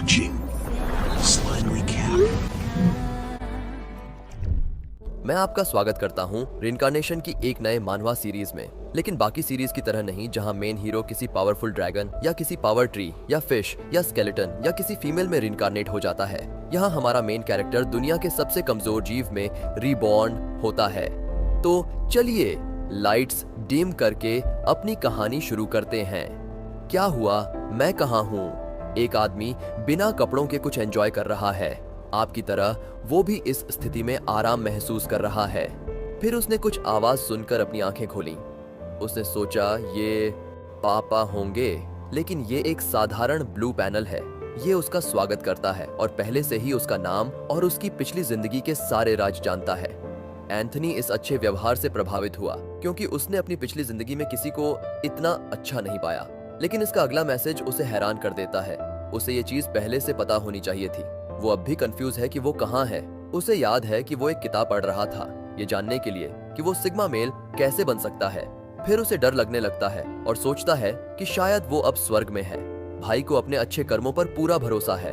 watching Slime Recap. मैं आपका स्वागत करता हूं रिइंकार्नेशन की एक नए मानवा सीरीज में, लेकिन बाकी सीरीज की तरह नहीं जहां मेन हीरो किसी पावरफुल ड्रैगन या किसी पावर ट्री या फिश या स्केलेटन या किसी फीमेल में रिइंकार्नेट हो जाता है। यहाँ हमारा मेन कैरेक्टर दुनिया के सबसे कमजोर जीव में रीबॉर्न होता है। तो चलिए लाइट्स डिम करके अपनी कहानी शुरू करते हैं। क्या हुआ, मैं कहाँ हूँ? एक आदमी बिना कपड़ों के कुछ एंजॉय कर रहा है। आपकी तरह वो भी इस स्थिति में आराम महसूस कर रहा है। फिर उसने कुछ आवाज सुनकर अपनी आंखें खोली। उसने सोचा ये पापा होंगे, लेकिन ये एक साधारण ब्लू पैनल है। ये उसका स्वागत करता है और पहले से ही उसका नाम और उसकी पिछली जिंदगी के सारे राज जानता है। एंथनी इस अच्छे व्यवहार से प्रभावित हुआ क्योंकि उसने अपनी पिछली जिंदगी में किसी को इतना अच्छा नहीं पाया। लेकिन इसका अगला मैसेज उसे हैरान कर देता है। उसे ये चीज पहले से पता होनी चाहिए थी। वो अब भी कंफ्यूज है कि वो कहाँ है। उसे याद है कि वो एक किताब पढ़ रहा था ये जानने के लिए कि वो सिग्मा मेल कैसे बन सकता है। फिर उसे डर लगने लगता है और सोचता है कि शायद वो अब स्वर्ग में है। भाई को अपने अच्छे कर्मों पर पूरा भरोसा है।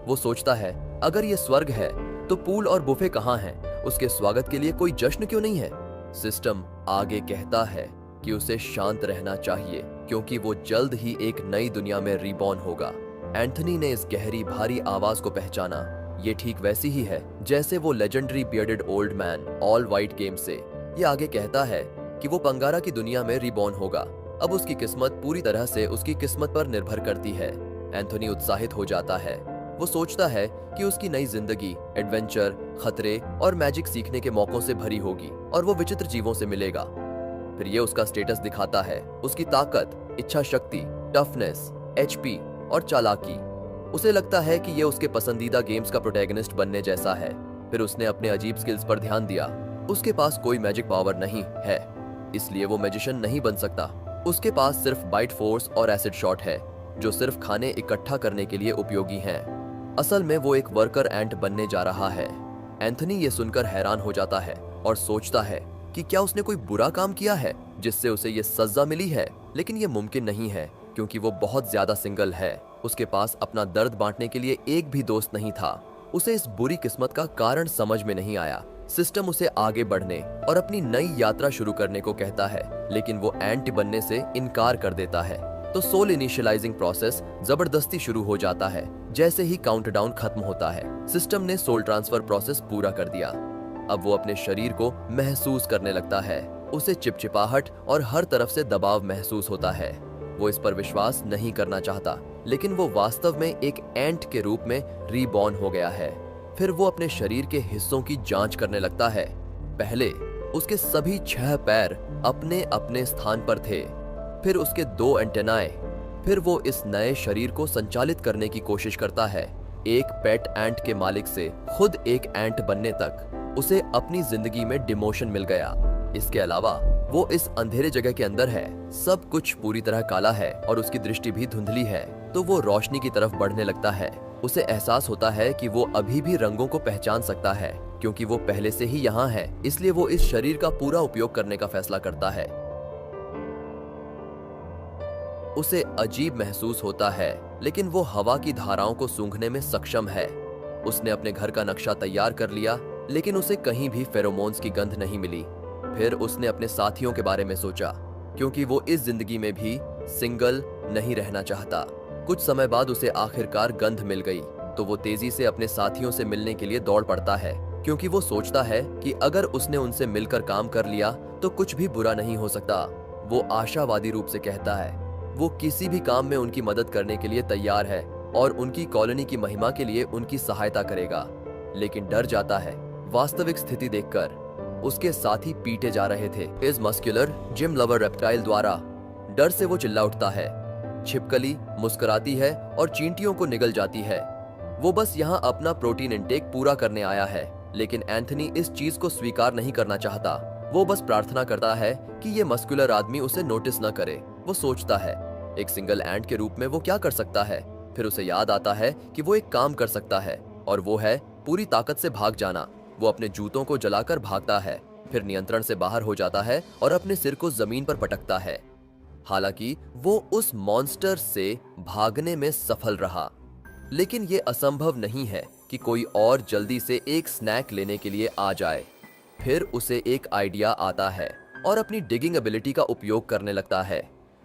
वो सोचता है अगर ये स्वर्ग है तो पूल और बुफे कहाँ हैं? उसके स्वागत के लिए कोई जश्न क्यों नहीं है? सिस्टम आगे कहता है कि उसे शांत रहना चाहिए क्योंकि वो जल्द ही एक नई दुनिया में रीबॉर्न होगा। एंथनी ने इस गहरी भारी आवाज को पहचाना। ये ठीक वैसी ही है जैसे वो legendary bearded old man all white game से। ये आगे कहता है कि वो पंगारा की दुनिया में रीबॉर्न होगा। अब उसकी किस्मत पूरी तरह से उसकी किस्मत पर निर्भर करती है। एंथनी उत्साहित हो जाता है। वो सोचता है कि उसकी नई जिंदगी एडवेंचर, खतरे और मैजिक सीखने के मौकों से भरी होगी और वो विचित्र जीवों से मिलेगा। फिर ये उसका स्टेटस दिखाता है, उसकी ताकत, इच्छा शक्ति, टफनेस, एचपी और चालाकी। उसे लगता है कि ये उसके पसंदीदा गेम्स का प्रोटैगनिस्ट बनने जैसा है। फिर उसने अपने अजीब स्किल्स पर ध्यान दिया। उसके पास कोई मैजिक पावर नहीं है, इसलिए वो मैजिशियन नहीं बन सकता। उसके पास सिर्फ बाइट फोर्स और एसिड शॉट है जो सिर्फ खाने इकट्ठा करने के लिए उपयोगी हैं। असल में वो एक वर्कर एंट बनने जा रहा है। एंथनी ये सुनकर हैरान हो जाता है और सोचता है कि क्या उसने कोई बुरा काम किया है जिससे उसे ये सजा मिली है। लेकिन ये मुमकिन नहीं है क्योंकि वो बहुत ज्यादा सिंगल है। उसके पास अपना दर्द बांटने के लिए एक भी दोस्त नहीं था। उसे इस बुरी किस्मत का कारण समझ में नहीं आया। सिस्टम उसे आगे बढ़ने और अपनी नई यात्रा शुरू करने को कहता है, लेकिन वो एंट बनने से इनकार कर देता है। तो सोल इनिशियलाइजिंग प्रोसेस जबरदस्ती शुरू हो जाता है। जैसे ही काउंटडाउन खत्म होता है, सिस्टम ने सोल ट्रांसफर प्रोसेस पूरा कर दिया। अब वो अपने शरीर को महसूस करने लगता है। उसे चिपचिपाहट और हर तरफ से दबाव महसूस होता है। वो इस पर विश्वास नहीं करना चाहता, लेकिन वो वास्तव में एक एंट के रूप में रीबॉर्न हो गया है। फिर वो अपने शरीर के हिस्सों की जांच करने लगता है। पहले उसके सभी 6 पैर अपने अपने स्थान पर थे, फिर उसके 2 एंटेनाए। फिर वो इस नए शरीर को संचालित करने की कोशिश करता है। एक पेट एंट के मालिक से खुद एक एंट बनने तक उसे अपनी जिंदगी में डिमोशन मिल गया। इसके अलावा वो इस अंधेरे जगह के अंदर है। सब कुछ पूरी तरह काला है और उसकी दृष्टि भी धुंधली है। तो वो रोशनी की तरफ बढ़ने लगता है। उसे एहसास होता है कि वो अभी भी रंगों को पहचान सकता है क्योंकि वो पहले से ही यहाँ है। इसलिए वो इस शरीर का पूरा उपयोग करने का फैसला करता है। उसे अजीब महसूस होता है, लेकिन वो हवा की धाराओं को सूंघने में सक्षम है। उसने अपने घर का नक्शा तैयार कर लिया, लेकिन उसे कहीं भी फेरोमोन्स की गंध नहीं मिली। फिर उसने अपने साथियों के बारे में सोचा क्योंकि वो इस जिंदगी में भी सिंगल नहीं रहना चाहता। कुछ समय बाद उसे आखिरकार गंध मिल गई, तो वो तेजी से अपने साथियों से मिलने के लिए दौड़ पड़ता है क्योंकि वो सोचता है कि अगर उसने उनसे मिलकर काम कर लिया तो कुछ भी बुरा नहीं हो सकता। वो आशावादी रूप से कहता है वो किसी भी काम में उनकी मदद करने के लिए तैयार है और उनकी कॉलोनी की महिमा के लिए उनकी सहायता करेगा। लेकिन डर जाता है वास्तविक स्थिति देखकर। उसके साथी पीटे जा रहे थे इस मस्कुलर जिम लवर रेप्टाइल द्वारा। डर से वो चिल्ला उठता है। छिपकली मुस्कुराती है और चींटियों को निगल जाती है। वो बस यहाँ अपना प्रोटीन इंटेक पूरा करने आया है, लेकिन एंथनी इस चीज को स्वीकार नहीं करना चाहता। वो बस प्रार्थना करता है कि ये मस्कुलर आदमी उसे नोटिस न करे। वो सोचता है एक सिंगल एंट के रूप में वो क्या कर सकता है। फिर उसे याद आता है कि वो एक काम कर सकता है और वो है पूरी ताकत से भाग जाना। वो अपने जूतों को जलाकर भागता है, फिर नियंत्रण से बाहर हो जाता है और अपने सिर को जमीन पर पटकता है। हालांकि वो उस मॉन्स्टर से भागने में सफल रहा। लेकिन ये असंभव नहीं है कि कोई और जल्दी से एक स्नैक लेने के लिए आ जाए। फिर उसे एक आइडिया आता है और अपनी डिगिंग एबिलिटी का उपयोग करने लगता है।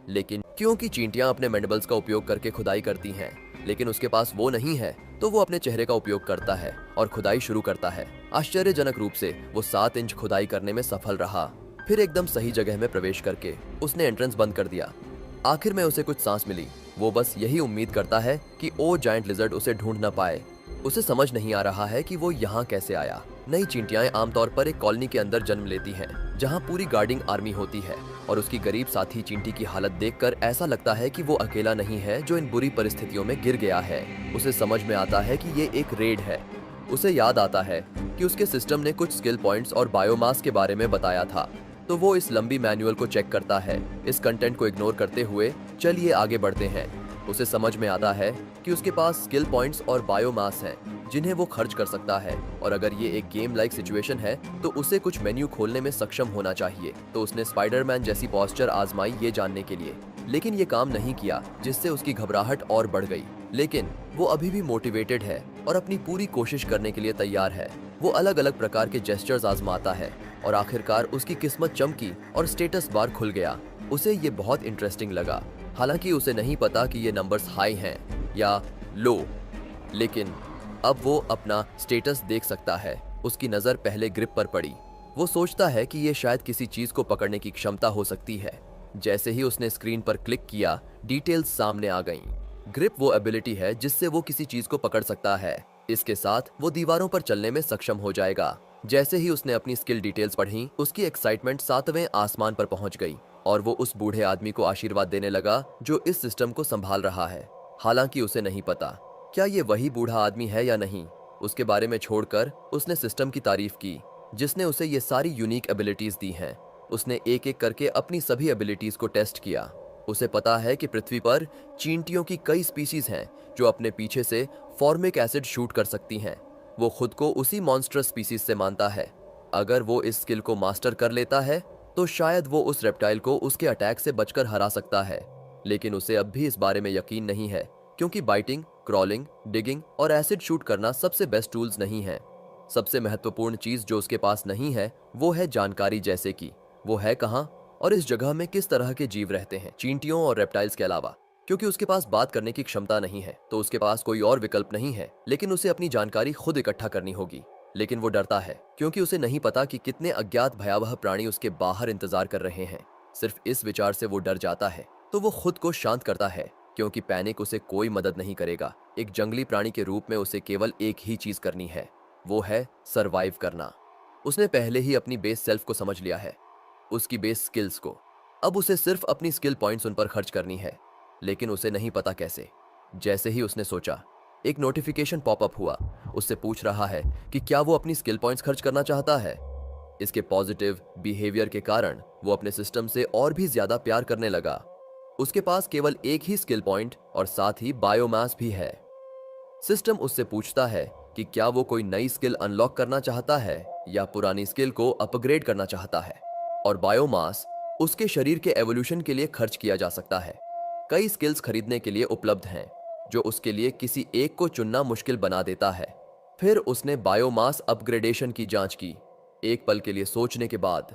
लेकिन क्योंकि चींटियां अपने मैंडिबल्स का उपयोग करके खुदाई करती हैं, लेकिन उसके पास वो नहीं है, तो वो अपने चेहरे का उपयोग करता है और खुदाई शुरू करता है। आश्चर्यजनक रूप से वो 7 इंच खुदाई करने में सफल रहा। फिर एकदम सही जगह में प्रवेश करके उसने एंट्रेंस बंद कर दिया। आखिर में उसे कुछ सांस मिली। वो बस यही उम्मीद करता है कि ओ जायंट लिजर्ड उसे ढूंढ न पाए। उसे समझ नहीं आ रहा है कि वो यहाँ कैसे आया। नई चींटियाएं आमतौर पर एक कॉलोनी के अंदर जन्म लेती हैं, जहाँ पूरी गार्डिंग आर्मी होती है, और उसकी गरीब साथी चींटी की हालत देखकर ऐसा लगता है कि वो अकेला नहीं है जो इन बुरी परिस्थितियों में गिर गया है। उसे समझ में आता है कि ये एक रेड है। उसे याद आता है कि उसके सिस्टम ने कुछ स्किल पॉइंट्स और बायोमास के बारे में बताया था, तो वो इस लंबी मैनुअल को चेक करता है। इस कंटेंट को इग्नोर करते हुए चलिए आगे बढ़ते हैं। उसे समझ में आता है कि उसके पास स्किल पॉइंट्स और बायोमास हैं जिन्हें वो खर्च कर सकता है, और अगर ये एक गेम लाइक सिचुएशन है तो उसे कुछ मेन्यू खोलने में सक्षम होना चाहिए। तो उसने स्पाइडरमैन जैसी पोस्चर आजमाई ये जानने के लिए, लेकिन ये काम नहीं किया, जिससे उसकी घबराहट और बढ़ गई। लेकिन वो अभी भी मोटिवेटेड है और अपनी पूरी कोशिश करने के लिए तैयार है। वो अलग अलग प्रकार के जेस्चर्स आजमाता है और आखिरकार उसकी किस्मत चमकी और स्टेटस बार खुल गया। उसे ये बहुत इंटरेस्टिंग लगा। हालांकि उसे नहीं पता कि ये नंबर्स हाई हैं या लो, लेकिन अब वो अपना स्टेटस देख सकता है। उसकी नज़र पहले ग्रिप पर पड़ी। वो सोचता है कि ये शायद किसी चीज़ को पकड़ने की क्षमता हो सकती है। जैसे ही उसने स्क्रीन पर क्लिक किया, डिटेल्स सामने आ गईं। ग्रिप वो एबिलिटी है जिससे वो किसी चीज़ को पकड़ सकता है। इसके साथ वो दीवारों पर चलने में सक्षम हो जाएगा। जैसे ही उसने अपनी स्किल डिटेल्स पढ़ी, उसकी एक्साइटमेंट 7वें आसमान पर पहुंच गई और वो उस बूढ़े आदमी को आशीर्वाद देने लगा जो इस सिस्टम को संभाल रहा है। हालांकि उसे नहीं पता क्या ये वही बूढ़ा आदमी है या नहीं। उसके बारे में छोड़कर उसने सिस्टम की तारीफ की जिसने उसे ये सारी यूनिक एबिलिटीज दी हैं। उसने एक एक करके अपनी सभी एबिलिटीज को टेस्ट किया। उसे पता है कि पृथ्वी पर चींटियों की कई स्पीसीज हैं जो अपने पीछे से फॉर्मिक एसिड शूट कर सकती हैं। वो खुद को उसी मॉन्स्टरस स्पीसीज से मानता है। अगर वो इस स्किल को मास्टर कर लेता है तो शायद वो उस रेप्टाइल को उसके अटैक से बचकर हरा सकता है। लेकिन उसे अब भी इस बारे में यकीन नहीं है, क्योंकि बाइटिंग, क्रॉलिंग, डिगिंग और एसिड शूट करना सबसे बेस्ट टूल्स नहीं हैं। सबसे महत्वपूर्ण चीज जो उसके पास नहीं है वो है जानकारी, जैसे कि वो है कहाँ और इस जगह में किस तरह के जीव रहते हैं, चींटियों और रेप्टाइल्स के अलावा। क्योंकि उसके पास बात करने की क्षमता नहीं है तो उसके पास कोई और विकल्प नहीं है, लेकिन उसे अपनी जानकारी खुद इकट्ठा करनी होगी। लेकिन वो डरता है क्योंकि उसे नहीं पता कि कितने अज्ञात भयावह प्राणी उसके बाहर इंतजार कर रहे हैं। सिर्फ इस विचार से वो डर जाता है, तो वो खुद को शांत करता है, क्योंकि पैनिक उसे कोई मदद नहीं करेगा। एक जंगली प्राणी के रूप में उसे केवल एक ही चीज करनी है, वो है सरवाइव करना। उसने पहले ही अपनी बेस सेल्फ को समझ लिया है, उसकी बेस स्किल्स को। अब उसे सिर्फ अपनी स्किल पॉइंट्स उन पर खर्च करनी है, लेकिन उसे नहीं पता कैसे। जैसे ही उसने सोचा, एक नोटिफिकेशन पॉपअप हुआ। उससे पूछ रहा है कि क्या वो अपनी स्किल पॉइंट्स खर्च करना चाहता है। इसके पॉजिटिव बिहेवियर के कारण वो अपने सिस्टम से और भी ज्यादा प्यार करने लगा। उसके पास केवल एक ही स्किल पॉइंट और साथ ही बायोमास भी है। सिस्टम उससे पूछता है कि क्या वो कोई नई स्किल अनलॉक करना चाहता है या पुरानी स्किल को अपग्रेड करना चाहता है। और बायोमास उसके शरीर के एवोल्यूशन के लिए खर्च किया जा सकता है। कई स्किल्स खरीदने के लिए उपलब्ध हैं, जो उसके लिए किसी एक को चुनना मुश्किल बना देता है। फिर उसने बायोमास अपग्रेडेशन की जांच की। एक पल के लिए सोचने के बाद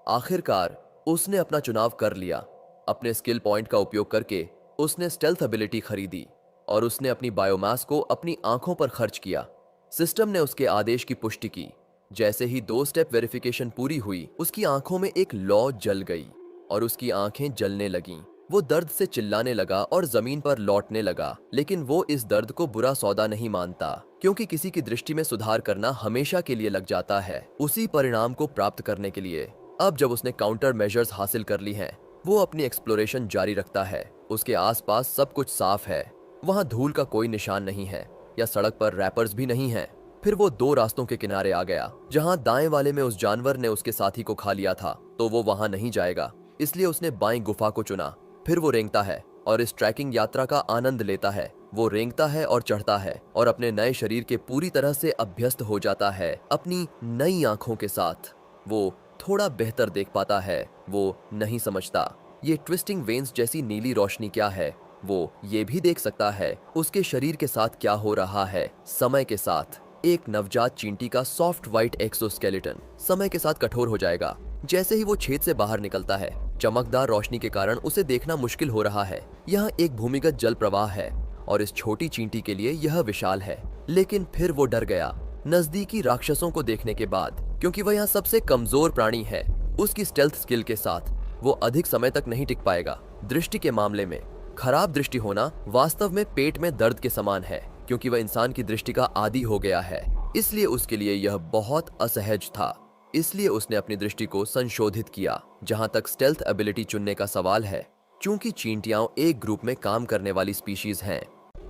आखिरकार उसने अपना चुनाव कर लिया। अपने स्किल पॉइंट का उपयोग करके उसने स्टेल्थ एबिलिटी खरीदी और उसने अपनी बायोमास को अपनी आंखों पर खर्च किया। सिस्टम ने उसके आदेश की पुष्टि की। जैसे ही 2 स्टेप वेरिफिकेशन पूरी हुई, उसकी आंखों में एक लौ जल गई और उसकी आंखें जलने लगीं। वो दर्द से चिल्लाने लगा और जमीन पर लौटने लगा, लेकिन वो इस दर्द को बुरा सौदा नहीं मानता, क्योंकि किसी की दृष्टि में सुधार करना हमेशा के लिए लग जाता है, उसी परिणाम को प्राप्त करने के लिए। अब जब उसने काउंटर मेजर्स हासिल कर ली हैं, वो अपनी एक्सप्लोरेशन जारी रखता है। उसके आसपास सब कुछ साफ है, वहाँ धूल का कोई निशान नहीं है या सड़क पर रैपर्स भी नहीं है। फिर वो 2 रास्तों के किनारे आ गया। जहाँ दाएं वाले में उस जानवर ने उसके साथी को खा लिया था, तो वो वहाँ नहीं जाएगा, इसलिए उसने बाएं गुफा को चुना। फिर वो रेंगता है और इस ट्रैकिंग यात्रा का आनंद लेता है। वो रेंगता है और चढ़ता है और अपने नए शरीर के पूरी तरह से अभ्यस्त हो जाता है। अपनी नई आंखों के साथ वो थोड़ा बेहतर देख पाता है। वो नहीं समझता ये ट्विस्टिंग वेन्स जैसी नीली रोशनी क्या है, वो ये भी देख सकता है उसके शरीर के साथ क्या हो रहा है। समय के साथ एक नवजात चींटी का सॉफ्ट व्हाइट एक्सोस्केलेटन समय के साथ कठोर हो जाएगा। जैसे ही वो छेद से बाहर निकलता है, चमकदार रोशनी के कारण उसे देखना मुश्किल हो रहा है। यहाँ एक भूमिगत जल प्रवाह है और इस छोटी चींटी के लिए यह विशाल है। लेकिन फिर वो डर गया नजदीकी राक्षसों को देखने के बाद, क्योंकि वह यहाँ सबसे कमजोर प्राणी है। उसकी स्टेल्थ स्किल के साथ वो अधिक समय तक नहीं टिक पाएगा। दृष्टि के मामले में खराब दृष्टि होना वास्तव में पेट में दर्द के समान है, क्योंकि वह इंसान की दृष्टि का आदी हो गया है। इसलिए उसके लिए यह बहुत असहज था। इसलिए उसने अपनी दृष्टि को संशोधित किया। जहां तक स्टेल्थ एबिलिटी चुनने का सवाल है, चूंकि चींटियां एक ग्रुप में काम करने वाली स्पीशीज हैं,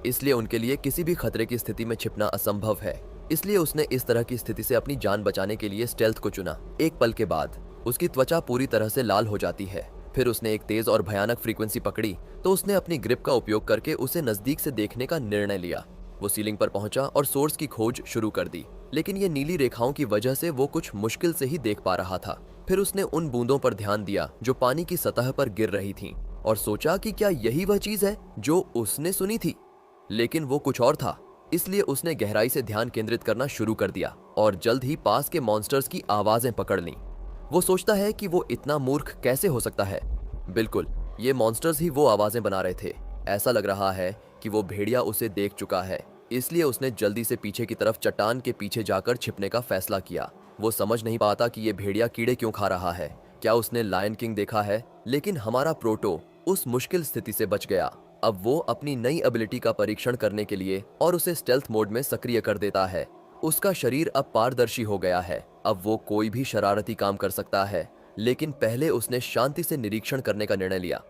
इसलिए उनके लिए किसी भी खतरे की स्थिति में छिपना असंभव है। इसलिए उसने इस तरह की स्थिति से अपनी जान बचाने के लिए स्टेल्थ को चुना। एक पल के बाद उसकी त्वचा पूरी तरह से लाल हो जाती है। फिर उसने एक तेज और भयानक फ्रीक्वेंसी पकड़ी तो उसने अपनी ग्रिप का उपयोग करके उसे नजदीक से देखने का निर्णय लिया। वो सीलिंग पर पहुंचा और सोर्स की खोज शुरू कर दी, लेकिन ये नीली रेखाओं की वजह से वो कुछ मुश्किल से ही देख पा रहा था। फिर उसने उन बूंदों पर ध्यान दिया जो पानी की सतह पर गिर रही थीं, और सोचा कि क्या यही वह चीज है जो उसने सुनी थी। लेकिन वो कुछ और था। इसलिए उसने गहराई से ध्यान केंद्रित करना शुरू कर दिया और जल्द ही पास के मॉन्स्टर्स की आवाजें पकड़ लीं। वो सोचता है कि वो इतना मूर्ख कैसे हो सकता है। बिल्कुल, ये मॉन्स्टर्स ही वो आवाजें बना रहे थे। ऐसा लग रहा है कि वो भेड़िया उसे देख चुका है। इसलिए उसने जल्दी से पीछे की तरफ चट्टान के पीछे जाकर छिपने का फैसला किया। वो समझ नहीं पाता कि ये भेड़िया कीड़े क्यों खा रहा है। क्या उसने लायन किंग देखा है? लेकिन हमारा प्रोटो उस मुश्किल स्थिति से बच गया। अब वो अपनी नई एबिलिटी का परीक्षण करने के लिए और उसे स्टेल्थ मोड में सक्रिय कर देता है। उसका शरीर अब पारदर्शी हो गया है। अब वो कोई भी शरारती काम कर सकता है। लेकिन पहले उसने शांति से निरीक्षण करने का निर्णय लिया।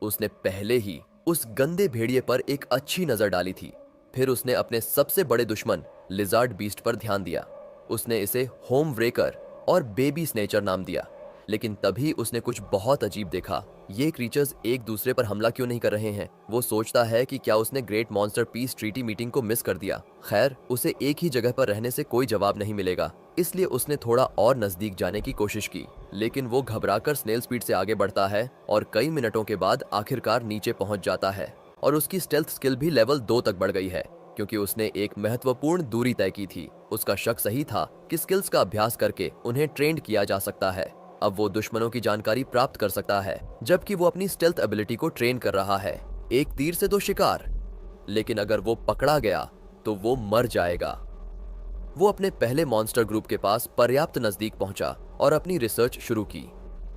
उसने पहले ही उस गंदे भेड़िए पर एक अच्छी नजर डाली थी। फिर उसने अपने सबसे बड़े दुश्मन लिजार्ड बीस्ट पर ध्यान दिया। उसने इसे होम व्रेकर और बेबी स्नेचर नाम दिया। लेकिन तभी उसने कुछ बहुत अजीब देखा। ये क्रीचर्स एक दूसरे पर हमला क्यों नहीं कर रहे हैं? वो सोचता है कि क्या उसने great monster peace treaty meeting को मिस कर दिया। खैर, उसे एक ही जगह पर रहने से कोई जवाब नहीं मिलेगा, इसलिए उसने थोड़ा और नजदीक जाने की कोशिश की। लेकिन वो घबराकर स्नेल स्पीड से आगे बढ़ता है और कई मिनटों के बाद आखिरकार नीचे पहुंच जाता है। और उसकी स्टेल्थ स्किल भी लेवल 2 तक बढ़ गई है, क्योंकि उसने एक महत्वपूर्ण दूरी तय की थी। उसका शक सही था कि स्किल्स का अभ्यास करके उन्हें ट्रेंड किया जा सकता है। अब वो दुश्मनों की जानकारी प्राप्त कर सकता है, जबकि वो अपनी स्टेल्थ एबिलिटी को ट्रेन कर रहा है। एक तीर से 2 शिकार। लेकिन अगर वो पकड़ा गया तो वो मर जाएगा। वो अपने पहले मॉन्स्टर ग्रुप के पास पर्याप्त नजदीक पहुंचा और अपनी रिसर्च शुरू की।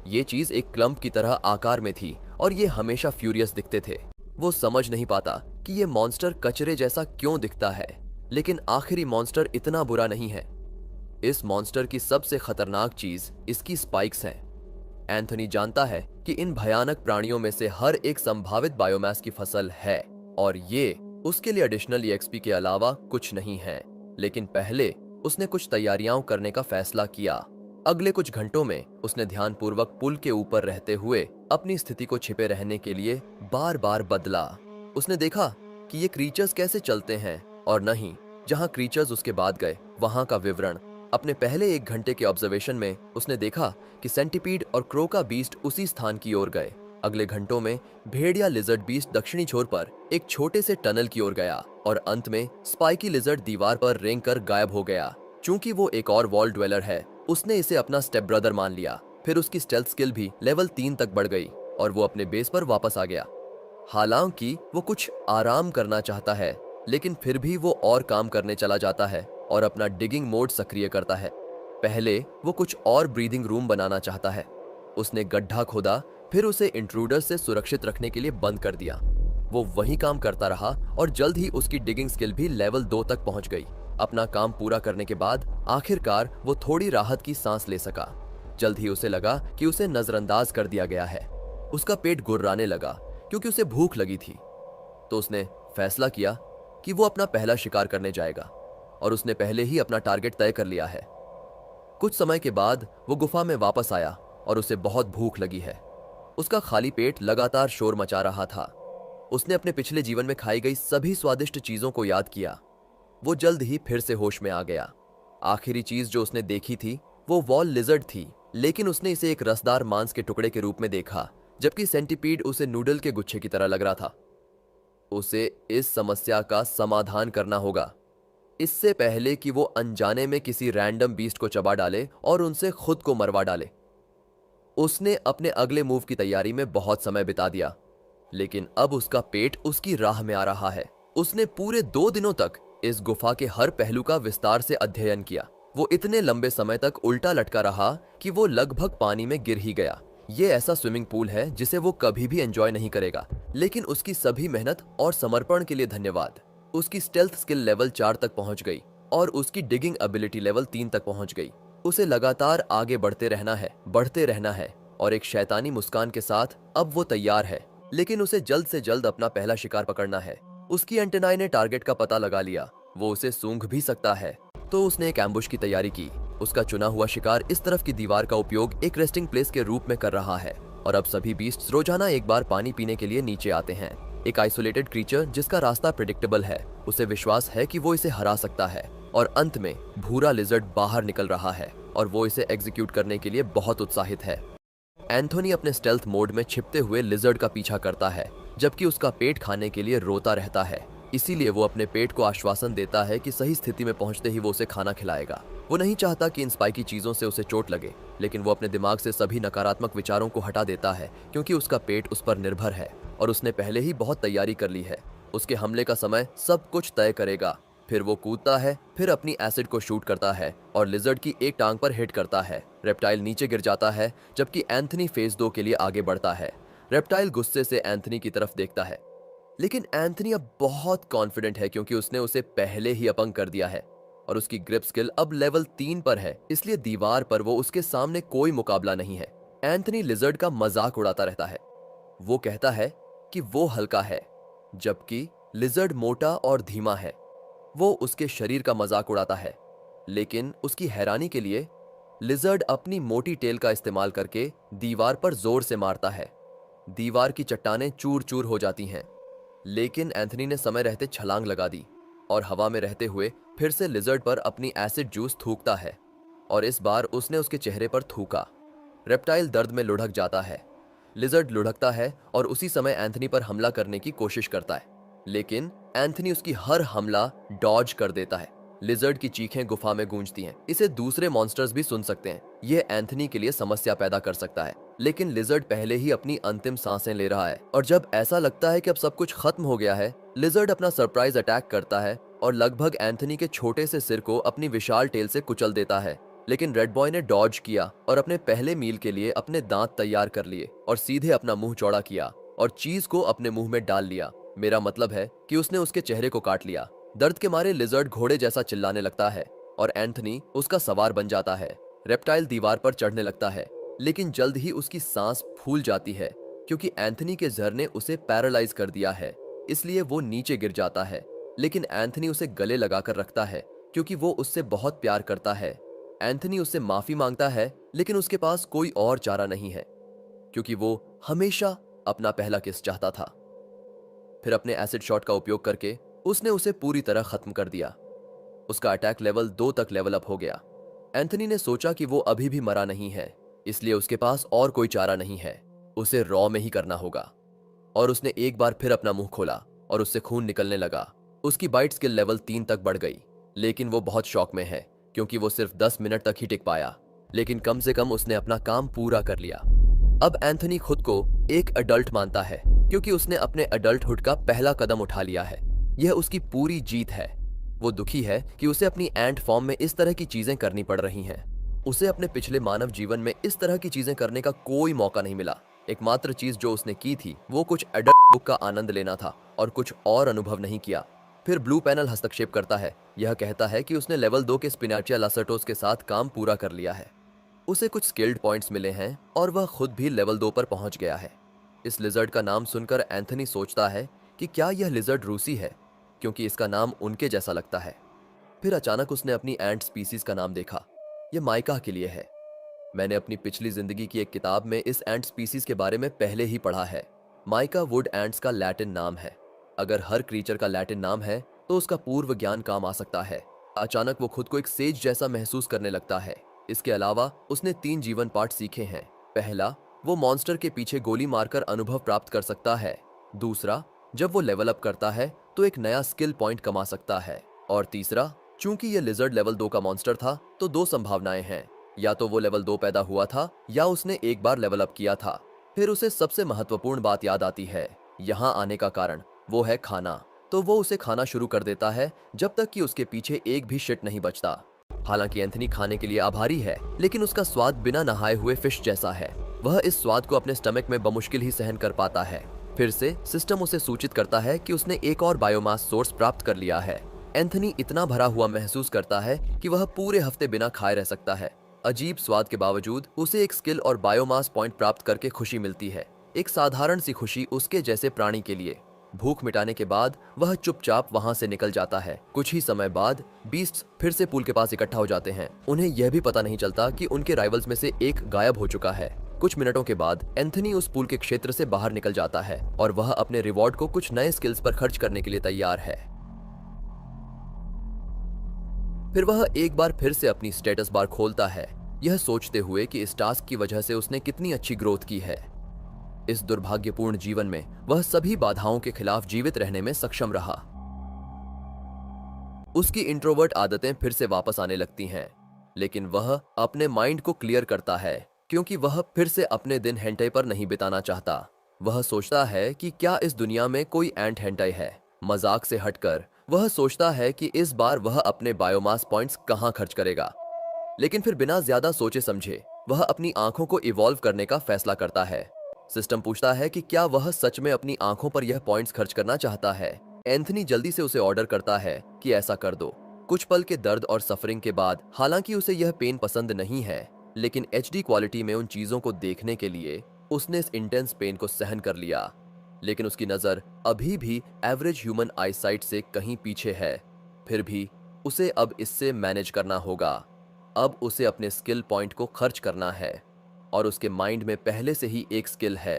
ये चीज एक क्लम्प की तरह आकार में थी और ये हमेशा फ्यूरियस दिखते थे। वो समझ नहीं पाता कि ये मॉन्स्टर कचरे जैसा क्यों दिखता है, लेकिन आखिरी मॉन्स्टर इतना बुरा नहीं है। इस मॉन्स्टर की सबसे खतरनाक चीज इसकी स्पाइक्स हैं। एंथोनी जानता है कि इन भयानक प्राणियों में से हर एक संभावित बायोमास की फसल है, और ये उसके लिए एडिशनल ईएक्सपी के अलावा कुछ नहीं है। लेकिन पहले उसने कुछ तैयारियां करने का फैसला किया। अगले कुछ घंटों में उसने ध्यानपूर्वक पुल के ऊपर रहते हुए अपनी स्थिति को छिपे रहने के लिए बार बार बदला। उसने देखा कि ये क्रीचर्स कैसे चलते हैं, और नहीं, जहां क्रीचर्स उसके बाद गए वहां का विवरण। अपने पहले 1 घंटे के ऑब्जर्वेशन में उसने देखा कि सेंटीपीड और क्रोका बीस्ट उसी स्थान की ओर गए। अगले घंटों में भेड़िया लिजर्ड बीस्ट दक्षिणी छोर पर एक छोटे से टनल की ओर गया, और अंत में स्पाइकी लिजर्ड दीवार पर रेंग कर गायब हो गया। चूंकि वो एक और वॉल ड्वेलर है, उसने इसे अपना स्टेप ब्रदर मान लिया। फिर उसकी स्टेल्थ स्किल भी लेवल 3 तक बढ़ गई और वो अपने बेस पर वापस आ गया। हालांकि वो कुछ आराम करना चाहता है, लेकिन फिर भी वो और काम करने चला जाता है और अपना डिगिंग मोड सक्रिय करता है। पहले वो कुछ और ब्रीदिंग रूम बनाना चाहता है। उसने गड्ढा खोदा, फिर उसे इंट्रूडर्स से सुरक्षित रखने के लिए बंद कर दिया। वो वही काम करता रहा और जल्द ही उसकी डिगिंग स्किल भी लेवल 2 तक पहुंच गई। अपना काम पूरा करने के बाद आखिरकार वो थोड़ी राहत की सांस ले सका। जल्द ही उसे लगा कि उसे नजरअंदाज कर दिया गया है। उसका पेट गुर्राने लगा क्योंकि उसे भूख लगी थी। तो उसने फैसला किया कि वो अपना पहला शिकार करने जाएगा, और उसने पहले ही अपना टारगेट तय कर लिया है। कुछ समय के बाद वो गुफा में वापस आया और उसे बहुत भूख लगी है। उसका खाली पेट लगातार शोर मचा रहा था। उसने अपने पिछले जीवन में खाई गई सभी स्वादिष्ट चीजों को याद किया। वो जल्द ही फिर से होश में आ गया। आखिरी चीज जो उसने देखी थी वो वॉल लिजर्ड थी, लेकिन उसने इसे एक रसदार मांस के टुकड़े के रूप में देखा, जबकि सेंटीपीड उसे नूडल के गुच्छे की तरह लग रहा था। उसे इस समस्या का समाधान करना होगा, इससे पहले कि वो अनजाने में किसी रैंडम बीस्ट को चबा डाले और उनसे खुद को मरवा डाले। उसने अपने अगले मूव की तैयारी में बहुत समय बिता दिया, लेकिन अब उसका पेट उसकी राह में आ रहा है। उसने पूरे 2 दिनों तक इस गुफा के हर पहलू का विस्तार से अध्ययन किया। वो इतने लंबे समय तक उल्टा लटका रहा कि वो लगभग पानी में गिर ही गया। ये ऐसा स्विमिंग पूल है जिसे वो कभी भी एंजॉय नहीं करेगा, लेकिन उसकी सभी मेहनत और समर्पण के लिए धन्यवाद। उसकी स्टेल्थ स्किल लेवल 4 तक पहुंच गई और उसकी डिगिंग एबिलिटी लेवल 3 तक पहुंच गई। उसे लगातार आगे बढ़ते रहना है और एक शैतानी मुस्कान के साथ अब वो तैयार है, लेकिन उसे जल्द से जल्द अपना पहला शिकार पकड़ना है। उसकी एंटेनाई ने टारगेट का पता लगा लिया, वो उसे सूंघ भी सकता है, तो उसने एक एम्बुश की तैयारी की। उसका चुना हुआ शिकार इस तरफ की दीवार का उपयोग एक रेस्टिंग प्लेस के रूप में कर रहा है और अब सभी बीस्ट्स रोजाना एक बार पानी पीने के लिए नीचे आते हैं। एक आइसोलेटेड क्रीचर जिसका रास्ता प्रेडिक्टेबल है, उसे विश्वास है कि वो इसे हरा सकता है और अंत में भूरा लिजर्ड बाहर निकल रहा है और वो इसे एग्जीक्यूट करने के लिए बहुत उत्साहित है। एंथोनी अपने स्टेल्थ मोड में छिपते हुए लिजर्ड का पीछा करता है, जबकि उसका पेट खाने के लिए रोता रहता है। इसीलिए वो अपने पेट को आश्वासन देता है कि सही स्थिति में पहुंचते ही वो उसे खाना खिलाएगा। वो नहीं चाहता कि इन स्पाइकी चीजों से उसे चोट लगे, लेकिन वो अपने दिमाग से सभी नकारात्मक विचारों को हटा देता है क्योंकि उसका पेट उस पर निर्भर है और उसने पहले ही बहुत तैयारी कर ली है। उसके हमले का समय सब कुछ तय करेगा। फिर वो कूदता है, फिर अपनी एसिड को शूट करता है और लिजर्ड की एक टांग पर हिट करता है। रेप्टाइल नीचे गिर जाता है, जबकि एंथनी फेज 2 के लिए आगे बढ़ता है। रेप्टाइल गुस्से से एंथनी की तरफ देखता है, लेकिन एंथनी अब बहुत कॉन्फिडेंट है क्योंकि उसने उसे पहले ही अपंग कर दिया है और उसकी ग्रिप स्किल अब लेवल 3 पर है, इसलिए दीवार पर वो उसके सामने कोई मुकाबला नहीं है। एंथनी लिजर्ड का मजाक उड़ाता रहता है। वो कहता है कि वो हल्का है, जबकि लिजर्ड मोटा और धीमा है। वो उसके शरीर का मजाक उड़ाता है, लेकिन उसकी हैरानी के लिए लिजर्ड अपनी मोटी टेल का इस्तेमाल करके दीवार पर जोर से मारता है। दीवार की चट्टानें चूर चूर हो जाती हैं, लेकिन एंथनी ने समय रहते छलांग लगा दी और हवा में रहते हुए फिर से लिजर्ड पर अपनी एसिड जूस थूकता है और इस बार उसने उसके चेहरे पर थूका। रेप्टाइल दर्द में लुढ़क जाता है। लिजर्ड लुढ़कता है और उसी समय एंथनी पर हमला करने की कोशिश करता है, लेकिन एंथनी उसकी हर हमला डॉज कर देता है। लिजर्ड की चीखें गुफा में गूंजती हैं। इसे दूसरे मॉन्स्टर्स भी सुन सकते हैं। यह एंथनी के लिए समस्या पैदा कर सकता है, लेकिन लिजर्ड पहले ही अपनी अंतिम सांसें ले रहा है और जब ऐसा लगता है कि अब सब कुछ खत्म हो गया है, लिजर्ड अपना सरप्राइज अटैक करता है और लगभग एंथनी के छोटे से सिर को अपनी विशाल टेल से कुचल देता है। लेकिन रेड बॉय ने डॉज किया और अपने पहले मील के लिए अपने दांत तैयार कर लिए और सीधे अपना मुंह चौड़ा किया और चीज को अपने मुंह में डाल लिया। मेरा मतलब है कि उसने उसके चेहरे को काट लिया। दर्द के मारे लिजर्ड घोड़े जैसा चिल्लाने लगता है और एंथनी उसका सवार बन जाता है। रेप्टाइल दीवार पर चढ़ने लगता है, लेकिन जल्द ही उसकी सांस फूल जाती है क्योंकि एंथनी के जहर ने उसे पैरालाइज कर दिया है। इसलिए वो नीचे गिर जाता है, लेकिन एंथनी उसे गले लगाकर रखता है क्योंकि वो उससे बहुत प्यार करता है। एंथनी उससे माफी मांगता है, लेकिन उसके पास कोई और चारा नहीं है क्योंकि वो हमेशा अपना पहला किस चाहता था। फिर अपने एसिड शॉट का उपयोग करके उसने उसे पूरी तरह खत्म कर दिया। उसका अटैक लेवल 2 तक लेवल अप हो गया। एंथनी ने सोचा कि वो अभी भी मरा नहीं है, इसलिए उसके पास और कोई चारा नहीं है, उसे रॉ में ही करना होगा। और उसने एक बार फिर अपना मुंह खोला और उससे खून निकलने लगा। उसकी बाइट स्किल लेवल 3 तक बढ़ गई, लेकिन वो बहुत शौक में है क्योंकि वो सिर्फ 10 मिनट तक ही टिक पाया, लेकिन कम से कम उसने अपना काम पूरा कर लिया। अब एंथनी खुद को एक अडल्ट मानता है क्योंकि उसने अपने अडल्टहुड का पहला कदम उठा लिया है। यह उसकी पूरी जीत है। वो दुखी है कि उसे अपनी एंट फॉर्म में इस तरह की चीजें करनी पड़ रही हैं। उसे अपने पिछले मानव जीवन में इस तरह की चीजें करने का कोई मौका नहीं मिला। एकमात्र चीज जो उसने की थी वो कुछ एडल्ट बुक का आनंद लेना था और कुछ और अनुभव नहीं किया। फिर ब्लू पैनल हस्तक्षेप करता है। यह कहता है कि उसने लेवल 2 के स्पिनाचिया लासर्टोस के साथ काम पूरा कर लिया है। उसे कुछ स्किल्ड पॉइंट्स मिले हैं और वह खुद भी लेवल 2 पर पहुंच गया है। इस लिजर्ड का नाम सुनकर एंथनी सोचता है कि क्या यह लिजर्ड रूसी है, क्योंकि इसका नाम उनके जैसा लगता है। फिर अचानक उसने अपनी एंट स्पीसीज का नाम देखा। यह माइका के लिए है। मैंने अपनी पिछली जिंदगी की एक किताब में इस एंट स्पीसीज के बारे में पहले ही पढ़ा है। माइका वुड एंट्स का लैटिन नाम है। अगर हर क्रीचर का लैटिन नाम है तो उसका पूर्व ज्ञान काम आ सकता है। अचानक वो खुद को एक सेज जैसा महसूस करने लगता है। इसके अलावा उसने 3 जीवन पाठ सीखे हैं। पहला, वो मॉन्स्टर के पीछे गोली मारकर अनुभव प्राप्त कर सकता है। दूसरा, जब वो लेवल अप करता है तो एक नया स्किल पॉइंट कमा सकता है। और तीसरा, चूंकि ये लिजर्ड लेवल 2 का मॉन्स्टर था तो दो संभावनाएं हैं, या तो वो लेवल 2 पैदा हुआ था या उसने एक बार लेवल अप किया था। फिर उसे सबसे महत्वपूर्ण बात याद आती है। यहाँ आने का कारण वो है खाना। तो वो उसे खाना शुरू कर देता है जब तक कि उसके पीछे एक भी शिट नहीं बचता। हालांकि एंथनी खाने के लिए आभारी है, लेकिन उसका स्वाद बिना नहाए हुए फिश जैसा है। वह इस स्वाद को अपने स्टमक में बमुश्किल ही सहन कर पाता है। फिर से सिस्टम उसे सूचित करता है कि उसने एक और बायोमास सोर्स प्राप्त कर लिया है। एंथनी इतना भरा हुआ महसूस करता है कि वह पूरे हफ्ते बिना खाए रह सकता है। अजीब स्वाद के बावजूद उसे एक स्किल और बायोमास पॉइंट प्राप्त करके खुशी मिलती है, एक साधारण सी खुशी उसके जैसे प्राणी के लिए। भूख मिटाने के बाद वह चुपचाप वहां से निकल जाता है। कुछ ही समय बाद बीस्ट्स फिर से पूल के पास इकट्ठा हो जाते हैं। उन्हें यह भी पता नहीं चलता कि उनके राइवल्स में से एक गायब हो चुका है। कुछ मिनटों के बाद एंथनी उस पूल के क्षेत्र से बाहर निकल जाता है और वह अपने रिवॉर्ड को कुछ नए स्किल्स पर खर्च करने के लिए तैयार है। फिर वह एक बार फिर से अपनी स्टेटस बार खोलता है, यह सोचते हुए कि इस टास्क की वजह से उसने कितनी अच्छी ग्रोथ की है। इस दुर्भाग्यपूर्ण जीवन में वह सभी बाधाओं के खिलाफ जीवित रहने में सक्षम रहा। उसकी इंट्रोवर्ट आदतें फिर से वापस आने लगती हैं, लेकिन वह अपने माइंड को क्लियर करता है क्योंकि वह फिर से अपने दिन हेंटाई पर नहीं बिताना चाहता। वह सोचता है कि क्या इस दुनिया में कोई एंट हेंटाई है। मजाक से हटकर वह सोचता है कि इस बार वह अपने बायोमास पॉइंट्स कहां खर्च करेगा। लेकिन फिर बिना ज्यादा सोचे समझे वह अपनी आंखों को इवॉल्व करने का फैसला करता है। सिस्टम पूछता है कि क्या वह सच में अपनी आंखों पर यह पॉइंट्स खर्च करना चाहता है। एंथनी जल्दी से उसे ऑर्डर करता है कि ऐसा कर दो। कुछ पल के दर्द और सफरिंग के बाद, हालांकि उसे यह पेन पसंद नहीं है, लेकिन एचडी क्वालिटी में उन चीजों को देखने के लिए उसने इस इंटेंस पेन को सहन कर लिया। लेकिन उसकी नजर अभी भी एवरेज ह्यूमन आईसाइट से कहीं पीछे है। फिर भी उसे अब इससे मैनेज करना होगा। अब उसे अपने स्किल पॉइंट को खर्च करना है और उसके माइंड में पहले से ही एक स्किल है।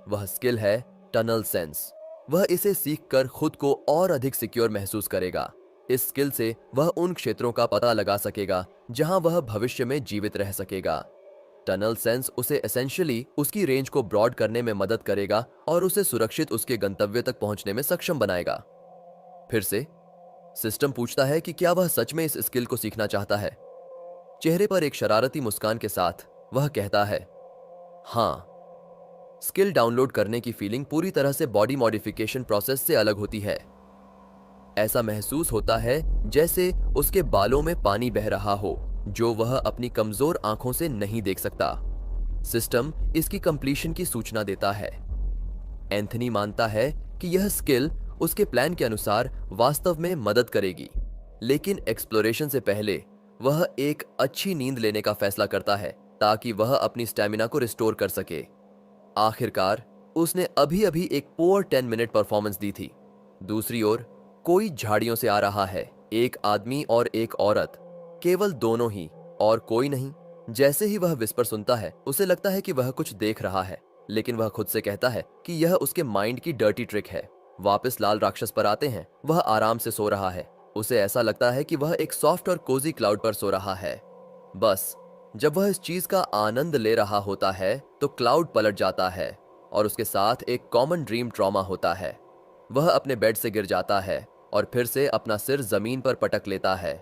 वह स्किल है टनल सेंस। वह इसे सीखकर खुद को और अधिक सिक्योर महसूस करेगा। इस स्किल से वह उन क्षेत्रों का पता लगा सकेगा जहां वह भविष्य में जीवित रह सकेगा। टनल सेंस उसे एसेंशियली उसकी रेंज को ब्रॉड करने में मदद करेगा और उसे सुरक्षित उसके गंतव्य तक पहुंचने में सक्षम बनाएगा। फिर से सिस्टम पूछता है कि क्या वह सच में इस स्किल को सीखना चाहता है। चेहरे पर एक शरारती मुस्कान के साथ वह कहता है, हाँ। स्किल डाउनलोड करने की फीलिंग पूरी तरह से बॉडी मॉडिफिकेशन प्रोसेस से अलग होती है। ऐसा महसूस होता है जैसे उसके बालों में पानी बह रहा हो जो वह अपनी कमजोर आंखों से नहीं देख सकता। सिस्टम इसकी कंप्लीशन की सूचना देता है। एंथनी मानता है कि यह स्किल उसके प्लान के अनुसार वास्तव में मदद करेगी, लेकिन एक्सप्लोरेशन से पहले वह एक अच्छी नींद लेने का फैसला करता है ताकि वह अपनी स्टैमिना को रिस्टोर कर सके। आखिरकार उसने अभी अभी एक पुअर 10 मिनट परफॉर्मेंस दी थी। दूसरी ओर कोई झाड़ियों से आ रहा है, एक आदमी और एक औरत, केवल दोनों ही और कोई नहीं। जैसे ही वह विस्पर सुनता है उसे लगता है कि वह कुछ देख रहा है, लेकिन वह खुद से कहता है कि यह उसके माइंड की डर्टी ट्रिक है। वापस लाल राक्षस पर आते हैं। वह आराम से सो रहा है। उसे ऐसा लगता है कि वह एक सॉफ्ट और कोजी क्लाउड पर सो रहा है। बस जब वह इस चीज का आनंद ले रहा होता है तो क्लाउड पलट जाता है और उसके साथ एक कॉमन ड्रीम ट्रॉमा होता है। वह अपने बेड से गिर जाता है और फिर से अपना सिर जमीन पर पटक लेता है।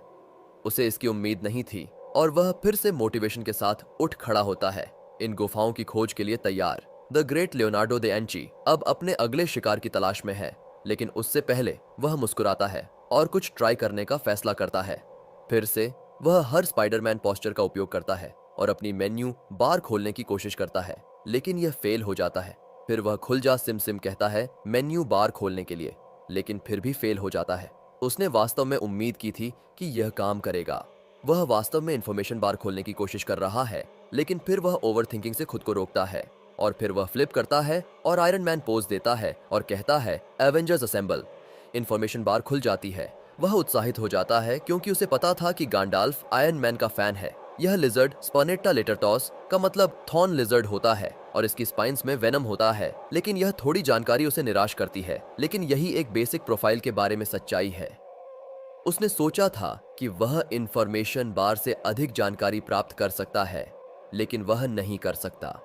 उसे इसकी उम्मीद नहीं थी और वह फिर से मोटिवेशन के साथ उठ खड़ा होता है, इन गुफाओं की खोज के लिए तैयार। द ग्रेट लियोनार्डो दे एंची अब अपने अगले शिकार की तलाश में है, लेकिन उससे पहले वह मुस्कुराता है और कुछ ट्राई करने का फैसला करता है। फिर से वह हर स्पाइडरमैन पोस्चर का उपयोग करता है और अपनी मेन्यू बार खोलने की कोशिश करता है, लेकिन यह फेल हो जाता है। फिर वह खुल जा सिम सिम कहता है मेन्यू बार खोलने के लिए, लेकिन फिर भी फेल हो जाता है। उसने वास्तव में उम्मीद की थी कि यह काम करेगा। वह वास्तव में इंफॉर्मेशन बार खोलने की कोशिश कर रहा है, लेकिन फिर वह ओवरथिंकिंग से खुद को रोकता है और फिर वह फ्लिप करता है और आयरन मैन पोज देता है और कहता है एवेंजर्स असेंबल। इंफॉर्मेशन बार खुल जाती है। वह उत्साहित हो जाता है क्योंकि उसे पता था कि गांडाल्फ आयरन मैन का फैन है। यह लिजर्ड स्पानेट्टा लेटरटॉस का मतलब थॉर्न लिजर्ड होता है और इसकी स्पाइन्स में वेनम होता है, लेकिन यह थोड़ी जानकारी उसे निराश करती है। लेकिन यही एक बेसिक प्रोफाइल के बारे में सच्चाई है। उसने सोचा था कि वह इंफॉर्मेशन बार से अधिक जानकारी प्राप्त कर सकता है, लेकिन वह नहीं कर सकता।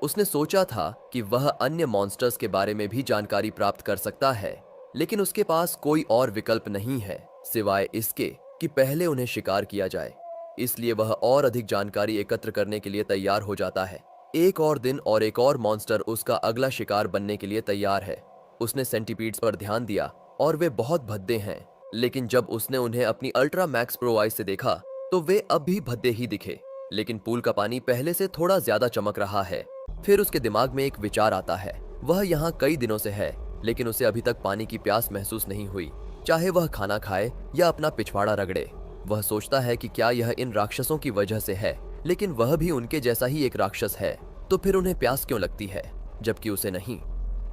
उसने सोचा था कि वह अन्य मॉन्स्टर्स के बारे में भी जानकारी प्राप्त कर सकता है, लेकिन उसके पास कोई और विकल्प नहीं है सिवाय इसके कि पहले उन्हें शिकार किया जाए। इसलिए वह और अधिक जानकारी एकत्र करने के लिए तैयार हो जाता है। एक और दिन और एक और मॉन्स्टर उसका अगला शिकार बनने के लिए तैयार है। उसने सेंटीपीड्स पर ध्यान दिया और वे बहुत भद्दे हैं, लेकिन जब उसने उन्हें अपनी अल्ट्रा मैक्स प्रो आई से देखा तो वे अब भी भद्दे ही दिखे, लेकिन पूल का पानी पहले से थोड़ा ज्यादा चमक रहा है। फिर उसके दिमाग में एक विचार आता है। वह यहाँ कई दिनों से है, लेकिन उसे अभी तक पानी की प्यास महसूस नहीं हुई, चाहे वह खाना खाए या अपना पिछवाड़ा रगड़े। वह सोचता है कि क्या यह इन राक्षसों की वजह से है, लेकिन वह भी उनके जैसा ही एक राक्षस है, तो फिर उन्हें प्यास क्यों लगती है जबकि उसे नहीं।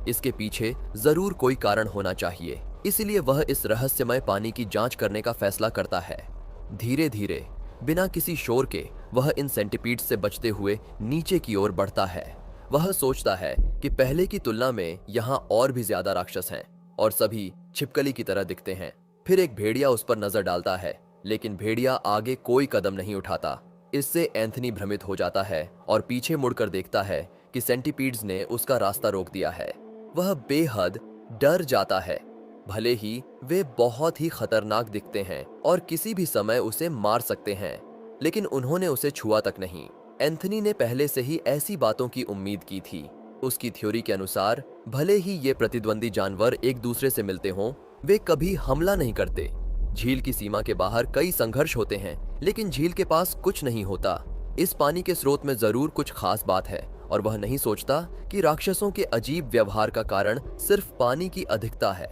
इसके पीछे जरूर कोई कारण होना चाहिए, इसलिए वह इस रहस्यमय पानी की जांच करने का फैसला करता है। धीरे धीरे बिना किसी शोर के वह इन सेंटीपीड्स से बचते हुए नीचे की ओर बढ़ता है। वह सोचता है कि पहले की तुलना में यहाँ और भी ज्यादा राक्षस हैं और सभी छिपकली की तरह दिखते हैं। फिर एक भेड़िया उस पर नजर डालता है, लेकिन भेड़िया आगे कोई कदम नहीं उठाता। इससे एंथनी भ्रमित हो जाता है और पीछे मुड़कर देखता है कि सेंटीपीड्स ने उसका रास्ता रोक दिया है। वह बेहद डर जाता है। भले ही वे बहुत ही खतरनाक दिखते हैं और किसी भी समय उसे मार सकते हैं, लेकिन उन्होंने उसे छुआ तक नहीं। एंथनी ने पहले से ही ऐसी बातों की उम्मीद की थी। उसकी थ्योरी के अनुसार भले ही ये प्रतिद्वंदी जानवर एक दूसरे से मिलते हों, वे कभी हमला नहीं करते। झील की सीमा के बाहर कई संघर्ष होते हैं, लेकिन झील के पास कुछ नहीं होता। इस पानी के स्रोत में जरूर कुछ खास बात है और वह नहीं सोचता कि राक्षसों के अजीब व्यवहार का कारण सिर्फ पानी की अधिकता है।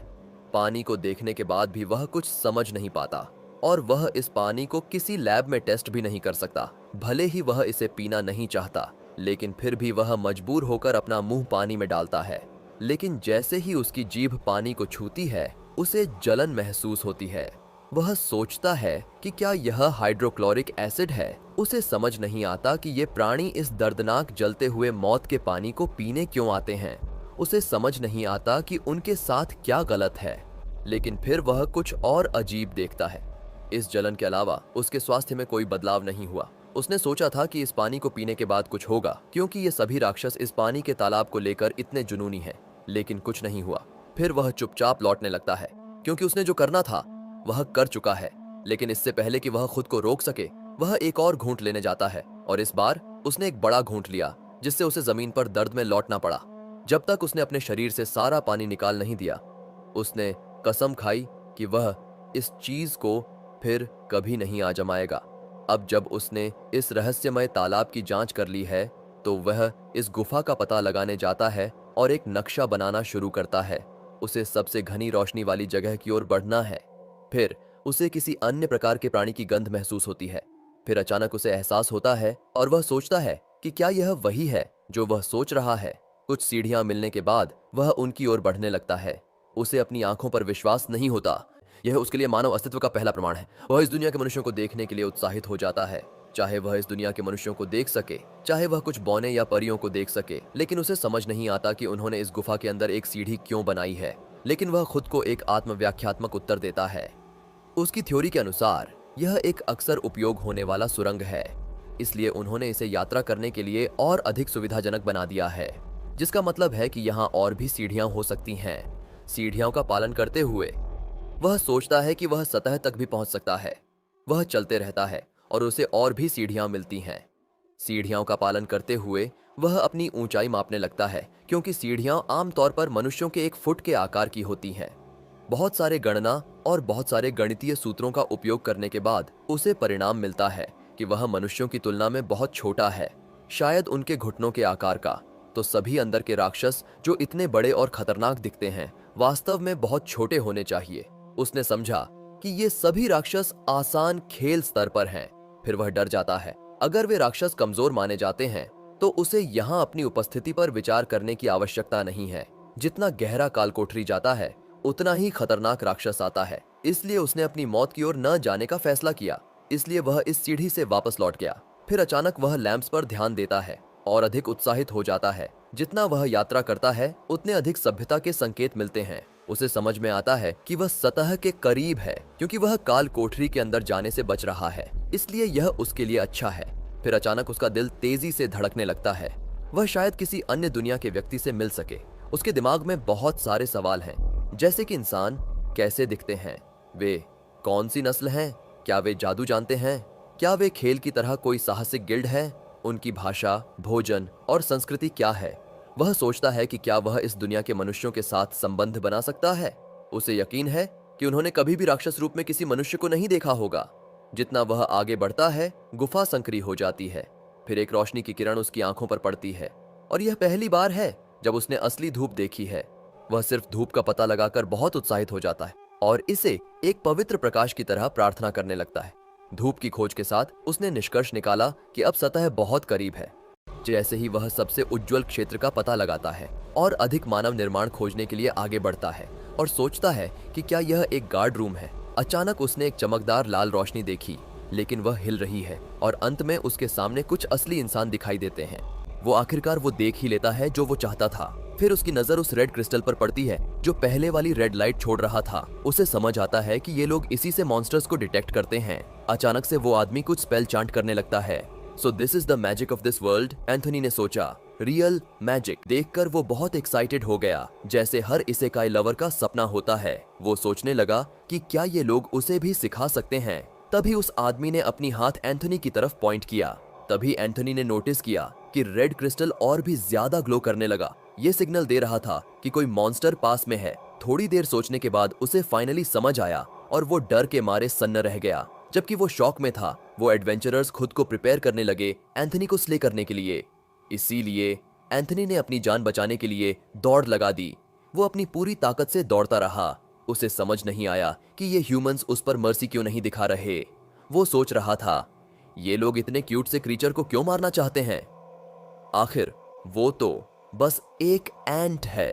पानी को देखने के बाद भी वह कुछ समझ नहीं पाता और वह इस पानी को किसी लैब में टेस्ट भी नहीं कर सकता। भले ही वह इसे पीना नहीं चाहता, लेकिन फिर भी वह मजबूर होकर अपना मुंह पानी में डालता है। लेकिन जैसे ही उसकी जीभ पानी को छूती है, उसे जलन महसूस होती है। वह सोचता है कि क्या यह हाइड्रोक्लोरिक एसिड है। उसे समझ नहीं आता कि ये प्राणी इस दर्दनाक जलते हुए मौत के पानी को पीने क्यों आते हैं। उसे समझ नहीं आता कि उनके साथ क्या गलत है, लेकिन फिर वह कुछ और अजीब देखता है। इस जलन के अलावा उसके स्वास्थ्य में कोई बदलाव नहीं हुआ। उसने सोचा था कि इस पानी को पीने के बाद कुछ होगा, क्योंकि ये सभी राक्षस इस पानी के तालाब को लेकर इतने जुनूनी हैं, लेकिन कुछ नहीं हुआ। फिर वह चुपचाप लौटने लगता है, क्योंकि उसने जो करना था वह कर चुका है। लेकिन इससे पहले कि वह खुद को रोक सके, वह एक और घूंट लेने जाता है और इस बार उसने एक बड़ा घूंट लिया, जिससे उसे जमीन पर दर्द में लौटना पड़ा। जब तक उसने अपने शरीर से सारा पानी निकाल नहीं दिया, उसने कसम खाई कि वह इस चीज को फिर कभी नहीं आजमाएगा। अब जब उसने इस रहस्यमय तालाब की जांच कर ली है, तो वह इस गुफा का पता लगाने जाता है और एक नक्शा बनाना शुरू करता है। उसे सबसे घनी रोशनी वाली जगह की ओर बढ़ना है। फिर उसे किसी अन्य प्रकार के प्राणी की गंध महसूस होती है। फिर अचानक उसे एहसास होता है और वह सोचता है कि क्या यह वही है जो वह सोच रहा है। कुछ सीढ़ियां मिलने के बाद वह उनकी ओर बढ़ने लगता है। उसे अपनी आंखों पर विश्वास नहीं होता। यह उसके लिए मानव अस्तित्व का पहला प्रमाण है। वह इस दुनिया के मनुष्यों को देखने के लिए उत्साहित हो जाता है, चाहे वह इस दुनिया के मनुष्यों को देख सके, चाहे वह कुछ बौने या परियों को देख सके। लेकिन उसे समझ नहीं आता कि उन्होंने इस गुफा के अंदर एक सीढ़ी क्यों बनाई है। लेकिन वह खुद को एक आत्मव्याख्यात्मक उत्तर देता है। उसकी थ्योरी के अनुसार यह एक अक्सर उपयोग होने वाला सुरंग है, इसलिए उन्होंने इसे यात्रा करने के लिए और अधिक सुविधाजनक बना दिया है, जिसका मतलब है कि यहाँ और भी सीढ़ियां हो सकती हैं। सीढ़ियों का पालन करते हुए वह सोचता है कि वह सतह तक भी पहुंच सकता है। वह चलते रहता है और उसे और भी सीढ़ियां मिलती हैं। सीढ़ियों का पालन करते हुए वह अपनी ऊंचाई मापने लगता है, क्योंकि सीढ़ियां आमतौर पर मनुष्यों के 1 फुट के आकार की होती हैं। बहुत सारे गणना और बहुत सारे गणितीय सूत्रों का उपयोग करने के बाद उसे परिणाम मिलता है कि वह मनुष्यों की तुलना में बहुत छोटा है, शायद उनके घुटनों के आकार का। तो सभी अंदर के राक्षस जो इतने बड़े और खतरनाक दिखते हैं, वास्तव में बहुत छोटे होने चाहिए। उसने समझा कि ये सभी राक्षस आसान खेल स्तर पर हैं। फिर वह डर जाता है। अगर वे राक्षस कमजोर माने जाते हैं, तो उसे यहाँ अपनी उपस्थिति पर विचार करने की आवश्यकता नहीं है। जितना गहरा काल कोठरी जाता है, उतना ही खतरनाक राक्षस आता है। इसलिए उसने अपनी मौत की ओर न जाने का फैसला किया। इसलिए वह इस सीढ़ी से वापस लौट गया। फिर अचानक वह लैंप्स पर ध्यान देता है और अधिक उत्साहित हो जाता है। जितना वह यात्रा करता है, उतने अधिक सभ्यता के संकेत मिलते हैं। उसे समझ में आता है कि वह सतह के करीब है, क्योंकि वह काल कोठरी के अंदर जाने से बच रहा है, इसलिए यह उसके लिए अच्छा है। फिर अचानक उसका दिल तेजी से धड़कने लगता है। वह शायद किसी अन्य दुनिया के व्यक्ति से मिल सके। उसके दिमाग में बहुत सारे सवाल हैं, जैसे कि इंसान कैसे दिखते हैं, वे कौन सी नस्ल हैं, क्या वे जादू जानते हैं, क्या वे खेल की तरह कोई साहसिक गिल्ड है, उनकी भाषा, भोजन और संस्कृति क्या है। वह सोचता है कि क्या वह इस दुनिया के मनुष्यों के साथ संबंध बना सकता है। उसे यकीन है कि उन्होंने कभी भी राक्षस रूप में किसी मनुष्य को नहीं देखा होगा। जितना वह आगे बढ़ता है, गुफा संकरी हो जाती है। फिर एक रोशनी की किरण उसकी आंखों पर पड़ती है और यह पहली बार है जब उसने असली धूप देखी है। वह सिर्फ धूप का पता लगाकर बहुत उत्साहित हो जाता है और इसे एक पवित्र प्रकाश की तरह प्रार्थना करने लगता है। धूप की खोज के साथ उसने निष्कर्ष निकाला कि अब सतह बहुत करीब है। जैसे ही वह सबसे उज्जवल क्षेत्र का पता लगाता है और अधिक मानव निर्माण खोजने के लिए आगे बढ़ता है और सोचता है कि क्या यह एक गार्ड रूम है, अचानक उसने एक चमकदार लाल रोशनी देखी, लेकिन वह हिल रही है और अंत में उसके सामने कुछ असली इंसान दिखाई देते हैं। वो आखिरकार वो देख ही लेता है जो वो चाहता था। फिर उसकी नजर उस रेड क्रिस्टल पर पड़ती है जो पहले वाली रेड लाइट छोड़ रहा था। उसे समझ आता है कि ये लोग इसी से मॉन्स्टर्स को डिटेक्ट करते हैं। अचानक से वो आदमी कुछ स्पेल चांट करने लगता है। So this is the magic of this world, Anthony ने सोचा। रियल मैजिक देखकर वो बहुत एक्साइटेड हो गया, जैसे हर इसेकाई लवर का सपना होता है। वो सोचने लगा कि क्या ये लोग उसे भी सिखा सकते हैं। तभी उस आदमी ने अपनी हाथ एंथोनी की तरफ पॉइंट किया। तभी एंथोनी ने नोटिस किया कि रेड क्रिस्टल और भी ज्यादा ग्लो करने लगा। ये सिग्नल दे रहा था कि कोई मॉन्स्टर पास में है। थोड़ी देर सोचने के बाद उसे फाइनली समझ आया और वो डर के मारे सन्न रह गया। जबकि वो शॉक में था, वो एडवेंचरर्स खुद को प्रिपेयर करने लगे एंथोनी को स्ले करने के लिए। इसीलिए एंथोनी ने अपनी जान बचाने के लिए दौड़ लगा दी। वो अपनी पूरी ताकत से दौड़ता रहा। उसे समझ नहीं आया कि ये ह्यूमंस उस पर मर्सी क्यों नहीं दिखा रहे। वो सोच रहा था, ये लोग इतने क्यूट से क्रीचर को क्यों मारना चाहते हैं। आखिर वो तो बस एक एंट है।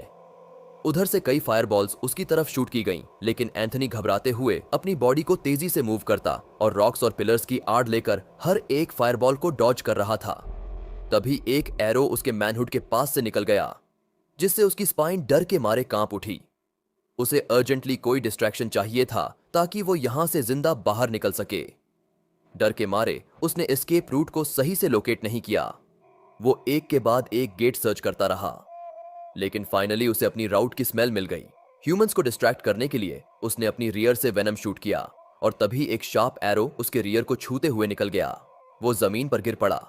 उधर से कई फायरबॉल्स उसकी तरफ शूट की गईं, लेकिन एंथोनी घबराते हुए अपनी बॉडी को तेजी से मूव करता और रॉक्स और पिलर्स की आड़ लेकर हर एक फायरबॉल को डॉज कर रहा था। तभी एक एरो उसके मैनहुड के पास से निकल गया, जिससे उसकी स्पाइन डर के मारे कांप उठी। उसे अर्जेंटली कोई डिस्ट्रैक्शन चाहिए था ताकि वो यहां से जिंदा बाहर निकल सके। डर के मारे उसने एस्केप रूट को सही से लोकेट नहीं किया। वो एक के बाद एक गेट सर्च करता रहा, लेकिन फाइनली उसे अपनी राउट की स्मेल मिल गई। ह्यूमंस को डिस्ट्रैक्ट करने के लिए उसने अपनी रियर से वेनम शूट किया और तभी एक शार्प एरो उसके रियर को छूते हुए निकल गया। वो जमीन पर गिर पड़ा,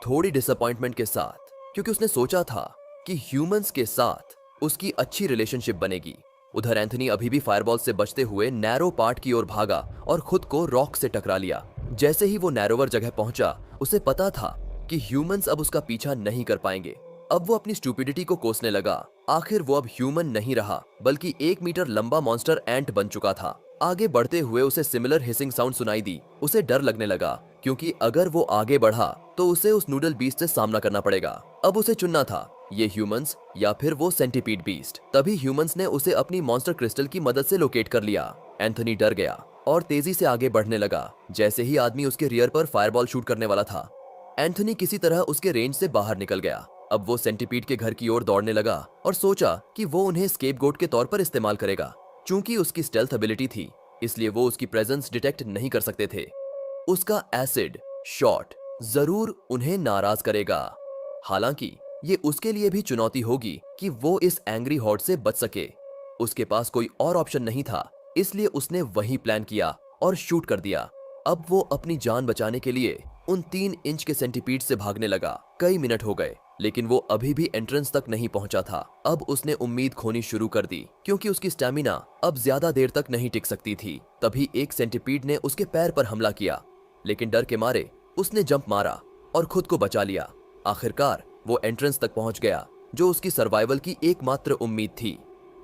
थोड़ी डिसअपॉइंटमेंट के साथ, क्योंकि उसने सोचा था कि ह्यूमंस के साथ उसकी अच्छी रिलेशनशिप बनेगी। उधर एंथोनी अभी भी फायरबॉल से बचते हुए नैरो पार्ट की ओर भागा और खुद को रॉक से टकरा लिया। जैसे ही वो नैरोवर जगह पहुंचा, उसे पता था कि ह्यूमंस अब उसका पीछा नहीं कर पाएंगे। अब वो अपनी स्टूपिडिटी को कोसने लगा। आखिर वो अब ह्यूमन नहीं रहा, बल्कि 1 मीटर लंबा मॉन्स्टर एंट बन चुका था। आगे बढ़ते हुए उसे सिमिलर हिसिंग साउंड सुनाई दी। उसे डर लगने लगा, क्योंकि अगर वो आगे बढ़ा तो उसे उस नूडल बीस्ट से सामना करना पड़ेगा। अब उसे चुनना था, ये ह्यूमंस या फिर वो सेंटीपीड बीस्ट। तभी ह्यूमंस ने उसे अपनी मॉन्स्टर क्रिस्टल की मदद से लोकेट कर लिया। एंथोनी डर गया और तेजी से आगे बढ़ने लगा। जैसे ही आदमी उसके रियर पर फायरबॉल शूट करने वाला था, एंथोनी किसी तरह उसके रेंज से बाहर निकल गया। अब वो सेंटीपीड के घर की ओर दौड़ने लगा और सोचा कि वो उन्हें स्केपगोट के तौर पर इस्तेमाल करेगा। चूंकि उसकी स्टेल्थ एबिलिटी थी, इसलिए वो उसकी प्रेजेंस डिटेक्ट नहीं कर सकते थे। उसका एसिड शॉट जरूर उन्हें नाराज करेगा। हालांकि ये उसके लिए भी चुनौती होगी कि वो इस एंग्री हॉर्ड से बच सके। उसके पास कोई और ऑप्शन नहीं था, इसलिए उसने वही प्लान किया और शूट कर दिया। अब वो अपनी जान बचाने के लिए उन 3 इंच के सेंटीपीड से भागने लगा। कई मिनट हो गए, लेकिन वो अभी भी एंट्रेंस तक नहीं पहुंचा था। अब उसने उम्मीद खोनी शुरू कर दी, क्योंकि उसकी स्टैमिना अब ज्यादा देर तक नहीं टिक सकती थी। तभी एक सेंटीपीड ने उसके पैर पर हमला किया, लेकिन डर के मारे उसने जंप मारा और खुद को बचा लिया। आखिरकार वो एंट्रेंस तक पहुंच गया, जो उसकी सर्वाइवल की एकमात्र उम्मीद थी।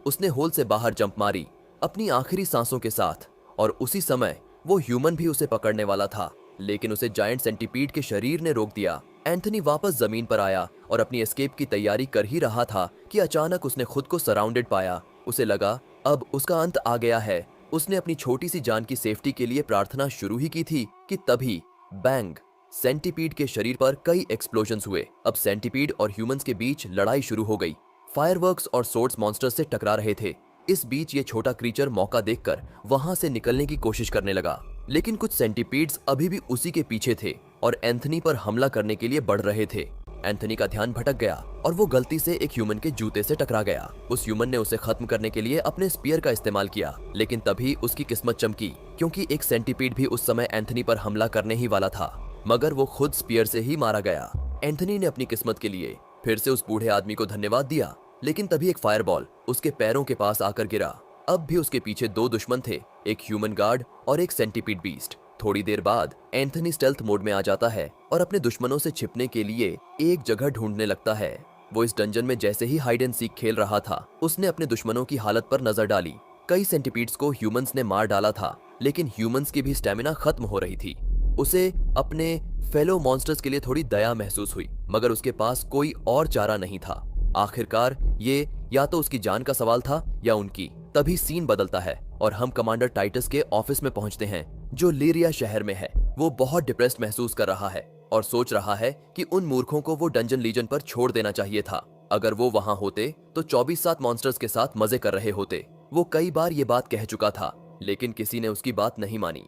उसने होल से बाहर जंप मारी अपनी आखिरी सांसों के साथ, और उसी समय वो ह्यूमन भी उसे पकड़ने वाला था, लेकिन उसे जायंट सेंटीपीड के शरीर ने रोक दिया। एंथोनी वापस जमीन पर आया और अपनी एस्केप की तैयारी कर ही रहा था कि अचानक उसने खुद को सराउंडेड पाया। उसे लगा अब उसका अंत आ गया है। उसने अपनी छोटी सी जान की सेफ्टी के लिए प्रार्थना शुरू ही की थी कि तभी बैंग, सेंटीपीड के शरीर पर कई एक्सप्लोजन्स हुए। अब सेंटीपीड और ह्यूमंस के बीच लड़ाई शुरू हो गई। फायरवर्क्स और सोर्ड्स मॉन्स्टर्स से टकरा रहे थे। इस बीच ये छोटा क्रीचर मौका देखकर वहां से निकलने की कोशिश करने लगा, लेकिन कुछ सेंटीपीड्स अभी भी उसी के पीछे थे। और एंथनी पर हमला करने के लिए बढ़ रहे थे। एंथनी का ध्यान भटक गया और वो गलती से एक ह्यूमन के जूते से टकरा गया। उस ह्यूमन ने उसे खत्म करने के लिए अपने स्पीयर का इस्तेमाल किया, लेकिन तभी उसकी किस्मत चमकी, क्योंकि एक सेंटीपीड भी उस समय एंथनी पर हमला करने ही वाला था, मगर वो खुद स्पीयर से ही मारा गया। एंथनी ने अपनी किस्मत के लिए फिर से उस बूढ़े आदमी को धन्यवाद दिया, लेकिन तभी एक फायरबॉल उसके पैरों के पास आकर गिरा। अब भी उसके पीछे दो दुश्मन थे, एक ह्यूमन गार्ड और एक सेंटीपीड बीस्ट। थोड़ी देर बाद एंथनी स्टेल्थ मोड में आ जाता है और अपने दुश्मनों से छिपने के लिए एक जगह ढूंढने लगता है। वो इस डंजन में जैसे ही हाइड एंड सीक खेल रहा था, उसने अपने दुश्मनों की हालत पर नजर डाली। कई सेंटीपीड्स को ह्यूमंस ने मार डाला था, लेकिन ह्यूमंस की भी स्टेमिना खत्म हो रही थी। उसे अपने फेलो मॉन्स्टर्स के लिए थोड़ी दया महसूस हुई, मगर उसके पास कोई और चारा नहीं था। आखिरकार ये या तो उसकी जान का सवाल था या उनकी। तभी सीन बदलता है और हम कमांडर टाइटस के ऑफिस में पहुंचते हैं, जो लीरिया शहर में है। वो बहुत डिप्रेस्ड महसूस कर रहा है और सोच रहा है कि उन मूर्खों को वो डंजन लीजन पर छोड़ देना चाहिए था। अगर वो वहां होते तो 24/7 मॉन्स्टर्स के साथ मजे कर रहे होते। वो कई बार ये बात कह चुका था, लेकिन किसी ने उसकी बात नहीं मानी।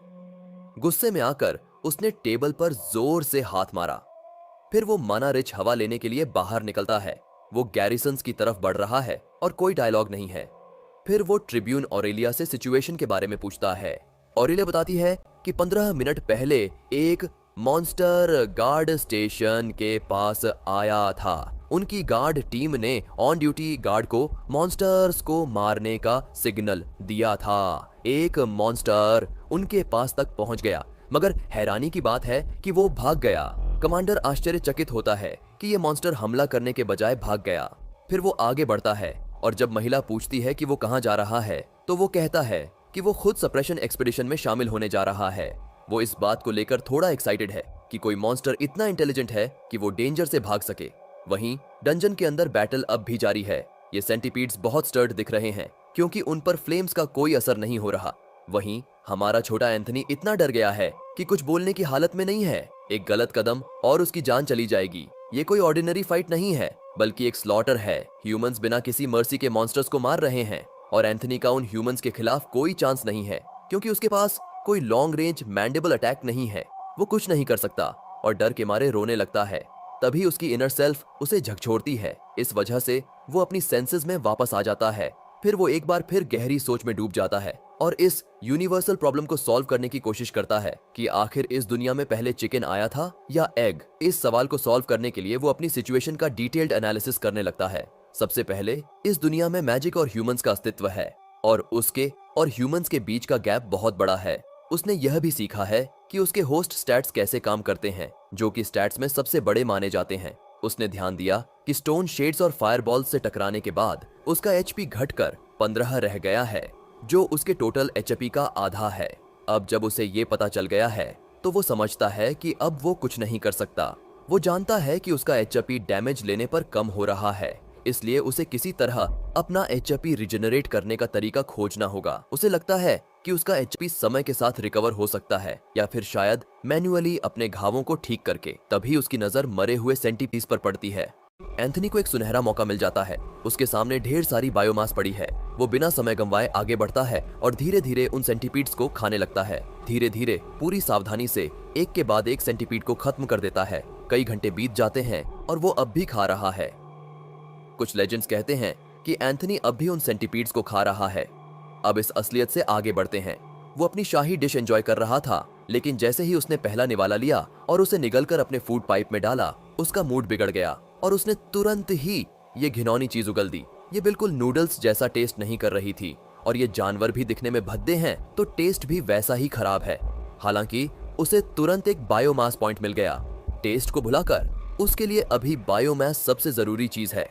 गुस्से में आकर उसने टेबल पर जोर से हाथ मारा। फिर वो माना रिच हवा लेने के लिए बाहर निकलता है। वो गैरिसन्स की तरफ बढ़ रहा है और कोई डायलॉग नहीं है। फिर वो ट्रिब्यून ऑरेलिया से सिचुएशन के बारे में पूछता है। ऑरेलिया बताती है कि 15 मिनट पहले एक मॉन्स्टर गार्ड स्टेशन के पास आया था। उनकी गार्ड टीम ने ऑन ड्यूटी गार्ड को मॉन्स्टर्स को मारने का सिग्नल दिया था। एक मॉन्स्टर उनके पास तक पहुंच गया, मगर हैरानी की बात है कि वो भाग गया। कमांडर आश्चर्यचकित होता है कि ये मॉन्स्टर हमला करने के बजाय भाग गया। फिर वो आगे बढ़ता है और जब महिला पूछती है कि वो कहां जा रहा है, तो वो कहता है कि वो खुद सप्रेशन एक्सपीडिशन में शामिल होने जा रहा है। वो इस बात को लेकर थोड़ा एक्साइटेड है कि कोई मॉन्स्टर इतना इंटेलिजेंट है कि वो डेंजर से भाग सके। वहीं डंजन के अंदर बैटल अब भी जारी है। ये सेंटीपीड्स बहुत स्टर्ड दिख रहे हैं, क्योंकि उन पर फ्लेम्स का कोई असर नहीं हो रहा। वहीं हमारा छोटा एंथनी इतना डर गया है कि कुछ बोलने की हालत में नहीं है। एक गलत कदम और उसकी जान चली जाएगी। ये कोई ऑर्डिनरी फाइट नहीं है, बल्कि एक स्लॉटर है। ह्यूमंस बिना किसी मर्सी के मॉन्स्टर्स को मार रहे हैं और एंथनी का उन ह्यूमंस के खिलाफ कोई चांस नहीं है, क्योंकि उसके पास कोई लॉन्ग रेंज मैंडेबल अटैक नहीं है। वो कुछ नहीं कर सकता और डर के मारे रोने लगता है। तभी उसकी इनर सेल्फ उसे झकझोरती है। इस वजह से वो अपनी सेंसेस में वापस आ जाता है। फिर वो एक बार फिर गहरी सोच में डूब जाता है और इस यूनिवर्सल प्रॉब्लम को सॉल्व करने की कोशिश करता है कि आखिर इस दुनिया में पहले चिकन आया था या एग। इस सवाल को सॉल्व करने के लिए वो अपनी सिचुएशन का डिटेल्ड एनालिसिस करने लगता है। सबसे पहले, इस दुनिया में मैजिक और ह्यूमंस का अस्तित्व है और उसके और ह्यूमंस के बीच का गैप बहुत बड़ा है। उसने यह भी सीखा है कि उसके होस्ट स्टैट्स कैसे काम करते हैं, जो कि स्टैट्स में सबसे बड़े माने जाते हैं। उसने ध्यान दिया कि स्टोन शेड्स और फायरबॉल्स से टकराने के बाद उसका एचपी घटकर 15 रह गया है, जो उसके टोटल एचपी का आधा है। अब जब उसे ये पता चल गया है, तो वो समझता है कि अब वो कुछ नहीं कर सकता। वो जानता है कि उसका एचपी डैमेज लेने पर कम हो रहा है, इसलिए उसे किसी तरह अपना एचपी रिजेनरेट करने का तरीका खोजना होगा। उसे लगता है कि उसका एचपी समय के साथ रिकवर हो सकता है, या फिर शायद मैन्युअली अपने घावों को ठीक करके। तभी उसकी नजर मरे हुए सेंटीपीड्स पर पड़ती है। एंथनी को एक सुनहरा मौका मिल जाता है। उसके सामने ढेर सारी बायोमास पड़ी है। वो बिना समय गंवाए आगे बढ़ता है और धीरे धीरे उन सेंटीपीड्स को खाने लगता है। धीरे धीरे पूरी सावधानी से एक के बाद एक सेंटीपीड को खत्म कर देता है। कई घंटे बीत जाते हैं और वो अब भी खा रहा है। कुछ लेजेंड्स कहते हैं कि एंथनी अब भी उन सेंटीपीड्स को खा रहा है। अब इस असलियत से आगे बढ़ते हैं। वो अपनी शाही डिश एंजॉय कर रहा था, लेकिन जैसे ही उसने पहला निवाला लिया और उसे निगलकर अपने फूड पाइप में डाला, उसका मूड बिगड़ गया और उसने तुरंत ही ये घिनौनी चीज उगल दी। ये बिल्कुल नूडल्स जैसा टेस्ट नहीं कर रही थी और ये जानवर भी दिखने में भद्दे हैं, तो टेस्ट भी वैसा ही खराब है। हालांकि उसे तुरंत एक बायोमास पॉइंट मिल गया। टेस्ट को भुलाकर उसके लिए अभी बायोमास सबसे जरूरी चीज है।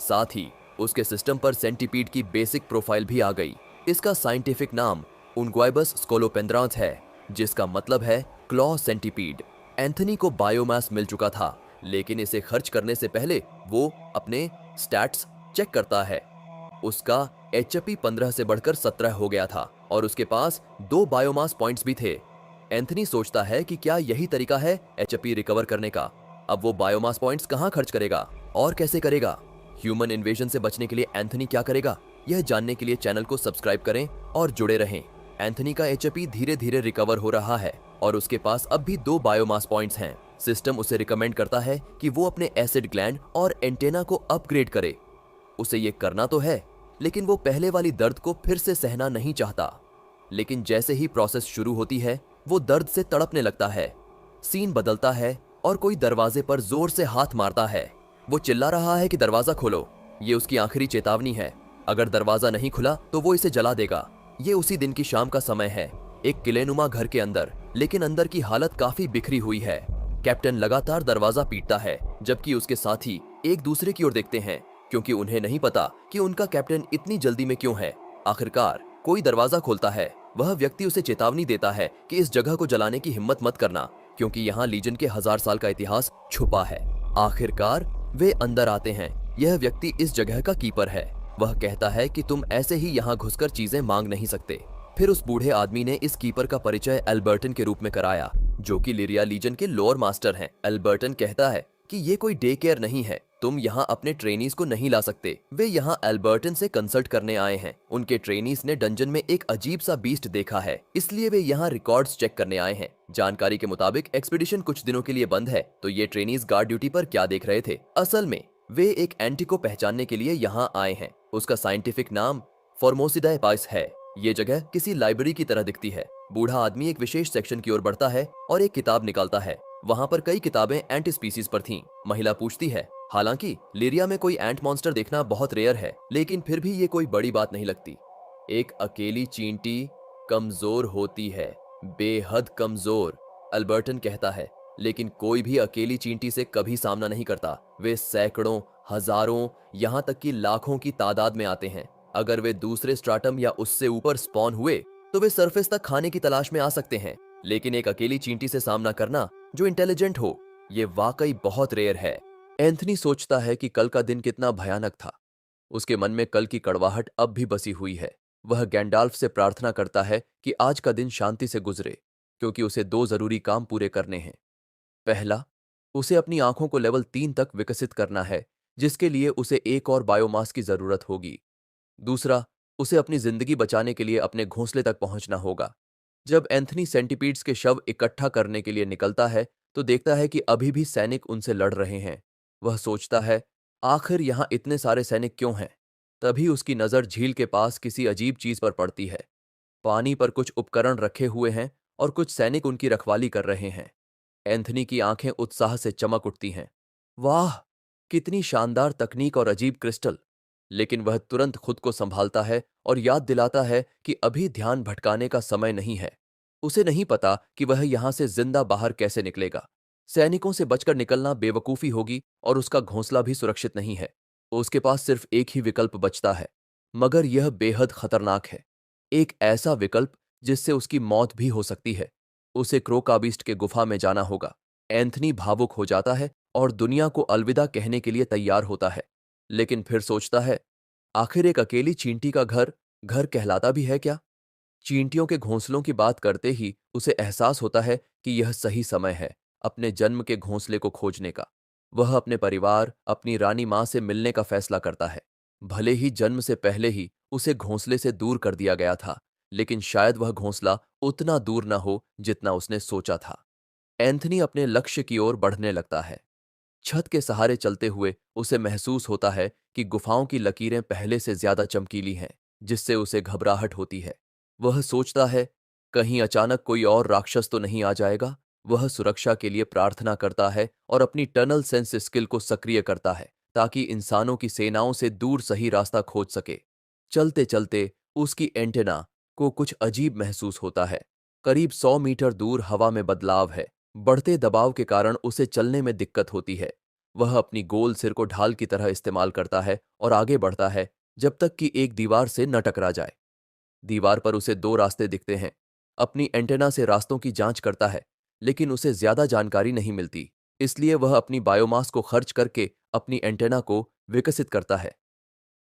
साथ ही उसके सिस्टम पर सेंटीपीड की बेसिक प्रोफाइल भी आ गई। इसका साइंटिफिक नाम उनग्वाइबस स्कोलोपेंद्रांस है, जिसका मतलब है क्लॉ सेंटीपीड। एंथनी को बायोमास मिल चुका था, लेकिन इसे खर्च करने से पहले वो अपने स्टैट्स चेक करता है। उसका एचपी 15 से बढ़कर 17 हो गया था और उसके पास 2 बायोमास पॉइंट्स भी थे। एंथनी सोचता है कि क्या यही तरीका है एचपी रिकवर करने का। अब वो बायोमास पॉइंट्स कहां खर्च करेगा और कैसे करेगा? ह्यूमन इन्वेजन से बचने के लिए एंथनी क्या करेगा, यह जानने के लिए चैनल को सब्सक्राइब करें और जुड़े रहें। एंथनी का एचपी धीरे धीरे रिकवर हो रहा है और उसके पास अब भी 2 बायोमास पॉइंट्स हैं। सिस्टम उसे रिकमेंड करता है कि वो अपने एसिड ग्लैंड और एंटेना को अपग्रेड करे। उसे ये करना तो है, लेकिन वो पहले वाली दर्द को फिर से सहना नहीं चाहता। लेकिन जैसे ही प्रोसेस शुरू होती है, वो दर्द से तड़पने लगता है। सीन बदलता है और कोई दरवाजे पर जोर से हाथ मारता है। वो चिल्ला रहा है कि दरवाजा खोलो। ये उसकी आखिरी चेतावनी है। अगर दरवाजा नहीं खुला तो वो इसे जला देगा। ये उसी दिन की शाम का समय है, एक किलेनुमा घर के अंदर, लेकिन अंदर की हालत काफी बिखरी हुई है। कैप्टन लगातार दरवाजा पीटता है, जबकि उसके साथी एक दूसरे की ओर देखते हैं, क्योंकि उन्हें नहीं पता कि उनका कैप्टन इतनी जल्दी में क्यों है। आखिरकार कोई दरवाजा खोलता है। वह व्यक्ति उसे चेतावनी देता है कि इस जगह को जलाने की हिम्मत मत करना, क्योंकि यहाँ लीजन के 1000 साल का इतिहास छुपा है। आखिरकार वे अंदर आते हैं। यह व्यक्ति इस जगह का कीपर है। वह कहता है कि तुम ऐसे ही यहाँ घुसकर चीजें मांग नहीं सकते। फिर उस बूढ़े आदमी ने इस कीपर का परिचय एल्बर्टन के रूप में कराया, जो कि लिरिया लीजन के लोअर मास्टर हैं। एल्बर्टन कहता है कि ये कोई डे केयर नहीं है, तुम यहाँ अपने ट्रेनीज को नहीं ला सकते। वे यहाँ एल्बर्टन से कंसल्ट करने आए हैं। उनके ट्रेनीज ने डंजन में एक अजीब सा बीस्ट देखा है, इसलिए वे यहाँ रिकॉर्ड्स चेक करने आए हैं। जानकारी के मुताबिक एक्सपीडिशन कुछ दिनों के लिए बंद है, तो ये ट्रेनीज गार्ड ड्यूटी पर क्या देख रहे थे? असल में वे एक एंटी को पहचानने के लिए यहाँ आए हैं। उसका साइंटिफिक नाम फॉर्मोसिडाए पाइस है। ये जगह किसी लाइब्रेरी की तरह दिखती है। बूढ़ा आदमी एक विशेष सेक्शन की ओर बढ़ता है और एक किताब निकालता है। वहाँ पर कई किताबें एंटी स्पीसीज पर थीं। महिला पूछती है, हालांकि लिरिया में कोई एंट मॉन्स्टर देखना बहुत रेयर है, लेकिन फिर भी ये कोई बड़ी बात नहीं लगती। एक अकेली चींटी कमजोर होती है, बेहद कमजोर, एल्बर्टन कहता है। लेकिन कोई भी अकेली चींटी से कभी सामना नहीं करता। वे सैकड़ों, हजारों, यहाँ तक कि लाखों की तादाद में आते हैं। अगर वे दूसरे स्ट्राटम या उससे ऊपर स्पॉन हुए तो वे सरफेस तक खाने की तलाश में आ सकते हैं, लेकिन एक अकेली चींटी से सामना करना जो इंटेलिजेंट हो, ये वाकई बहुत रेयर है। एंथनी सोचता है कि कल का दिन कितना भयानक था। उसके मन में कल की कड़वाहट अब भी बसी हुई है। वह गैंडाल्फ से प्रार्थना करता है कि आज का दिन शांति से गुजरे, क्योंकि उसे 2 जरूरी काम पूरे करने हैं। पहला, उसे अपनी आंखों को लेवल 3 तक विकसित करना है, जिसके लिए उसे एक और बायोमास की जरूरत होगी। दूसरा, उसे अपनी जिंदगी बचाने के लिए अपने घोंसले तक पहुंचना होगा। जब एंथनी सेंटीपीड्स के शव इकट्ठा करने के लिए निकलता है, तो देखता है कि अभी भी सैनिक उनसे लड़ रहे हैं। वह सोचता है, आखिर यहां इतने सारे सैनिक क्यों हैं? तभी उसकी नजर झील के पास किसी अजीब चीज पर पड़ती है। पानी पर कुछ उपकरण रखे हुए हैं और कुछ सैनिक उनकी रखवाली कर रहे हैं। एंथनी की आंखें उत्साह से चमक उठती हैं। वाह, कितनी शानदार तकनीक और अजीब क्रिस्टल! लेकिन वह तुरंत खुद को संभालता है और याद दिलाता है कि अभी ध्यान भटकाने का समय नहीं है। उसे नहीं पता कि वह यहां से जिंदा बाहर कैसे निकलेगा। सैनिकों से बचकर निकलना बेवकूफी होगी और उसका घोंसला भी सुरक्षित नहीं है। उसके पास सिर्फ एक ही विकल्प बचता है, मगर यह बेहद खतरनाक है। एक ऐसा विकल्प जिससे उसकी मौत भी हो सकती है। उसे क्रोकाबीस्ट के गुफा में जाना होगा। एंथनी भावुक हो जाता है और दुनिया को अलविदा कहने के लिए तैयार होता है, लेकिन फिर सोचता है, आखिर एक अकेली चींटी का घर घर कहलाता भी है क्या? चींटियों के घोंसलों की बात करते ही उसे एहसास होता है कि यह सही समय है अपने जन्म के घोंसले को खोजने का। वह अपने परिवार, अपनी रानी मां से मिलने का फैसला करता है। भले ही जन्म से पहले ही उसे घोंसले से दूर कर दिया गया था, लेकिन शायद वह घोंसला उतना दूर न हो जितना उसने सोचा था। एंथनी अपने लक्ष्य की ओर बढ़ने लगता है। छत के सहारे चलते हुए उसे महसूस होता है कि गुफाओं की लकीरें पहले से ज्यादा चमकीली हैं, जिससे उसे घबराहट होती है। वह सोचता है, कहीं अचानक कोई और राक्षस तो नहीं आ जाएगा। वह सुरक्षा के लिए प्रार्थना करता है और अपनी टनल सेंस स्किल को सक्रिय करता है, ताकि इंसानों की सेनाओं से दूर सही रास्ता खोज सके। चलते चलते उसकी एंटेना को कुछ अजीब महसूस होता है। करीब 100 मीटर दूर हवा में बदलाव है। बढ़ते दबाव के कारण उसे चलने में दिक्कत होती है। वह अपनी गोल सिर को ढाल की तरह इस्तेमाल करता है और आगे बढ़ता है जब तक कि एक दीवार से न टकरा जाए। दीवार पर उसे 2 रास्ते दिखते हैं। अपनी एंटेना से रास्तों की जांच करता है, लेकिन उसे ज्यादा जानकारी नहीं मिलती। इसलिए वह अपनी बायोमास को खर्च करके अपनी एंटेना को विकसित करता है।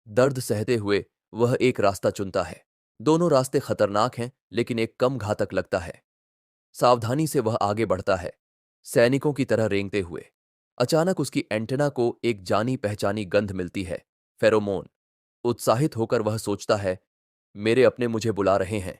दर्द सहते हुए वह एक रास्ता चुनता है। दोनों रास्ते खतरनाक हैं, लेकिन एक कम घातक लगता है। सावधानी से वह आगे बढ़ता है, सैनिकों की तरह रेंगते हुए। अचानक उसकी एंटेना को एक जानी पहचानी गंध मिलती है, फेरोमोन। उत्साहित होकर वह सोचता है, मेरे अपने मुझे बुला रहे हैं।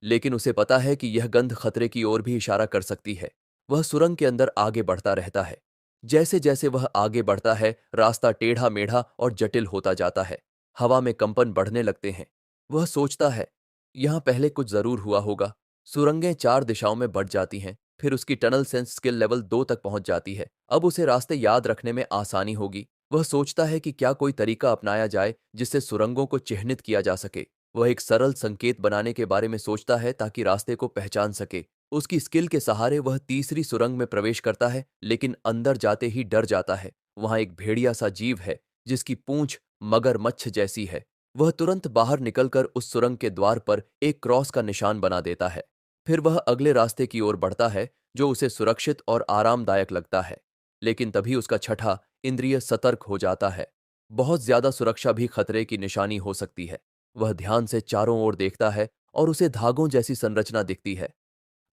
लेकिन उसे पता है कि यह गंध खतरे की ओर भी इशारा कर सकती है। वह सुरंग के अंदर आगे बढ़ता रहता है। जैसे जैसे वह आगे बढ़ता है, रास्ता टेढ़ा मेढ़ा और जटिल होता जाता है। हवा में कंपन बढ़ने लगते हैं। वह सोचता है, यहां पहले कुछ जरूर हुआ होगा। सुरंगें 4 दिशाओं में बढ़ जाती हैं, फिर उसकी टनल सेंस स्किल लेवल 2 तक पहुंच जाती है। अब उसे रास्ते याद रखने में आसानी होगी। वह सोचता है कि क्या कोई तरीका अपनाया जाए जिससे सुरंगों को चिह्नित किया जा सके। वह एक सरल संकेत बनाने के बारे में सोचता है ताकि रास्ते को पहचान सके। उसकी स्किल के सहारे वह तीसरी सुरंग में प्रवेश करता है, लेकिन अंदर जाते ही डर जाता है। वहां एक भेड़िया सा जीव है जिसकी पूंछ मगरमच्छ जैसी है। वह तुरंत बाहर निकलकर उस सुरंग के द्वार पर एक क्रॉस का निशान बना देता है। फिर वह अगले रास्ते की ओर बढ़ता है जो उसे सुरक्षित और आरामदायक लगता है। लेकिन तभी उसका छठा इंद्रिय सतर्क हो जाता है। बहुत ज्यादा सुरक्षा भी खतरे की निशानी हो सकती है। वह ध्यान से चारों ओर देखता है और उसे धागों जैसी संरचना दिखती है।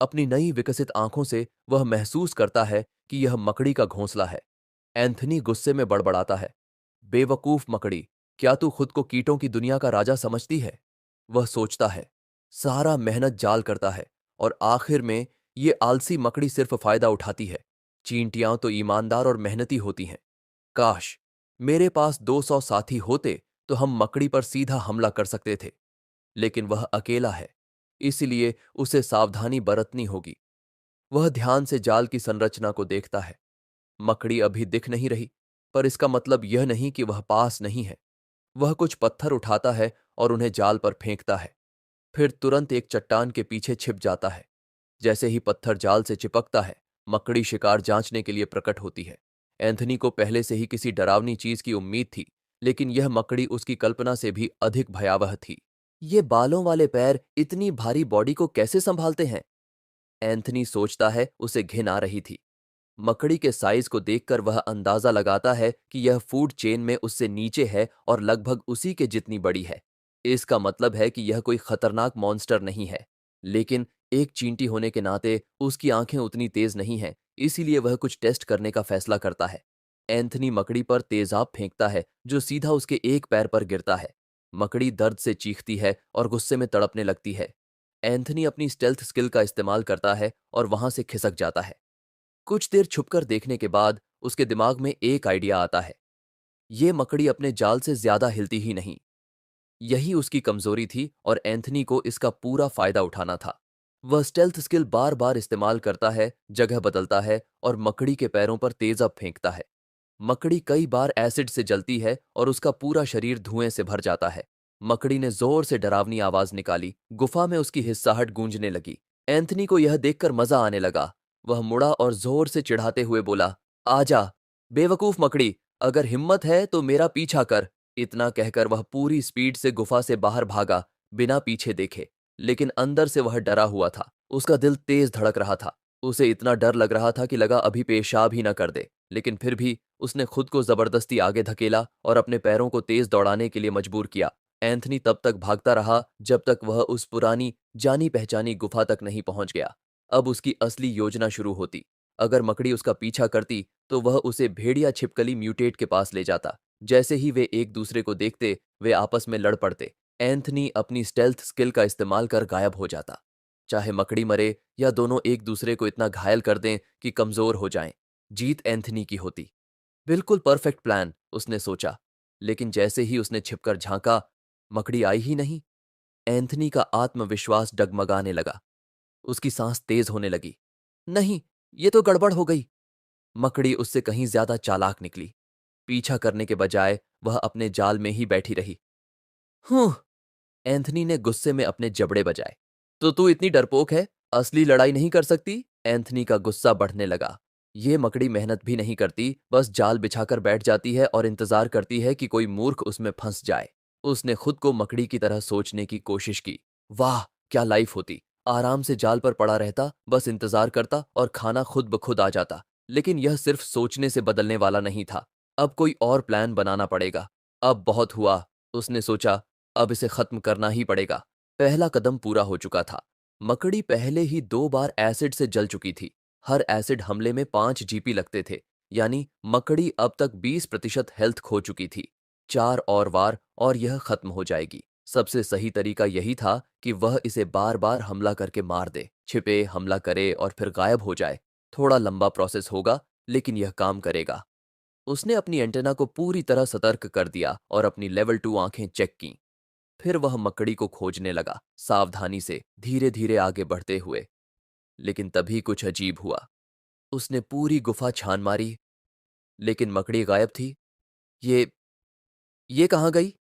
अपनी नई विकसित आंखों से वह महसूस करता है कि यह मकड़ी का घोंसला है। एंथनी गुस्से में बड़बड़ाता है, बेवकूफ मकड़ी, क्या तू खुद को कीटों की दुनिया का राजा समझती है? वह सोचता है, सारा मेहनत जाल करता है और आखिर में ये आलसी मकड़ी सिर्फ फायदा उठाती है। चींटियां तो ईमानदार और मेहनती होती हैं। काश मेरे पास 200 साथी होते तो हम मकड़ी पर सीधा हमला कर सकते थे। लेकिन वह अकेला है, इसलिए उसे सावधानी बरतनी होगी। वह ध्यान से जाल की संरचना को देखता है। मकड़ी अभी दिख नहीं रही, पर इसका मतलब यह नहीं कि वह पास नहीं है। वह कुछ पत्थर उठाता है और उन्हें जाल पर फेंकता है, फिर तुरंत एक चट्टान के पीछे छिप जाता है। जैसे ही पत्थर जाल से चिपकता है, मकड़ी शिकार जांचने के लिए प्रकट होती है। एंथनी को पहले से ही किसी डरावनी चीज की उम्मीद थी, लेकिन यह मकड़ी उसकी कल्पना से भी अधिक भयावह थी। ये बालों वाले पैर इतनी भारी बॉडी को कैसे संभालते हैं? एंथनी सोचता है। उसे घिन आ रही थी। मकड़ी के साइज को देखकर वह अंदाजा लगाता है कि यह फूड चेन में उससे नीचे है और लगभग उसी के जितनी बड़ी है। इसका मतलब है कि यह कोई खतरनाक मॉन्स्टर नहीं है। लेकिन एक चींटी होने के नाते उसकी आंखें उतनी तेज नहीं हैं, इसीलिए वह कुछ टेस्ट करने का फैसला करता है। एंथनी मकड़ी पर तेजाब फेंकता है जो सीधा उसके एक पैर पर गिरता है। मकड़ी दर्द से चीखती है और गुस्से में तड़पने लगती है। एंथनी अपनी स्टेल्थ स्किल का इस्तेमाल करता है और वहां से खिसक जाता है। कुछ देर छुपकर देखने के बाद उसके दिमाग में एक आइडिया आता है। ये मकड़ी अपने जाल से ज्यादा हिलती ही नहीं। यही उसकी कमजोरी थी और एंथनी को इसका पूरा फायदा उठाना था। वह स्टेल्थ स्किल बार बार इस्तेमाल करता है, जगह बदलता है और मकड़ी के पैरों पर तेजाब फेंकता है। मकड़ी कई बार एसिड से जलती है और उसका पूरा शरीर धुएं से भर जाता है। मकड़ी ने जोर से डरावनी आवाज निकाली। गुफा में उसकी हिस्साहट गूंजने लगी। एंथनी को यह देखकर मजा आने लगा। वह मुड़ा और जोर से चिढ़ाते हुए बोला, आजा बेवकूफ मकड़ी, अगर हिम्मत है तो मेरा पीछा कर। इतना कहकर वह पूरी स्पीड से गुफा से बाहर भागा, बिना पीछे देखे। लेकिन अंदर से वह डरा हुआ था। उसका दिल तेज धड़क रहा था। उसे इतना डर लग रहा था कि लगा अभी पेशाब ही न कर दे। लेकिन फिर भी उसने खुद को जबरदस्ती आगे धकेला और अपने पैरों को तेज दौड़ाने के लिए मजबूर किया। एंथनी तब तक भागता रहा जब तक वह उस पुरानी जानी पहचानी गुफा तक नहीं पहुंच गया। अब उसकी असली योजना शुरू होती। अगर मकड़ी उसका पीछा करती तो वह उसे भेड़िया छिपकली म्यूटेट के पास ले जाता। जैसे ही वे एक दूसरे को देखते, वे आपस में लड़ पड़ते। एंथनी अपनी स्टेल्थ स्किल का इस्तेमाल कर गायब हो जाता। चाहे मकड़ी मरे या दोनों एक दूसरे को इतना घायल कर दें कि कमजोर हो जाएं, जीत एंथनी की होती। बिल्कुल परफेक्ट प्लान, उसने सोचा। लेकिन जैसे ही उसने छिपकर झांका, मकड़ी आई ही नहीं। एंथनी का आत्मविश्वास डगमगाने लगा। उसकी सांस तेज होने लगी। नहीं, ये तो गड़बड़ हो गई। मकड़ी उससे कहीं ज्यादा चालाक निकली। पीछा करने के बजाय वह अपने जाल में ही बैठी रही। हूं, एंथनी ने गुस्से में अपने जबड़े बजाए। तो तू इतनी डरपोक है, असली लड़ाई नहीं कर सकती? एंथनी का गुस्सा बढ़ने लगा। ये मकड़ी मेहनत भी नहीं करती, बस जाल बिछाकर बैठ जाती है और इंतजार करती है कि कोई मूर्ख उसमें फंस जाए। उसने खुद को मकड़ी की तरह सोचने की कोशिश की। वाह, क्या लाइफ होती! आराम से जाल पर पड़ा रहता, बस इंतजार करता और खाना खुद ब खुद आ जाता। लेकिन यह सिर्फ सोचने से बदलने वाला नहीं था। अब कोई और प्लान बनाना पड़ेगा। अब बहुत हुआ, उसने सोचा। अब इसे खत्म करना ही पड़ेगा। पहला कदम पूरा हो चुका था। मकड़ी पहले ही 2 बार एसिड से जल चुकी थी। हर एसिड हमले में 5 जीपी लगते थे, यानी मकड़ी अब तक 20% हेल्थ खो चुकी थी। 4 और वार और यह खत्म हो जाएगी। सबसे सही तरीका यही था कि वह इसे बार बार हमला करके मार दे, छिपे, हमला करे और फिर गायब हो जाए। थोड़ा लंबा प्रोसेस होगा, लेकिन यह काम करेगा। उसने अपनी एंटेना को पूरी तरह सतर्क कर दिया और अपनी लेवल 2 आंखें चेक की। फिर वह मकड़ी को खोजने लगा, सावधानी से, धीरे धीरे आगे बढ़ते हुए। लेकिन तभी कुछ अजीब हुआ। उसने पूरी गुफा छान मारी, लेकिन मकड़ी गायब थी। ये ये कहाँ गई?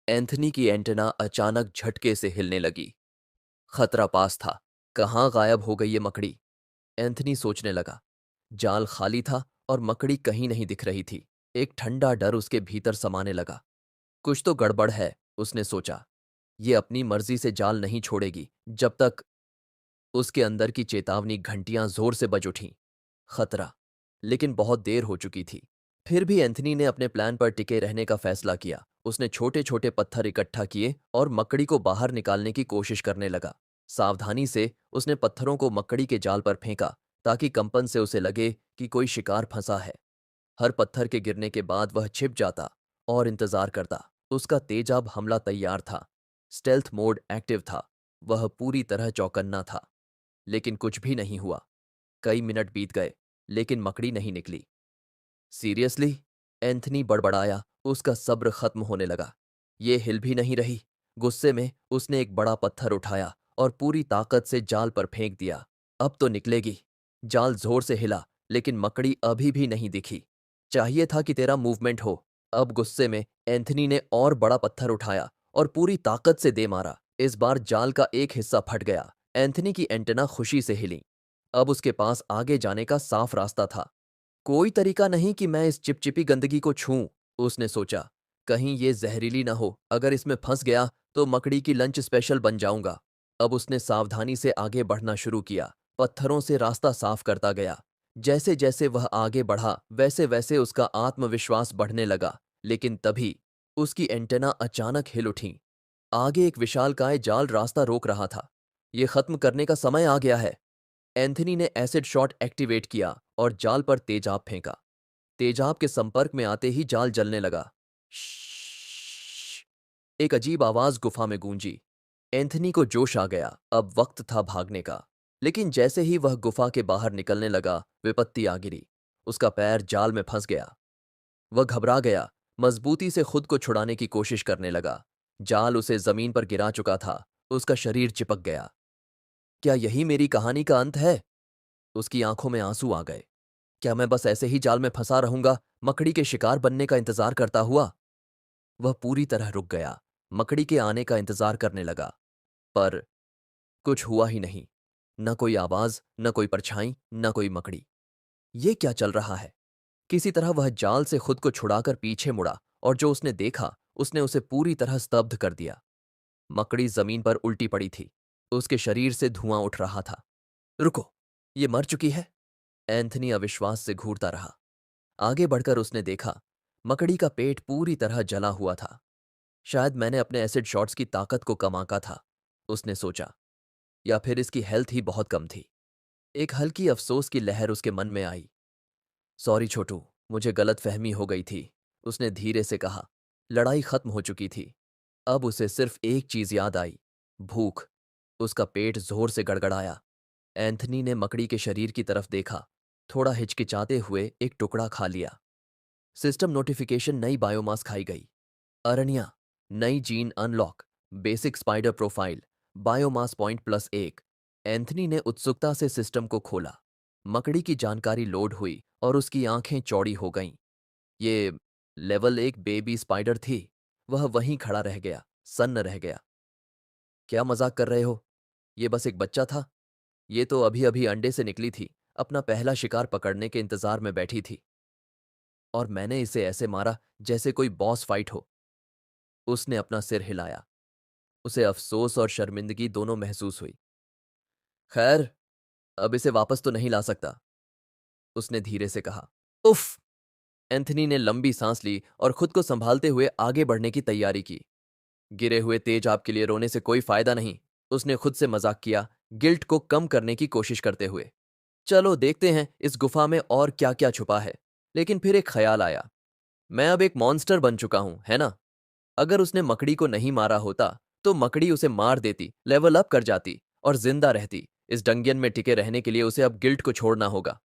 एंथनी की एंटेना अचानक झटके से हिलने लगी। खतरा पास था। कहाँ गायब हो गई ये मकड़ी? एंथनी सोचने लगा। जाल खाली था और मकड़ी कहीं नहीं दिख रही थी। एक ठंडा डर उसके भीतर समाने लगा। कुछ तो गड़बड़ है, उसने सोचा। ये अपनी मर्जी से जाल नहीं छोड़ेगी जब तक। उसके अंदर की चेतावनी घंटियां जोर से बज उठीं। खतरा। लेकिन बहुत देर हो चुकी थी। फिर भी एंथनी ने अपने प्लान पर टिके रहने का फैसला किया। उसने छोटे छोटे पत्थर इकट्ठा किए और मकड़ी को बाहर निकालने की कोशिश करने लगा। सावधानी से उसने पत्थरों को मकड़ी के जाल पर फेंका, ताकि कंपन से उसे लगे कि कोई शिकार फंसा है। हर पत्थर के गिरने के बाद वह छिप जाता और इंतजार करता। उसका तेजाब हमला तैयार था। स्टेल्थ मोड एक्टिव था। वह पूरी तरह चौकन्ना था। लेकिन कुछ भी नहीं हुआ। कई मिनट बीत गए, लेकिन मकड़ी नहीं निकली। सीरियसली? एंथनी बड़बड़ाया। उसका सब्र खत्म होने लगा। ये हिल भी नहीं रही। गुस्से में उसने एक बड़ा पत्थर उठाया और पूरी ताकत से जाल पर फेंक दिया। अब तो निकलेगी। जाल जोर से हिला, लेकिन मकड़ी अभी भी नहीं दिखी। चाहिए था कि तेरा मूवमेंट हो। अब गुस्से में एंथनी ने और बड़ा पत्थर उठाया और पूरी ताकत से दे मारा। इस बार जाल का एक हिस्सा फट गया। एंथनी की एंटेना खुशी से हिली। अब उसके पास आगे जाने का साफ रास्ता था। कोई तरीका नहीं कि मैं इस चिपचिपी गंदगी को छूऊं, उसने सोचा। कहीं ये जहरीली ना हो। अगर इसमें फंस गया तो मकड़ी की लंच स्पेशल बन जाऊंगा। अब उसने सावधानी से आगे बढ़ना शुरू किया, पत्थरों से रास्ता साफ करता गया। जैसे जैसे वह आगे बढ़ा, वैसे वैसे उसका आत्मविश्वास बढ़ने लगा। लेकिन तभी उसकी एंटेना अचानक हिल उठी। आगे एक विशालकाय जाल रास्ता रोक रहा था। ये खत्म करने का समय आ गया है। एंथनी ने एसिड शॉट एक्टिवेट किया और जाल पर तेजाब फेंका। तेजाब के संपर्क में आते ही जाल जलने लगा। श्श्श! एक अजीब आवाज गुफा में गूंजी। एंथनी को जोश आ गया। अब वक्त था भागने का। लेकिन जैसे ही वह गुफा के बाहर निकलने लगा, विपत्ति आ गिरी। उसका पैर जाल में फंस गया। वह घबरा गया, मजबूती से खुद को छुड़ाने की कोशिश करने लगा। जाल उसे जमीन पर गिरा चुका था। उसका शरीर चिपक गया। क्या यही मेरी कहानी का अंत है? उसकी आंखों में आंसू आ गए। क्या मैं बस ऐसे ही जाल में फंसा रहूंगा, मकड़ी के शिकार बनने का इंतजार करता हुआ? वह पूरी तरह रुक गया, मकड़ी के आने का इंतजार करने लगा। पर कुछ हुआ ही नहीं। न कोई आवाज, न कोई परछाई, न कोई मकड़ी। ये क्या चल रहा है? किसी तरह वह जाल से खुद को छुड़ाकर पीछे मुड़ा और जो उसने देखा, उसने उसे पूरी तरह स्तब्ध कर दिया। मकड़ी जमीन पर उल्टी पड़ी थी। उसके शरीर से धुआं उठ रहा था। रुको, ये मर चुकी है? एंथनी अविश्वास से घूरता रहा। आगे बढ़कर उसने देखा, मकड़ी का पेट पूरी तरह जला हुआ था। शायद मैंने अपने एसिड शॉट्स की ताकत को कम आंका था, उसने सोचा। या फिर इसकी हेल्थ ही बहुत कम थी। एक हल्की अफसोस की लहर उसके मन में आई। सॉरी छोटू, मुझे गलतफहमी हो गई थी, उसने धीरे से कहा। लड़ाई खत्म हो चुकी थी। अब उसे सिर्फ एक चीज याद आई, भूख। उसका पेट जोर से गड़गड़ाया। एंथनी ने मकड़ी के शरीर की तरफ देखा। थोड़ा हिचकिचाते हुए एक टुकड़ा खा लिया। सिस्टम नोटिफिकेशन, नई बायोमास खाई गई। अरण्या, नई gene unlock, basic spider profile, biomass point +1। Anthony ने उत्सुकता से सिस्टम को खोला। मकड़ी की जानकारी लोड हुई और उसकी आंखें चौड़ी हो गईं। ये लेवल 1 बेबी स्पाइडर थी। वह वहीं खड़ा रह गया, सन्न रह गया। क्या मजाक कर रहे हो? ये बस एक बच्चा था। ये तो अभी अभी अंडे से निकली थी, अपना पहला शिकार पकड़ने के इंतजार में बैठी थी। और मैंने इसे ऐसे मारा जैसे कोई बॉस फाइट हो। उसने अपना सिर हिलाया। उसे अफसोस और शर्मिंदगी दोनों महसूस हुई। खैर, अब इसे वापस तो नहीं ला सकता, उसने धीरे से कहा। उफ! एंथनी ने लंबी सांस ली और खुद को संभालते हुए आगे बढ़ने की तैयारी की। गिरे हुए तेज आपके लिए रोने से कोई फायदा नहीं, उसने खुद से मजाक किया, गिल्ट को कम करने की कोशिश करते हुए। चलो देखते हैं इस गुफा में और क्या क्या छुपा है। लेकिन फिर एक ख्याल आया। मैं अब एक मॉन्स्टर बन चुका हूं, है ना? अगर उसने मकड़ी को नहीं मारा होता तो मकड़ी उसे मार देती, लेवल अप कर जाती और जिंदा रहती। इस डंगियन में टिके रहने के लिए उसे अब गिल्ट को छोड़ना होगा।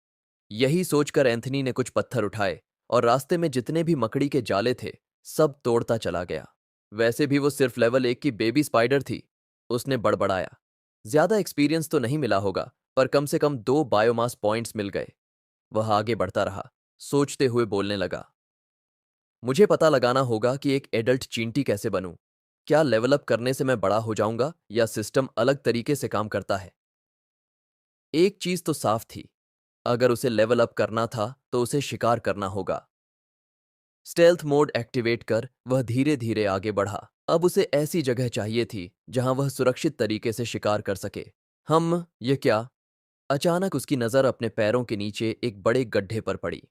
यही सोचकर एंथनी ने कुछ पत्थर उठाए और रास्ते में जितने भी मकड़ी के जाले थे सब तोड़ता चला गया। वैसे भी वो सिर्फ लेवल 1 की बेबी स्पाइडर थी। उसने बड़बड़ाया, ज्यादा एक्सपीरियंस तो नहीं मिला होगा, पर कम से कम 2 बायोमास पॉइंट्स मिल गए। वह आगे बढ़ता रहा, सोचते हुए बोलने लगा, मुझे पता लगाना होगा कि एक एडल्ट चींटी कैसे बनूं। क्या लेवल अप करने से मैं बड़ा हो जाऊंगा या सिस्टम अलग तरीके से काम करता है? एक चीज तो साफ थी, अगर उसे लेवल अप करना था तो उसे शिकार करना होगा। स्टेल्थ मोड एक्टिवेट कर वह धीरे धीरे आगे बढ़ा। अब उसे ऐसी जगह चाहिए थी जहां वह सुरक्षित तरीके से शिकार कर सके। ये क्या? अचानक उसकी नजर अपने पैरों के नीचे एक बड़े गड्ढे पर पड़ी।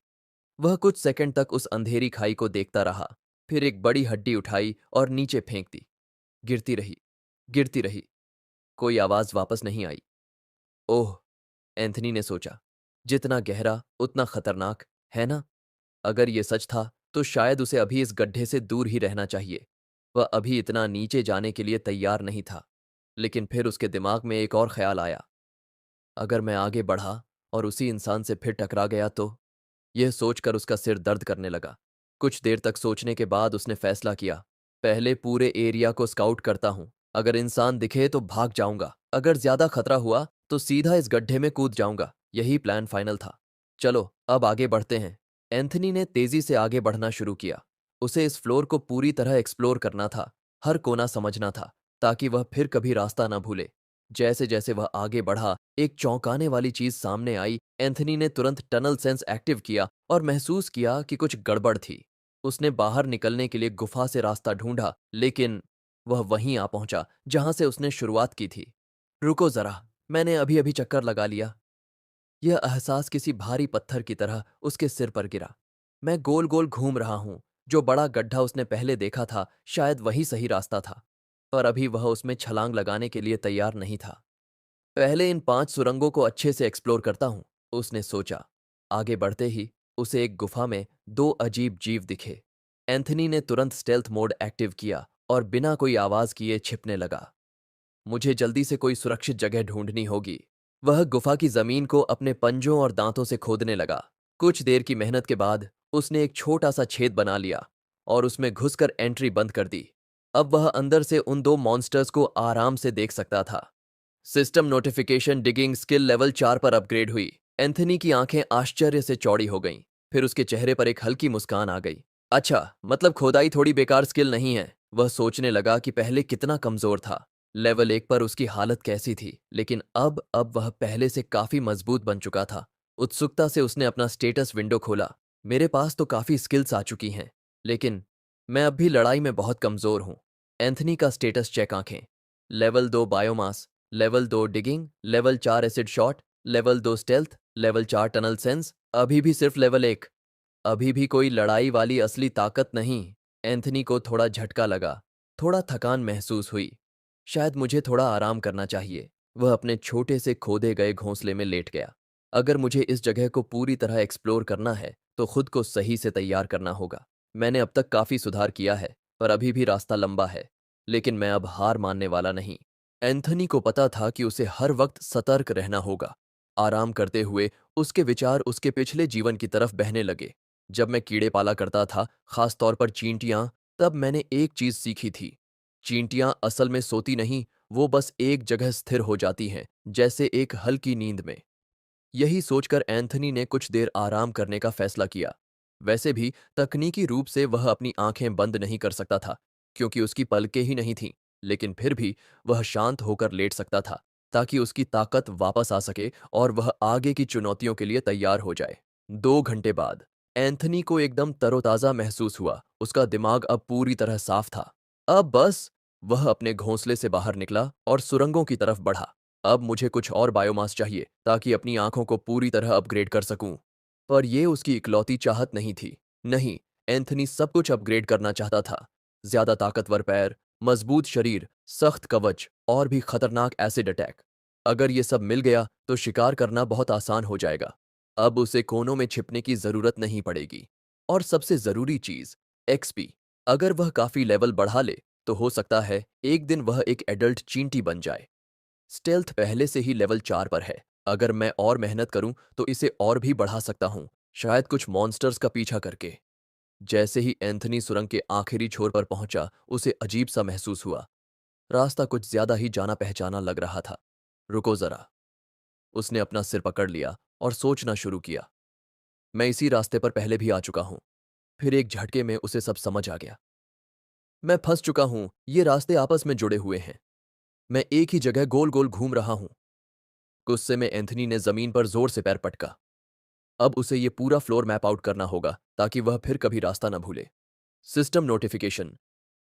वह कुछ सेकंड तक उस अंधेरी खाई को देखता रहा, फिर एक बड़ी हड्डी उठाई और नीचे फेंक दी। गिरती रही, गिरती रही। कोई आवाज वापस नहीं आई। ओह, एंथनी ने सोचा, जितना गहरा उतना खतरनाक, है ना? अगर ये सच था तो शायद उसे अभी इस गड्ढे से दूर ही रहना चाहिए। वह अभी इतना नीचे जाने के लिए तैयार नहीं था। लेकिन फिर उसके दिमाग में एक और ख्याल आया, अगर मैं आगे बढ़ा और उसी इंसान से फिर टकरा गया तो? यह सोचकर उसका सिर दर्द करने लगा। कुछ देर तक सोचने के बाद उसने फैसला किया, पहले पूरे एरिया को स्काउट करता हूं। अगर इंसान दिखे तो भाग जाऊंगा, अगर ज्यादा खतरा हुआ तो सीधा इस गड्ढे में कूद जाऊंगा। यही प्लान फाइनल था। चलो अब आगे बढ़ते हैं। एंथनी ने तेजी से आगे बढ़ना शुरू किया। उसे इस फ्लोर को पूरी तरह एक्सप्लोर करना था, हर कोना समझना था, ताकि वह फिर कभी रास्ता ना भूले। जैसे जैसे वह आगे बढ़ा, एक चौंकाने वाली चीज सामने आई। एंथनी ने तुरंत टनल सेंस एक्टिव किया और महसूस किया कि कुछ गड़बड़ थी। उसने बाहर निकलने के लिए गुफा से रास्ता ढूंढा, लेकिन वह वहीं आ पहुंचा जहां से उसने शुरुआत की थी। रुको जरा, मैंने अभी अभी चक्कर लगा लिया। यह एहसास किसी भारी पत्थर की तरह उसके सिर पर गिरा। मैं गोल गोल घूम रहा हूं। जो बड़ा गड्ढा उसने पहले देखा था शायद वही सही रास्ता था, पर अभी वह उसमें छलांग लगाने के लिए तैयार नहीं था। पहले इन 5 सुरंगों को अच्छे से एक्सप्लोर करता हूं, उसने सोचा। आगे बढ़ते ही उसे एक गुफा में 2 अजीब जीव दिखे। एंथनी ने तुरंत स्टेल्थ मोड एक्टिव किया और बिना कोई आवाज किए छिपने लगा। मुझे जल्दी से कोई सुरक्षित जगह ढूंढनी होगी। वह गुफा की जमीन को अपने पंजों और दांतों से खोदने लगा। कुछ देर की मेहनत के बाद उसने एक छोटा सा छेद बना लिया और उसमें घुसकर एंट्री बंद कर दी। अब वह अंदर से उन 2 मॉन्स्टर्स को आराम से देख सकता था। System notification digging skill level 4 पर अपग्रेड हुई। एंथनी की आंखें आश्चर्य से चौड़ी हो गईं। फिर उसके चेहरे पर एक हल्की मुस्कान आ गई। अच्छा, मतलब खोदाई थोड़ी बेकार स्किल नहीं है। वह सोचने लगा कि पहले कितना कमजोर था। लेवल 1 पर उसकी हालत कैसी थी, लेकिन अब वह पहले से काफी मजबूत बन चुका था। उत्सुकता से उसने अपना स्टेटस विंडो खोला। मेरे पास तो काफी स्किल्स आ चुकी हैं, लेकिन मैं अब भी लड़ाई में बहुत कमजोर हूं। एंथनी का स्टेटस चेक आंखें। Level 2 biomass, level 2 digging, level 4 acid shot, level 2 stealth, level 4 tunnel sense, अभी भी सिर्फ लेवल 1। अभी भी कोई लड़ाई वाली असली ताकत नहीं। एंथनी को थोड़ा झटका लगा, थोड़ा थकान महसूस हुई। शायद मुझे थोड़ा आराम करना चाहिए। वह अपने छोटे से खोदे गए घोंसले में लेट गया। अगर मुझे इस जगह को पूरी तरह एक्सप्लोर करना है तो खुद को सही से तैयार करना होगा। मैंने अब तक काफी सुधार किया है, पर अभी भी रास्ता लंबा है। लेकिन मैं अब हार मानने वाला नहीं। एंथनी को पता था कि उसे हर वक्त सतर्क रहना होगा। आराम करते हुए उसके विचार उसके पिछले जीवन की तरफ बहने लगे। जब मैं कीड़े पाला करता था, खास तौर पर चींटियां, तब मैंने एक चीज सीखी थी। चींटियां असल में सोती नहीं, वो बस एक जगह स्थिर हो जाती हैं, जैसे एक हल्की नींद में। यही सोचकर एंथनी ने कुछ देर आराम करने का फैसला किया। वैसे भी तकनीकी रूप से वह अपनी आंखें बंद नहीं कर सकता था, क्योंकि उसकी पलकें ही नहीं थीं, लेकिन फिर भी वह शांत होकर लेट सकता था, ताकि उसकी ताकत वापस आ सके और वह आगे की चुनौतियों के लिए तैयार हो जाए। 2 घंटे बाद एंथनी को एकदम तरोताजा महसूस हुआ। उसका दिमाग अब पूरी तरह साफ था। अब बस वह अपने घोंसले से बाहर निकला और सुरंगों की तरफ बढ़ा। अब मुझे कुछ और बायोमास चाहिए ताकि अपनी आंखों को पूरी तरह अपग्रेड कर सकूं। पर यह उसकी इकलौती चाहत नहीं थी। नहीं, एंथनी सब कुछ अपग्रेड करना चाहता था। ज्यादा ताकतवर पैर, मजबूत शरीर, सख्त कवच और भी खतरनाक एसिड अटैक। अगर ये सब मिल गया तो शिकार करना बहुत आसान हो जाएगा। अब उसे कोनों में छिपने की जरूरत नहीं पड़ेगी। और सबसे जरूरी चीज, एक्सपी। अगर वह काफी लेवल बढ़ा ले तो हो सकता है एक दिन वह एक एडल्ट चींटी बन जाए। स्टेल्थ पहले से ही लेवल 4 पर है। अगर मैं और मेहनत करूं तो इसे और भी बढ़ा सकता हूं, शायद कुछ मॉन्स्टर्स का पीछा करके। जैसे ही एंथनी सुरंग के आखिरी छोर पर पहुंचा, उसे अजीब सा महसूस हुआ। रास्ता कुछ ज्यादा ही जाना पहचाना लग रहा था। रुको जरा। उसने अपना सिर पकड़ लिया और सोचना शुरू किया। मैं इसी रास्ते पर पहले भी आ चुका हूं। फिर एक झटके में उसे सब समझ आ गया। मैं फंस चुका हूं, ये रास्ते आपस में जुड़े हुए हैं। मैं एक ही जगह गोल गोल घूम रहा हूं। गुस्से में एंथनी ने जमीन पर जोर से पैर पटका। अब उसे ये पूरा फ्लोर मैप आउट करना होगा ताकि वह फिर कभी रास्ता न भूले। System notification.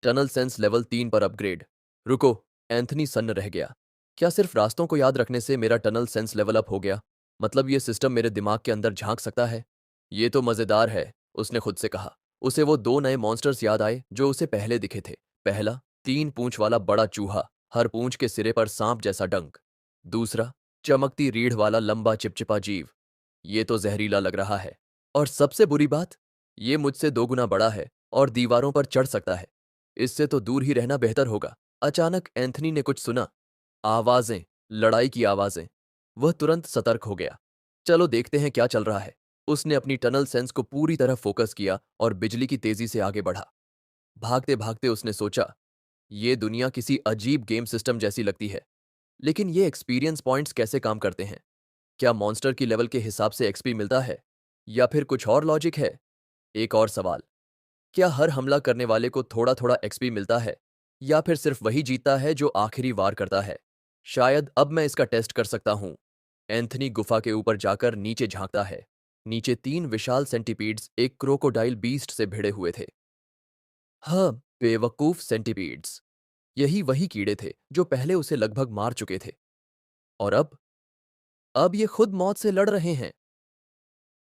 Tunnel sense level 3 पर अपग्रेड। रुको। एंथनी सन्न रह गया। क्या सिर्फ रास्तों को याद रखने से मेरा टनल सेंस लेवल अप हो गया? मतलब ये सिस्टम मेरे दिमाग के अंदर झांक सकता है? ये तो मजेदार है, उसने खुद से कहा। उसे वो दो नए मॉन्स्टर्स याद आए जो उसे पहले दिखे थे। पहला, 3 पूंछ वाला बड़ा चूहा, हर पूंछ के सिरे पर सांप जैसा डंक। दूसरा, चमकती रीढ़ वाला लंबा चिपचिपा जीव। ये तो जहरीला लग रहा है। और सबसे बुरी बात, ये मुझसे 2 गुना बड़ा है और दीवारों पर चढ़ सकता है। इससे तो दूर ही रहना बेहतर होगा। अचानक एंथनी ने कुछ सुना। आवाजें, लड़ाई की आवाजें। वह तुरंत सतर्क हो गया। चलो देखते हैं क्या चल रहा है। उसने अपनी टनल सेंस को पूरी तरह फोकस किया और बिजली की तेजी से आगे बढ़ा। भागते भागते उसने सोचा, ये दुनिया किसी अजीब गेम सिस्टम जैसी लगती है। लेकिन ये एक्सपीरियंस पॉइंट्स कैसे काम करते हैं? क्या मॉन्स्टर की लेवल के हिसाब से एक्सपी मिलता है, या फिर कुछ और लॉजिक है? एक और सवाल, क्या हर हमला करने वाले को थोड़ा थोड़ा एक्सपी मिलता है, या फिर सिर्फ वही जीतता है जो आखिरी वार करता है? शायद अब मैं इसका टेस्ट कर सकता हूं। एंथनी गुफा के ऊपर जाकर नीचे झांकता है। नीचे 3 विशाल सेंटीपीड्स एक क्रोकोडाइल बीस्ट से भिड़े हुए थे। हाँ, बेवकूफ सेंटीपीड्स। यही वही कीड़े थे जो पहले उसे लगभग मार चुके थे। और अब ये खुद मौत से लड़ रहे हैं।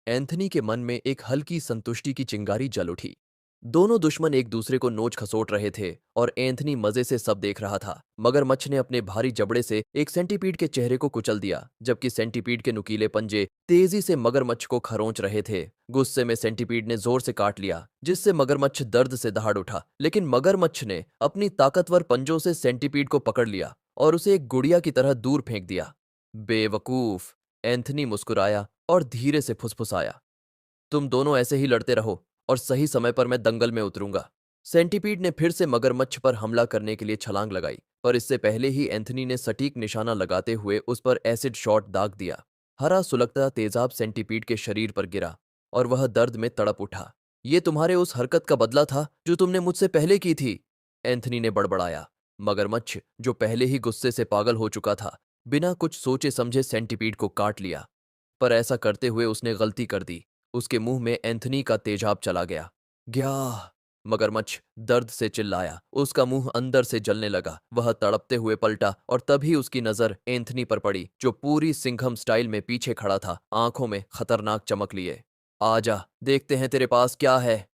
एंथनी के मन में एक हल्की संतुष्टि की चिंगारी जल उठी। दोनों दुश्मन एक दूसरे को नोच खसोट रहे थे और एंथनी मजे से सब देख रहा था। मगरमच्छ ने अपने भारी जबड़े से एक सेंटीपीड के चेहरे को कुचल दिया, जबकि सेंटीपीड के नुकीले पंजे तेजी से मगरमच्छ को खरोंच रहे थे। गुस्से में सेंटीपीड ने जोर से काट लिया, जिससे मगरमच्छ दर्द से दहाड़ उठा। लेकिन मगरमच्छ ने अपनी ताकतवर पंजों से सेंटीपीड को पकड़ लिया और उसे एक गुड़िया की तरह दूर फेंक दिया। बेवकूफ, एंथनी मुस्कुराया और धीरे से फुसफुसाया। तुम दोनों ऐसे ही लड़ते रहो और सही समय पर मैं दंगल में उतरूंगा। सेंटीपीड ने फिर से मगरमच्छ पर हमला करने के लिए छलांग लगाई, पर इससे पहले ही एंथनी ने सटीक निशाना लगाते हुए उस पर एसिड शॉट दाग दिया। हरा सुलगता तेजाब सेंटीपीड के शरीर पर गिरा और वह दर्द में तड़प उठा। ये तुम्हारे उस हरकत का बदला था जो तुमने मुझसे पहले की थी, एंथनी ने बड़बड़ाया। मगरमच्छ, जो पहले ही गुस्से से पागल हो चुका था, बिना कुछ सोचे समझे सेंटीपीड को काट लिया। पर ऐसा करते हुए उसने गलती कर दी। उसके मुंह में एंथनी का तेजाब चला गया। ग्याह! मगरमच्छ दर्द से चिल्लाया। उसका मुंह अंदर से जलने लगा। वह तड़पते हुए पलटा और तभी उसकी नजर एंथनी पर पड़ी, जो पूरी सिंघम स्टाइल में पीछे खड़ा था, आंखों में खतरनाक चमक लिए। आजा, देखते हैं तेरे पास क्या है।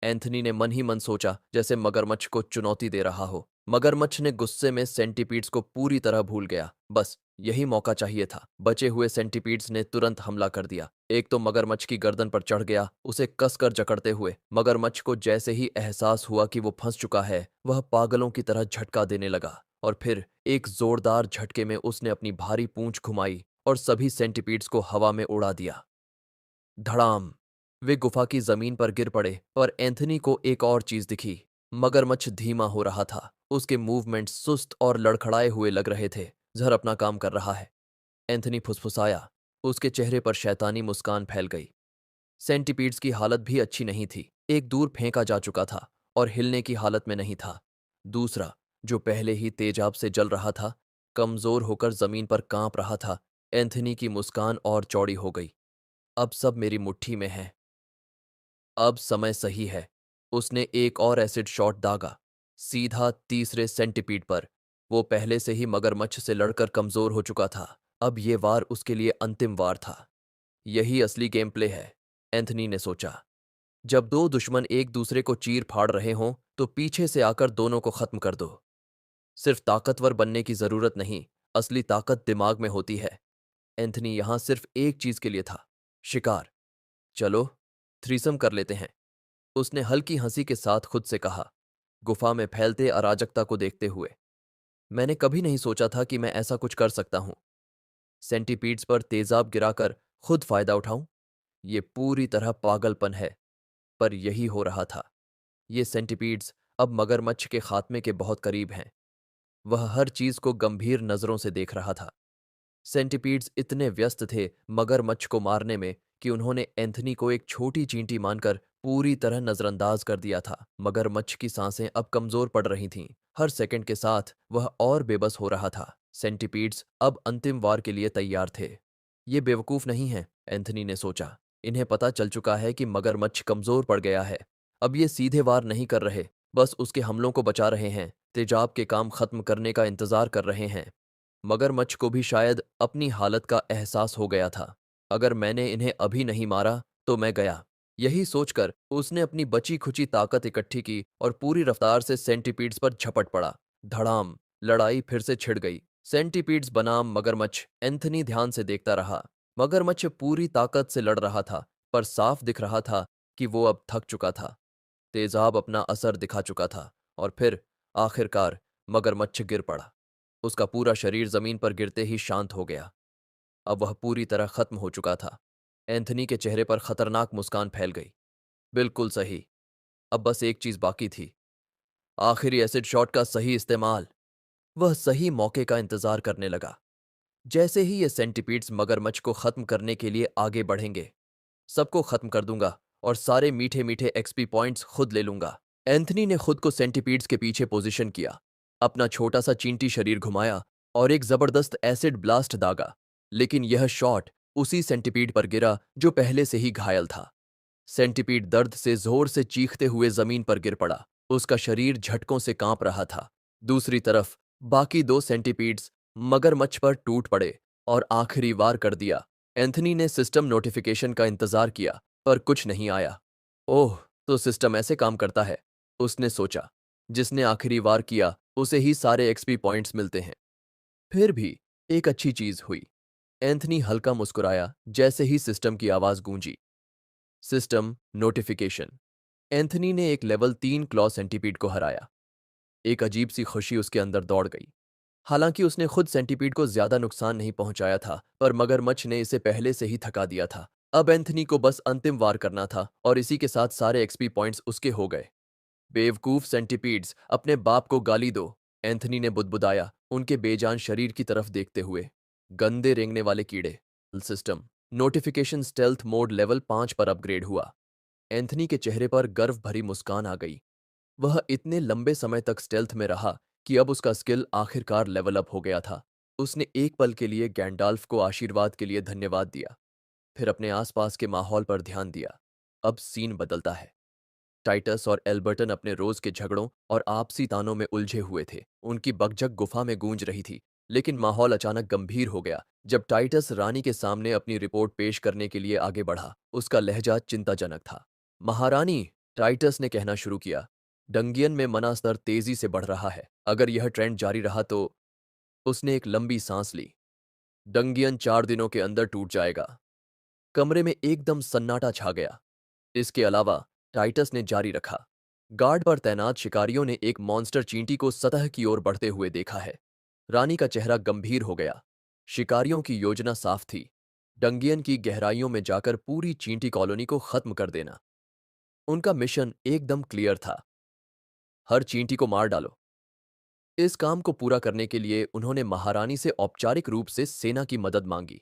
एंथनी ने मन ही मन सोचा, जैसे मगरमच्छ को चुनौती दे रहा हो। मगरमच्छ ने गुस्से में सेंटीपीड्स को पूरी तरह भूल गया। बस यही मौका चाहिए था। बचे हुए सेंटीपीड्स ने तुरंत हमला कर दिया। एक तो मगरमच्छ की गर्दन पर चढ़ गया, उसे कसकर जकड़ते हुए। मगरमच्छ को जैसे ही एहसास हुआ कि वो फंस चुका है, वह पागलों की तरह झटका देने लगा। और फिर एक जोरदार झटके में उसने अपनी भारी पूंछ घुमाई और सभी सेंटीपीड्स को हवा में उड़ा दिया। धड़ाम! वे गुफा की जमीन पर गिर पड़े, पर एंथनी को एक और चीज दिखी। मगरमच्छ धीमा हो रहा था। उसके मूवमेंट सुस्त और लड़खड़ाए हुए लग रहे थे। जहर अपना काम कर रहा है, एंथनी फुसफुसाया। उसके चेहरे पर शैतानी मुस्कान फैल गई। सेंटीपीड्स की हालत भी अच्छी नहीं थी। एक दूर फेंका जा चुका था और हिलने की हालत में नहीं था। दूसरा, जो पहले ही तेजाब से जल रहा था, कमजोर होकर जमीन पर कांप रहा था। एंथनी की मुस्कान और चौड़ी हो गई। अब सब मेरी मुट्ठी में है। अब समय सही है। उसने एक और एसिड शॉट दागा, सीधा तीसरे सेंटीपीड पर। वो पहले से ही मगरमच्छ से लड़कर कमजोर हो चुका था। अब ये वार उसके लिए अंतिम वार था। यही असली गेम प्ले है, एंथनी ने सोचा। जब दो दुश्मन एक दूसरे को चीर फाड़ रहे हों, तो पीछे से आकर दोनों को खत्म कर दो। सिर्फ ताकतवर बनने की जरूरत नहीं, असली ताकत दिमाग में होती है। एंथनी यहां सिर्फ एक चीज के लिए था, शिकार। चलो, थ्रीसम कर लेते हैं। उसने हल्की हंसी के साथ खुद से कहा, गुफा में फैलते अराजकता को देखते हुए। मैंने कभी नहीं सोचा था कि मैं ऐसा कुछ कर सकता हूं। सेंटीपीड्स पर तेजाब गिराकर खुद फायदा उठाऊं? ये पूरी तरह पागलपन है। पर यही हो रहा था। ये सेंटीपीड्स अब मगरमच्छ के खात्मे के बहुत करीब हैं। वह हर चीज को गंभीर नजरों से देख रहा था। सेंटीपीड्स इतने व्यस्त थे मगरमच्छ को मारने में कि उन्होंने एंथनी को एक छोटी चींटी मानकर पूरी तरह नजरअंदाज कर दिया था। मगरमच्छ की सांसें अब कमजोर पड़ रही थीं। हर सेकंड के साथ वह और बेबस हो रहा था। सेंटीपीड्स अब अंतिम वार के लिए तैयार थे। ये बेवकूफ नहीं है, एंथनी ने सोचा। इन्हें पता चल चुका है कि मगरमच्छ कमजोर पड़ गया है। अब ये सीधे वार नहीं कर रहे, बस उसके हमलों को बचा रहे हैं, तेजाब के काम खत्म करने का इंतजार कर रहे हैं। मगरमच्छ को भी शायद अपनी हालत का एहसास हो गया था। अगर मैंने इन्हें अभी नहीं मारा तो मैं गया। यही सोचकर उसने अपनी बची खुची ताकत इकट्ठी की और पूरी रफ्तार से सेंटीपीड्स पर झपट पड़ा। धड़ाम! लड़ाई फिर से छिड़ गई। सेंटीपीड्स बनाम मगरमच्छ। एंथनी ध्यान से देखता रहा। मगरमच्छ पूरी ताकत से लड़ रहा था, पर साफ दिख रहा था कि वो अब थक चुका था। तेजाब अपना असर दिखा चुका था और फिर आखिरकार मगरमच्छ गिर पड़ा। उसका पूरा शरीर जमीन पर गिरते ही शांत हो गया। अब वह पूरी तरह खत्म हो चुका था। एंथनी के चेहरे पर खतरनाक मुस्कान फैल गई। बिल्कुल सही। अब बस एक चीज बाकी थी, आखिरी एसिड शॉट का सही इस्तेमाल। वह सही मौके का इंतजार करने लगा। जैसे ही ये सेंटीपीड्स मगरमच्छ को खत्म करने के लिए आगे बढ़ेंगे, सबको खत्म कर दूंगा और सारे मीठे मीठे एक्सपी पॉइंट्स खुद ले लूंगा। एंथनी ने खुद को सेंटीपीड्स के पीछे पोजीशन किया, अपना छोटा सा चींटी शरीर घुमाया और एक जबरदस्त एसिड ब्लास्ट दागा। लेकिन यह शॉट उसी सेंटीपीड पर गिरा जो पहले से ही घायल था। सेंटीपीड दर्द से जोर से चीखते हुए जमीन पर गिर पड़ा। उसका शरीर झटकों से कांप रहा था। दूसरी तरफ बाकी दो सेंटीपीड्स मगरमच्छ पर टूट पड़े और आखिरी वार कर दिया। एंथनी ने सिस्टम नोटिफिकेशन का इंतजार किया, पर कुछ नहीं आया। ओह, तो सिस्टम ऐसे काम करता है, उसने सोचा। जिसने आखिरी वार किया उसे ही सारे एक्सपी पॉइंट्स मिलते हैं। फिर भी एक अच्छी चीज हुई। एंथनी हल्का मुस्कुराया जैसे ही सिस्टम की आवाज गूंजी। System notification. एंथनी ने एक लेवल 3 क्लॉ सेंटीपीड को हराया। एक अजीब सी खुशी उसके अंदर दौड़ गई। हालांकि उसने खुद सेंटीपीड को ज्यादा नुकसान नहीं पहुंचाया था, पर मगरमच्छ ने इसे पहले से ही थका दिया था। अब एंथनी को बस अंतिम वार करना था और इसी के साथ सारे एक्सपी पॉइंट्स उसके हो गए। बेवकूफ सेंटीपीड्स, अपने बाप को गाली दो, एंथनी ने बुदबुदाया उनके बेजान शरीर की तरफ देखते हुए। गंदे रेंगने वाले कीड़े। System notification stealth mode level 5 पर अपग्रेड हुआ। एंथनी के चेहरे पर गर्व भरी मुस्कान आ गई। वह इतने लंबे समय तक स्टेल्थ में रहा कि अब उसका स्किल आखिरकार लेवल अप हो गया था। उसने एक पल के लिए गैंडाल्फ को आशीर्वाद के लिए धन्यवाद दिया, फिर अपने आसपास के माहौल पर ध्यान दिया। अब सीन बदलता है। टाइटस और एल्बर्टन अपने रोज के झगड़ों और आपसी तानों में उलझे हुए थे। उनकी बकझक गुफा में गूंज रही थी, लेकिन माहौल अचानक गंभीर हो गया जब टाइटस रानी के सामने अपनी रिपोर्ट पेश करने के लिए आगे बढ़ा। उसका लहजा चिंताजनक था। महारानी, टाइटस ने कहना शुरू किया, डंगियन में मना स्तर तेजी से बढ़ रहा है। अगर यह ट्रेंड जारी रहा तो। उसने एक लंबी सांस ली। डंगियन 4 दिनों के अंदर टूट जाएगा। कमरे में एकदम सन्नाटा छा गया। इसके अलावा टाइटस ने जारी रखा, गार्ड पर तैनात शिकारियों ने एक मॉन्स्टर चींटी को सतह की ओर बढ़ते हुए देखा है। रानी का चेहरा गंभीर हो गया। शिकारियों की योजना साफ थी, डंगियन की गहराइयों में जाकर पूरी चींटी कॉलोनी को खत्म कर देना। उनका मिशन एकदम क्लियर था, हर चींटी को मार डालो। इस काम को पूरा करने के लिए उन्होंने महारानी से औपचारिक रूप से सेना की मदद मांगी।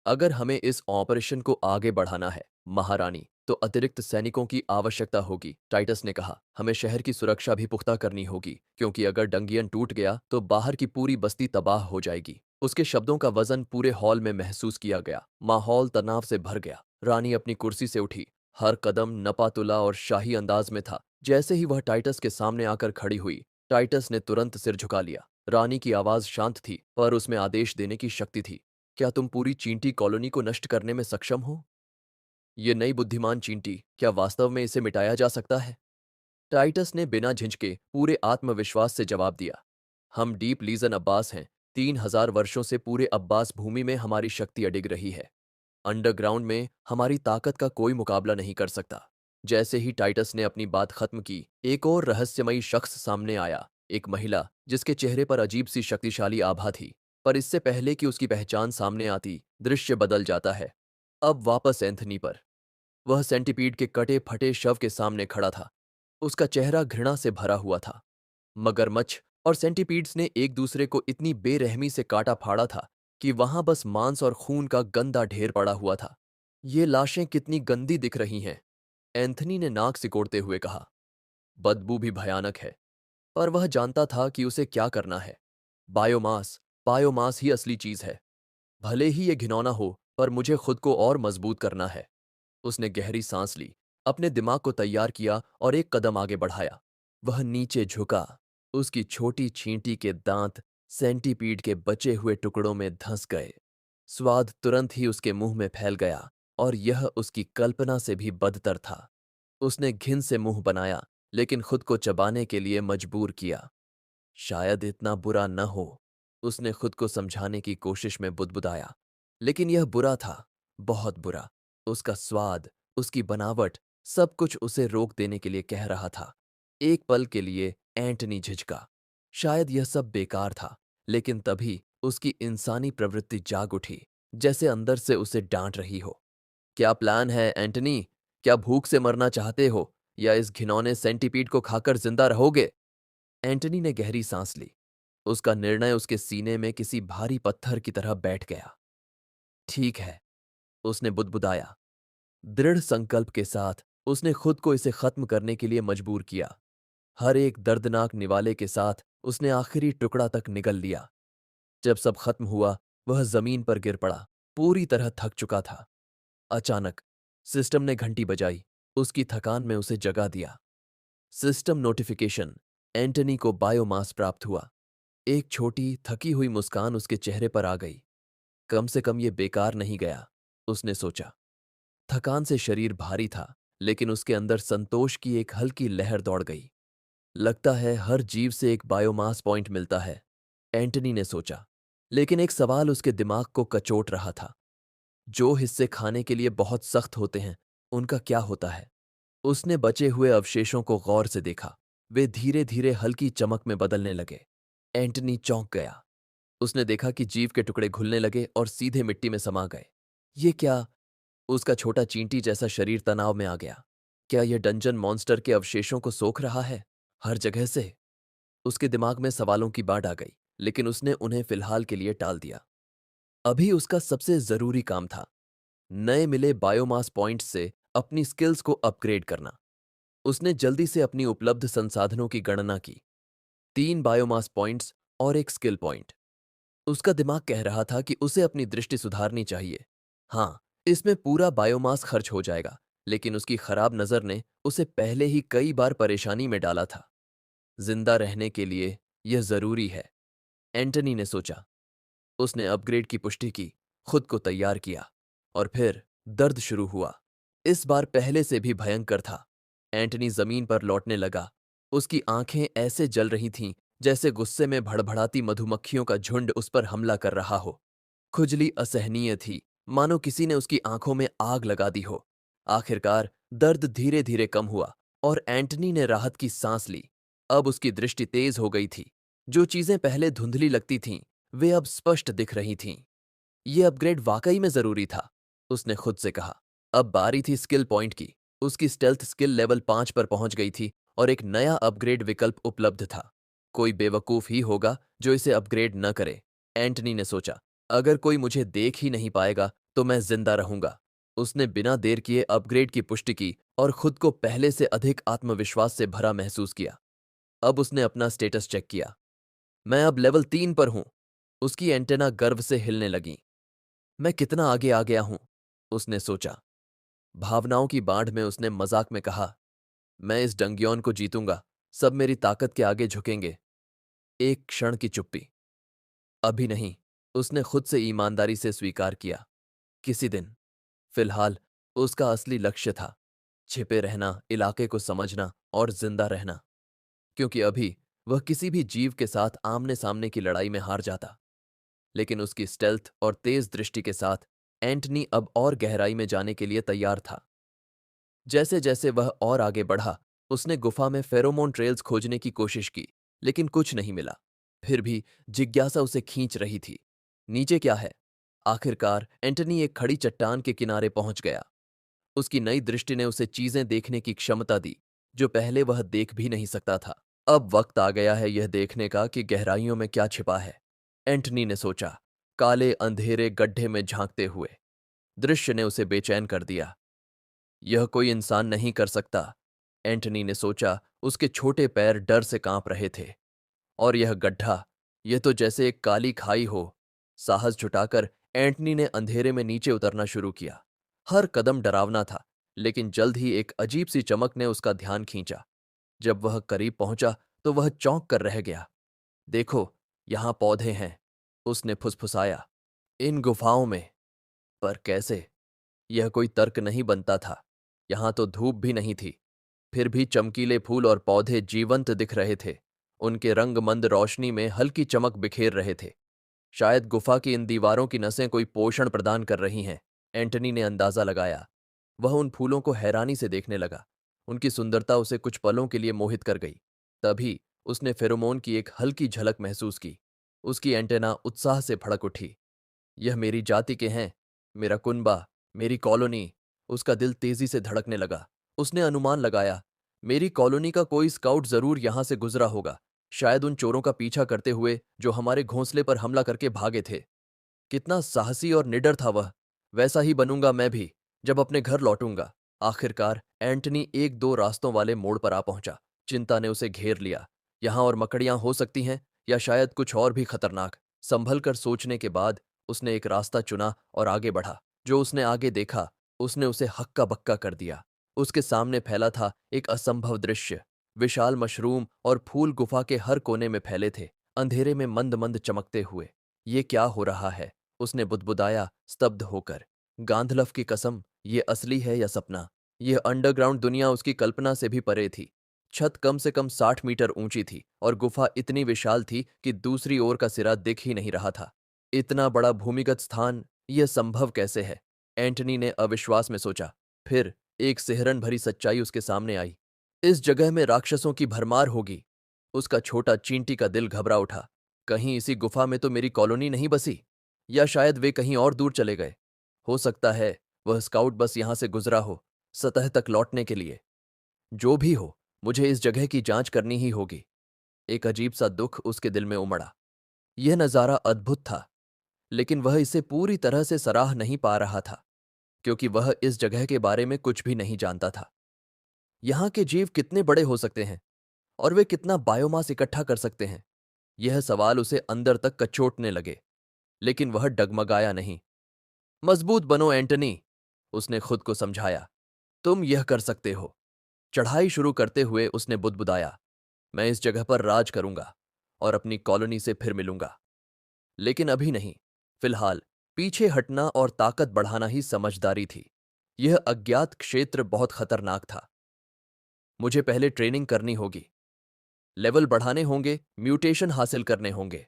अगर हमें इस ऑपरेशन को आगे बढ़ाना है महारानी, तो अतिरिक्त सैनिकों की आवश्यकता होगी, टाइटस ने कहा। हमें शहर की सुरक्षा भी पुख्ता करनी होगी, क्योंकि अगर डंगियन टूट गया तो बाहर की पूरी बस्ती तबाह हो जाएगी। उसके शब्दों का वजन पूरे हॉल में महसूस किया गया। माहौल तनाव से भर गया। रानी अपनी कुर्सी से उठी। हर कदम नपातुला और शाही अंदाज में था। जैसे ही वह टाइटस के सामने आकर खड़ी हुई, टाइटस ने तुरंत सिर झुका लिया। रानी की आवाज शांत थी, पर उसमें आदेश देने की शक्ति थी। क्या तुम पूरी चींटी कॉलोनी को नष्ट करने में सक्षम हो? ये नई बुद्धिमान चींटी, क्या वास्तव में इसे मिटाया जा सकता है? टाइटस ने बिना झिझके पूरे आत्मविश्वास से जवाब दिया। हम डीप लीजन अब्बास हैं। 3000 वर्षों से पूरे अब्बास भूमि में हमारी शक्ति अडिग रही है। अंडरग्राउंड में हमारी ताकत का कोई मुकाबला नहीं कर सकता। जैसे ही टाइटस ने अपनी बात खत्म की, एक और रहस्यमयी शख्स सामने आया। एक महिला जिसके चेहरे पर अजीब सी शक्तिशाली आभा थी। पर इससे पहले कि उसकी पहचान सामने आती, दृश्य बदल जाता है। अब वापस एंथनी पर। वह सेंटीपीड के कटे फटे शव के सामने खड़ा था। उसका चेहरा घृणा से भरा हुआ था। मगरमच्छ और सेंटीपीड्स ने एक दूसरे को इतनी बेरहमी से काटा फाड़ा था कि वहां बस मांस और खून का गंदा ढेर पड़ा हुआ था। ये लाशें कितनी गंदी दिख रही हैं, एंथनी ने नाक सिकोड़ते हुए कहा। बदबू भी भयानक है, पर वह जानता था कि उसे क्या करना है। बायोमास, बायोमास ही असली चीज है। भले ही ये घिनौना हो, पर मुझे खुद को और मजबूत करना है। उसने गहरी सांस ली, अपने दिमाग को तैयार किया और एक कदम आगे बढ़ाया। वह नीचे झुका। उसकी छोटी छींटी के दांत सेंटीपीड के बचे हुए टुकड़ों में धंस गए। स्वाद तुरंत ही उसके मुंह में फैल गया और यह उसकी कल्पना से भी बदतर था। उसने घिन से मुंह बनाया, लेकिन खुद को चबाने के लिए मजबूर किया। शायद इतना बुरा न हो, उसने खुद को समझाने की कोशिश में बुदबुदाया। लेकिन यह बुरा था, बहुत बुरा। उसका स्वाद, उसकी बनावट, सब कुछ उसे रोक देने के लिए कह रहा था। एक पल के लिए एंटनी झिझका। शायद यह सब बेकार था, लेकिन तभी उसकी इंसानी प्रवृत्ति जाग उठी, जैसे अंदर से उसे डांट रही हो। क्या प्लान है एंटनी? क्या भूख से मरना चाहते हो या इस घिनौने सेंटीपीड को खाकर जिंदा रहोगे? एंटनी ने गहरी सांस ली। उसका निर्णय उसके सीने में किसी भारी पत्थर की तरह बैठ गया। ठीक है, उसने बुदबुदाया। दृढ़ संकल्प के साथ उसने खुद को इसे खत्म करने के लिए मजबूर किया। हर एक दर्दनाक निवाले के साथ उसने आखिरी टुकड़ा तक निगल लिया। जब सब खत्म हुआ, वह जमीन पर गिर पड़ा, पूरी तरह थक चुका था। अचानक सिस्टम ने घंटी बजाई। उसकी थकान में उसे जगा दिया। System notification. एंटनी को बायोमास प्राप्त हुआ। एक छोटी थकी हुई मुस्कान उसके चेहरे पर आ गई। कम से कम ये बेकार नहीं गया, उसने सोचा। थकान से शरीर भारी था, लेकिन उसके अंदर संतोष की एक हल्की लहर दौड़ गई। लगता है हर जीव से एक बायोमास पॉइंट मिलता है, एंटनी ने सोचा। लेकिन एक सवाल उसके दिमाग को कचोट रहा था। जो हिस्से खाने के लिए बहुत सख्त होते हैं, उनका क्या होता है? उसने बचे हुए अवशेषों को गौर से देखा। वे धीरे धीरे हल्की चमक में बदलने लगे। एंटनी चौंक गया। उसने देखा कि जीव के टुकड़े घुलने लगे और सीधे मिट्टी में समा गए। ये क्या? उसका छोटा चींटी जैसा शरीर तनाव में आ गया। क्या यह डंजन मॉन्स्टर के अवशेषों को सोख रहा है, हर जगह से? उसके दिमाग में सवालों की बाढ़ आ गई, लेकिन उसने उन्हें फिलहाल के लिए टाल दिया। अभी उसका सबसे जरूरी काम था नए मिले बायोमास पॉइंट्स से अपनी स्किल्स को अपग्रेड करना। उसने जल्दी से अपनी उपलब्ध संसाधनों की गणना की। 3 बायोमास पॉइंट्स और एक स्किल पॉइंट। उसका दिमाग कह रहा था कि उसे अपनी दृष्टि सुधारनी चाहिए। हाँ, इसमें पूरा बायोमास खर्च हो जाएगा, लेकिन उसकी खराब नजर ने उसे पहले ही कई बार परेशानी में डाला था। जिंदा रहने के लिए यह जरूरी है, एंटनी ने सोचा। उसने अपग्रेड की पुष्टि की, खुद को तैयार किया, और फिर दर्द शुरू हुआ। इस बार पहले से भी भयंकर था। एंटनी जमीन पर लौटने लगा। उसकी आंखें ऐसे जल रही थीं जैसे गुस्से में भड़भड़ाती मधुमक्खियों का झुंड उस पर हमला कर रहा हो। खुजली असहनीय थी, मानो किसी ने उसकी आंखों में आग लगा दी हो। आखिरकार दर्द धीरे धीरे कम हुआ और एंटनी ने राहत की सांस ली। अब उसकी दृष्टि तेज हो गई थी। जो चीजें पहले धुंधली लगती थीं, वे अब स्पष्ट दिख रही थीं। ये अपग्रेड वाकई में जरूरी था, उसने खुद से कहा। अब बारी थी स्किल पॉइंट की। उसकी स्टेल्थ स्किल लेवल 5 पर पहुंच गई थी और एक नया अपग्रेड विकल्प उपलब्ध था। कोई बेवकूफ ही होगा जो इसे अपग्रेड न करे, एंटनी ने सोचा। अगर कोई मुझे देख ही नहीं पाएगा तो मैं जिंदा रहूंगा। उसने बिना देर किए अपग्रेड की पुष्टि की और खुद को पहले से अधिक आत्मविश्वास से भरा महसूस किया। अब उसने अपना स्टेटस चेक किया। मैं अब लेवल 3 पर हूं। उसकी एंटेना गर्व से हिलने लगी। मैं कितना आगे आ गया हूं, उसने सोचा। भावनाओं की बाढ़ में उसने मजाक में कहा, मैं इस डंगियोन को जीतूंगा, सब मेरी ताकत के आगे झुकेंगे। एक क्षण की चुप्पी। अभी नहीं, उसने खुद से ईमानदारी से स्वीकार किया। किसी दिन। फिलहाल उसका असली लक्ष्य था छिपे रहना, इलाके को समझना और जिंदा रहना। क्योंकि अभी वह किसी भी जीव के साथ आमने सामने की लड़ाई में हार जाता। लेकिन उसकी स्टेल्थ और तेज दृष्टि के साथ एंटनी अब और गहराई में जाने के लिए तैयार था। जैसे जैसे वह और आगे बढ़ा, उसने गुफा में फेरोमोन ट्रेल्स खोजने की कोशिश की, लेकिन कुछ नहीं मिला। फिर भी जिज्ञासा उसे खींच रही थी। नीचे क्या है? आखिरकार एंटनी एक खड़ी चट्टान के किनारे पहुंच गया। उसकी नई दृष्टि ने उसे चीजें देखने की क्षमता दी, जो पहले वह देख भी नहीं सकता था। अब वक्त आ गया है यह देखने का कि गहराइयों में क्या छिपा है, एंटनी ने सोचा, काले अंधेरे गड्ढे में झांकते हुए। दृश्य ने उसे बेचैन कर दिया। यह कोई इंसान नहीं कर सकता, एंटनी ने सोचा। उसके छोटे पैर डर से कांप रहे थे। और यह गड्ढा, यह तो जैसे एक काली खाई हो। साहस जुटाकर एंटनी ने अंधेरे में नीचे उतरना शुरू किया। हर कदम डरावना था, लेकिन जल्द ही एक अजीब सी चमक ने उसका ध्यान खींचा। जब वह करीब पहुंचा तो वह चौंक कर रह गया। देखो, यहां पौधे हैं, उसने फुसफुसाया। इन गुफाओं में? पर कैसे? यह कोई तर्क नहीं बनता था। यहां तो धूप भी नहीं थी, फिर भी चमकीले फूल और पौधे जीवंत दिख रहे थे। उनके रंग मंद रोशनी में हल्की चमक बिखेर रहे थे। शायद गुफा की इन दीवारों की नसें कोई पोषण प्रदान कर रही हैं, एंटनी ने अंदाजा लगाया। वह उन फूलों को हैरानी से देखने लगा। उनकी सुंदरता उसे कुछ पलों के लिए मोहित कर गई। तभी उसने फेरोमोन की एक हल्की झलक महसूस की। उसकी एंटेना उत्साह से फड़क उठी। यह मेरी जाति के हैं, मेरा कुनबा, मेरी कॉलोनी। उसका दिल तेजी से धड़कने लगा। उसने अनुमान लगाया, मेरी कॉलोनी का कोई स्काउट जरूर यहां से गुजरा होगा, शायद उन चोरों का पीछा करते हुए जो हमारे घोंसले पर हमला करके भागे थे। कितना साहसी और निडर था वह। वैसा ही बनूंगा मैं भी, जब अपने घर लौटूंगा। आखिरकार एंटनी एक दो रास्तों वाले मोड़ पर आ पहुंचा। चिंता ने उसे घेर लिया। यहां और मकड़ियां हो सकती हैं, या शायद कुछ और भी खतरनाक। संभल कर सोचने के बाद उसने एक रास्ता चुना और आगे बढ़ा। जो उसने आगे देखा, उसने उसे हक्का बक्का कर दिया। उसके सामने फैला था एक असंभव दृश्य। विशाल मशरूम और फूल गुफा के हर कोने में फैले थे, अंधेरे में मंद मंद चमकते हुए। ये क्या हो रहा है? उसने बुदबुदाया, स्तब्ध होकर। गांधलफ की कसम, ये असली है या सपना? यह अंडरग्राउंड दुनिया उसकी कल्पना से भी परे थी। छत कम से कम 60 मीटर ऊंची थी और गुफा इतनी विशाल थी कि दूसरी ओर का सिरा दिख ही नहीं रहा था। इतना बड़ा भूमिगत स्थान, यह संभव कैसे है? एंटनी ने अविश्वास में सोचा। फिर एक सिहरन भरी सच्चाई उसके सामने आई। इस जगह में राक्षसों की भरमार होगी। उसका छोटा चींटी का दिल घबरा उठा। कहीं इसी गुफा में तो मेरी कॉलोनी नहीं बसी? या शायद वे कहीं और दूर चले गए। हो सकता है वह स्काउट बस यहां से गुजरा हो, सतह तक लौटने के लिए। जो भी हो, मुझे इस जगह की जांच करनी ही होगी। एक अजीब सा दुख उसके दिल में उमड़ा। यह नजारा अद्भुत था, लेकिन वह इसे पूरी तरह से सराह नहीं पा रहा था, क्योंकि वह इस जगह के बारे में कुछ भी नहीं जानता था। यहाँ के जीव कितने बड़े हो सकते हैं, और वे कितना बायोमास इकट्ठा कर सकते हैं? यह सवाल उसे अंदर तक कचोटने लगे, लेकिन वह डगमगाया नहीं। मजबूत बनो एंटनी, उसने खुद को समझाया। तुम यह कर सकते हो। चढ़ाई शुरू करते हुए उसने बुदबुदाया, मैं इस जगह पर राज करूंगा और अपनी कॉलोनी से फिर मिलूंगा। लेकिन अभी नहीं। फिलहाल पीछे हटना और ताकत बढ़ाना ही समझदारी थी। यह अज्ञात क्षेत्र बहुत खतरनाक था। मुझे पहले ट्रेनिंग करनी होगी, लेवल बढ़ाने होंगे, म्यूटेशन हासिल करने होंगे।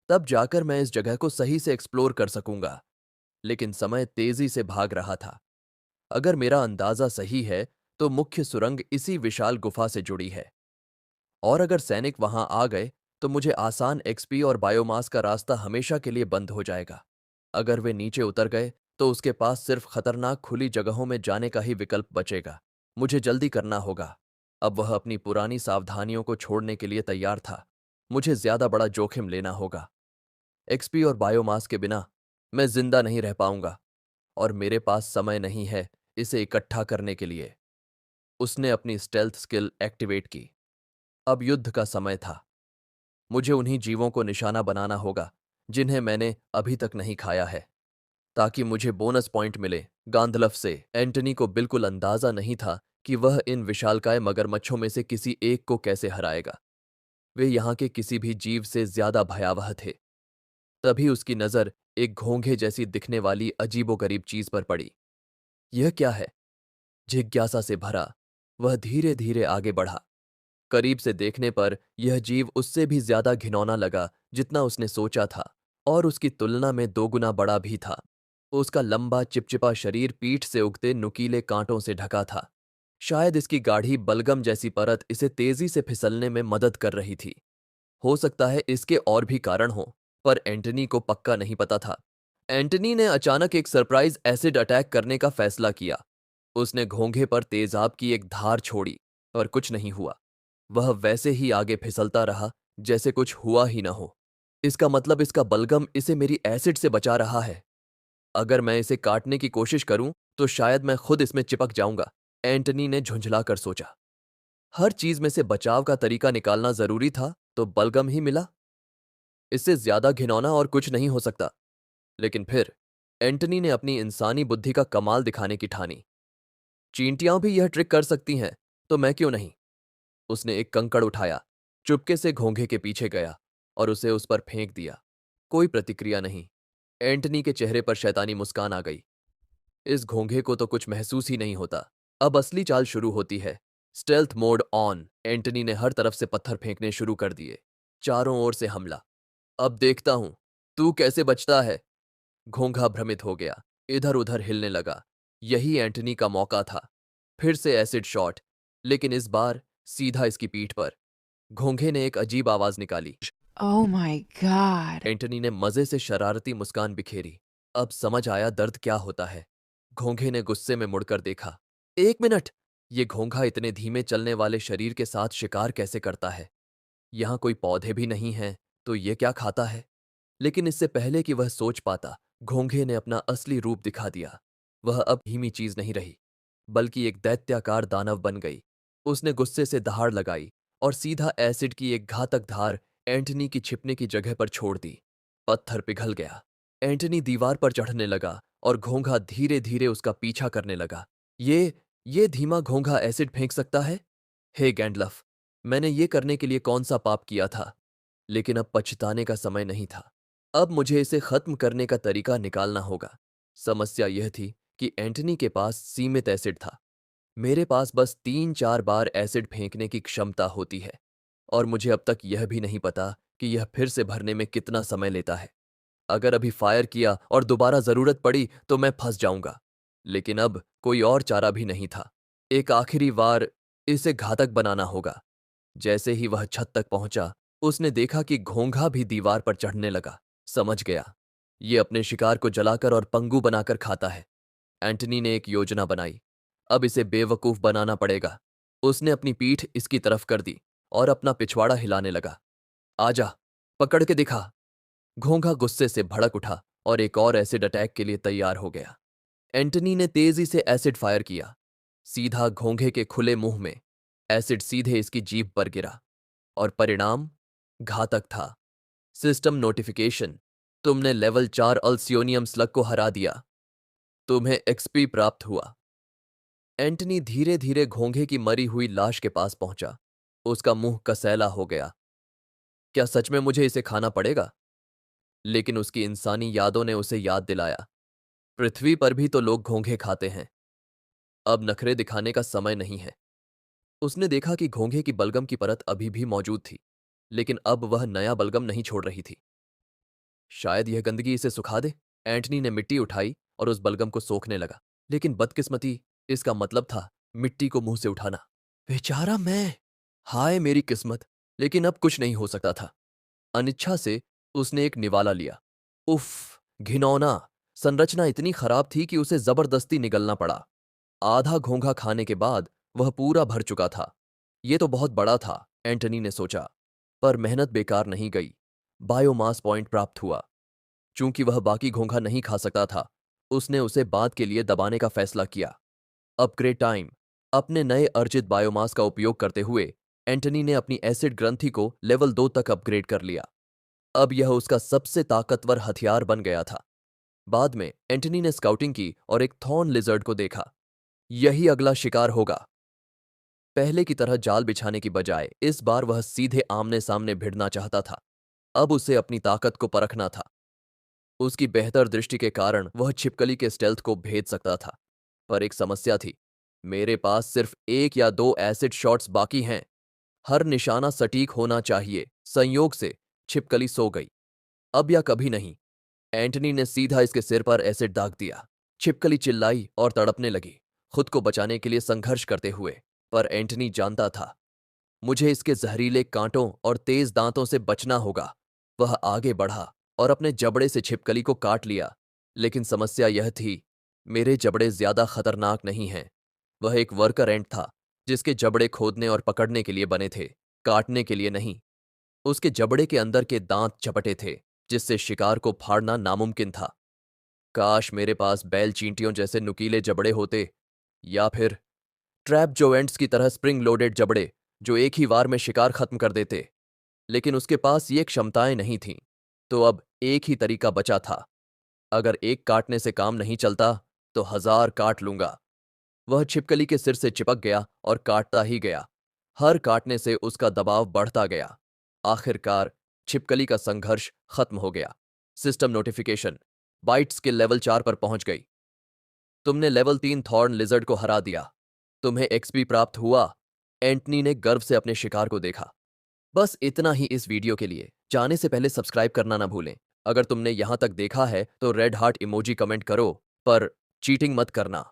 तब जाकर मैं इस जगह को सही से एक्सप्लोर कर सकूंगा। लेकिन समय तेजी से भाग रहा था। अगर मेरा अंदाजा सही है, तो मुख्य सुरंग इसी विशाल गुफा से जुड़ी है। और अगर सैनिक वहां आ गए, तो मुझे आसान एक्सपी और बायोमास का रास्ता हमेशा के लिए बंद हो जाएगा। अगर वे नीचे उतर गए, तो उसके पास सिर्फ खतरनाक खुली जगहों में जाने का ही विकल्प बचेगा। मुझे जल्दी करना होगा। अब वह अपनी पुरानी सावधानियों को छोड़ने के लिए तैयार था। मुझे ज्यादा बड़ा जोखिम लेना होगा। एक्सपी और बायोमास के बिना मैं जिंदा नहीं रह पाऊंगा, और मेरे पास समय नहीं है इसे इकट्ठा करने के लिए। उसने अपनी स्टेल्थ स्किल एक्टिवेट की। अब युद्ध का समय था। मुझे उन्हीं जीवों को निशाना बनाना होगा जिन्हें मैंने अभी तक नहीं खाया है, ताकि मुझे बोनस पॉइंट मिले। गांधलफ से एंटनी को बिल्कुल अंदाजा नहीं था कि वह इन विशालकाय मगरमच्छों में से किसी एक को कैसे हराएगा। वे यहाँ के किसी भी जीव से ज्यादा भयावह थे। तभी उसकी नजर एक घोंघे जैसी दिखने वाली अजीबोगरीब चीज पर पड़ी। यह क्या है? जिज्ञासा से भरा, वह धीरे धीरे आगे बढ़ा। करीब से देखने पर यह जीव उससे भी ज्यादा घिनौना लगा जितना उसने सोचा था, और उसकी तुलना में दोगुना बड़ा भी था। उसका लंबा चिपचिपा शरीर पीठ से उगते नुकीले कांटों से ढका था। शायद इसकी गाढ़ी बलगम जैसी परत इसे तेजी से फिसलने में मदद कर रही थी। हो सकता है इसके और भी कारण हो, पर एंटनी को पक्का नहीं पता था। एंटनी ने अचानक एक सरप्राइज एसिड अटैक करने का फैसला किया। उसने घोंघे पर तेजाब की एक धार छोड़ी, पर कुछ नहीं हुआ। वह वैसे ही आगे फिसलता रहा जैसे कुछ हुआ ही न हो। इसका मतलब इसका बलगम इसे मेरी एसिड से बचा रहा है। अगर मैं इसे काटने की कोशिश करूं तो शायद मैं खुद इसमें चिपक जाऊंगा, एंटनी ने झुंझलाकर सोचा। हर चीज में से बचाव का तरीका निकालना जरूरी था, तो बलगम ही मिला। इससे ज्यादा घिनौना और कुछ नहीं हो सकता। लेकिन फिर एंटनी ने अपनी इंसानी बुद्धि का कमाल दिखाने की ठानी। चींटियां भी यह ट्रिक कर सकती हैं, तो मैं क्यों नहीं? उसने एक कंकड़ उठाया, चुपके से घोंघे के पीछे गया और उसे उस पर फेंक दिया। कोई प्रतिक्रिया नहीं। एंटनी के चेहरे पर शैतानी मुस्कान आ गई। इस घोंघे को तो कुछ महसूस ही नहीं होता। अब असली चाल शुरू होती है। Stealth mode on. एंटनी ने हर तरफ से पत्थर फेंकने शुरू कर दिए। चारों ओर से हमला। अब देखता हूं तू कैसे बचता है। घोंघा भ्रमित हो गया, इधर उधर हिलने लगा। यही एंटनी का मौका था। फिर से एसिड शॉट, लेकिन इस बार सीधा इसकी पीठ पर। घोंघे ने एक अजीब आवाज निकाली। Oh my God. एंटनी ने मजे से शरारती मुस्कान बिखेरी। अब समझ आया दर्द क्या होता है। घोंघे ने गुस्से में मुड़कर देखा। 1 मिनट, ये घोंघा इतने धीमे चलने वाले शरीर के साथ शिकार कैसे करता है? यहां कोई पौधे भी नहीं हैं, तो ये क्या खाता है? लेकिन इससे पहले कि वह सोच पाता, घोंघे ने अपना असली रूप दिखा दिया। वह अब धीमी चीज नहीं रही, बल्कि एक दैत्याकार दानव बन गई। उसने गुस्से से दहाड़ लगाई और सीधा एसिड की एक घातक धार एंटनी की छिपने की जगह पर छोड़ दी। पत्थर पिघल गया। एंटनी दीवार पर चढ़ने लगा और घोंघा धीरे धीरे उसका पीछा करने लगा। ये धीमा घोंघा एसिड फेंक सकता है? हे गैंडलफ, मैंने ये करने के लिए कौन सा पाप किया था? लेकिन अब पछताने का समय नहीं था। अब मुझे इसे खत्म करने का तरीका निकालना होगा। समस्या यह थी कि एंटनी के पास सीमित एसिड था। मेरे पास बस 3-4 बार एसिड फेंकने की क्षमता होती है, और मुझे अब तक यह भी नहीं पता कि यह फिर से भरने में कितना समय लेता है। अगर अभी फायर किया और दोबारा जरूरत पड़ी तो मैं फंस जाऊंगा। लेकिन अब कोई और चारा भी नहीं था। एक आखिरी बार इसे घातक बनाना होगा। जैसे ही वह छत तक पहुंचा, उसने देखा कि घोंघा भी दीवार पर चढ़ने लगा। समझ गया, ये अपने शिकार को जलाकर और पंगु बनाकर खाता है। एंटनी ने एक योजना बनाई। अब इसे बेवकूफ बनाना पड़ेगा। उसने अपनी पीठ इसकी तरफ कर दी और अपना पिछवाड़ा हिलाने लगा। आजा, पकड़ के दिखा। घोंघा गुस्से से भड़क उठा और एक और एसिड अटैक के लिए तैयार हो गया। एंटनी ने तेजी से एसिड फायर किया, सीधा घोंघे के खुले मुंह में। एसिड सीधे इसकी जीभ पर गिरा और परिणाम घातक था। सिस्टम नोटिफिकेशन, तुमने लेवल 4 अल्सियोनियम स्लग को हरा दिया। तुम्हें एक्सपी प्राप्त हुआ। एंटनी धीरे धीरे घोंघे की मरी हुई लाश के पास पहुंचा। उसका मुंह कसैला हो गया। क्या सच में मुझे इसे खाना पड़ेगा? लेकिन उसकी इंसानी यादों ने उसे याद दिलाया, पृथ्वी पर भी तो लोग घोंघे खाते हैं। अब नखरे दिखाने का समय नहीं है। उसने देखा कि घोंघे की बलगम की परत अभी भी मौजूद थी, लेकिन अब वह नया बलगम नहीं छोड़ रही थी। शायद यह गंदगी इसे सुखा दे। एंटनी ने मिट्टी उठाई और उस बलगम को सोखने लगा, लेकिन बदकिस्मती, इसका मतलब था मिट्टी को मुंह से उठाना। बेचारा मैं! हाय मेरी किस्मत! लेकिन अब कुछ नहीं हो सकता था। अनिच्छा से उसने एक निवाला लिया। उफ, घिनौना! संरचना इतनी खराब थी कि उसे जबरदस्ती निगलना पड़ा। आधा घोंघा खाने के बाद वह पूरा भर चुका था। ये तो बहुत बड़ा था, एंटनी ने सोचा। पर मेहनत बेकार नहीं गई। बायोमास पॉइंट प्राप्त हुआ। चूंकि वह बाकी घोंघा नहीं खा सकता था, उसने उसे बाद के लिए दबाने का फैसला किया। Upgrade time. अपने नए अर्जित बायोमास का उपयोग करते हुए एंटनी ने अपनी एसिड ग्रंथि को लेवल 2 तक अपग्रेड कर लिया। अब यह उसका सबसे ताकतवर हथियार बन गया था। बाद में एंटनी ने स्काउटिंग की और एक थॉर्न लिजर्ड को देखा। यही अगला शिकार होगा। पहले की तरह जाल बिछाने की बजाय इस बार वह सीधे आमने सामने भिड़ना चाहता था। अब उसे अपनी ताकत को परखना था। उसकी बेहतर दृष्टि के कारण वह छिपकली के स्टेल्थ को भेद सकता था। पर एक समस्या थी। मेरे पास सिर्फ 1 या 2 एसिड शॉट्स बाकी हैं। हर निशाना सटीक होना चाहिए। संयोग से छिपकली सो गई। अब या कभी नहीं। एंटनी ने सीधा इसके सिर पर एसिड दाग दिया। छिपकली चिल्लाई और तड़पने लगी, खुद को बचाने के लिए संघर्ष करते हुए। पर एंटनी जानता था, मुझे इसके जहरीले कांटों और तेज दांतों से बचना होगा। वह आगे बढ़ा और अपने जबड़े से छिपकली को काट लिया। लेकिन समस्या यह थी, मेरे जबड़े ज्यादा खतरनाक नहीं हैं। वह एक वर्कर एंट था, जिसके जबड़े खोदने और पकड़ने के लिए बने थे, काटने के लिए नहीं। उसके जबड़े के अंदर के दांत चपटे थे, जिससे शिकार को फाड़ना नामुमकिन था। काश मेरे पास बैल चींटियों जैसे नुकीले जबड़े होते, या फिर ट्रैप जोवेंट्स की तरह स्प्रिंग लोडेड जबड़े जो एक ही वार में शिकार खत्म कर देते। लेकिन उसके पास ये क्षमताएं नहीं थीं। तो अब एक ही तरीका बचा था। अगर एक काटने से काम नहीं चलता तो 1000 काट लूंगा। वह छिपकली के सिर से चिपक गया और काटता ही गया। हर काटने से उसका दबाव बढ़ता गया। आखिरकार छिपकली का संघर्ष खत्म हो गया। System notification, bite skill level 4 पर पहुंच गई। तुमने लेवल 3 थॉर्न लिजर्ड को हरा दिया। तुम्हें एक्सपी प्राप्त हुआ। एंटनी ने गर्व से अपने शिकार को देखा। बस इतना ही इस वीडियो के लिए। जाने से पहले सब्सक्राइब करना ना भूलें। अगर तुमने यहां तक देखा है तो रेड हार्ट इमोजी कमेंट करो, पर चीटिंग मत करना।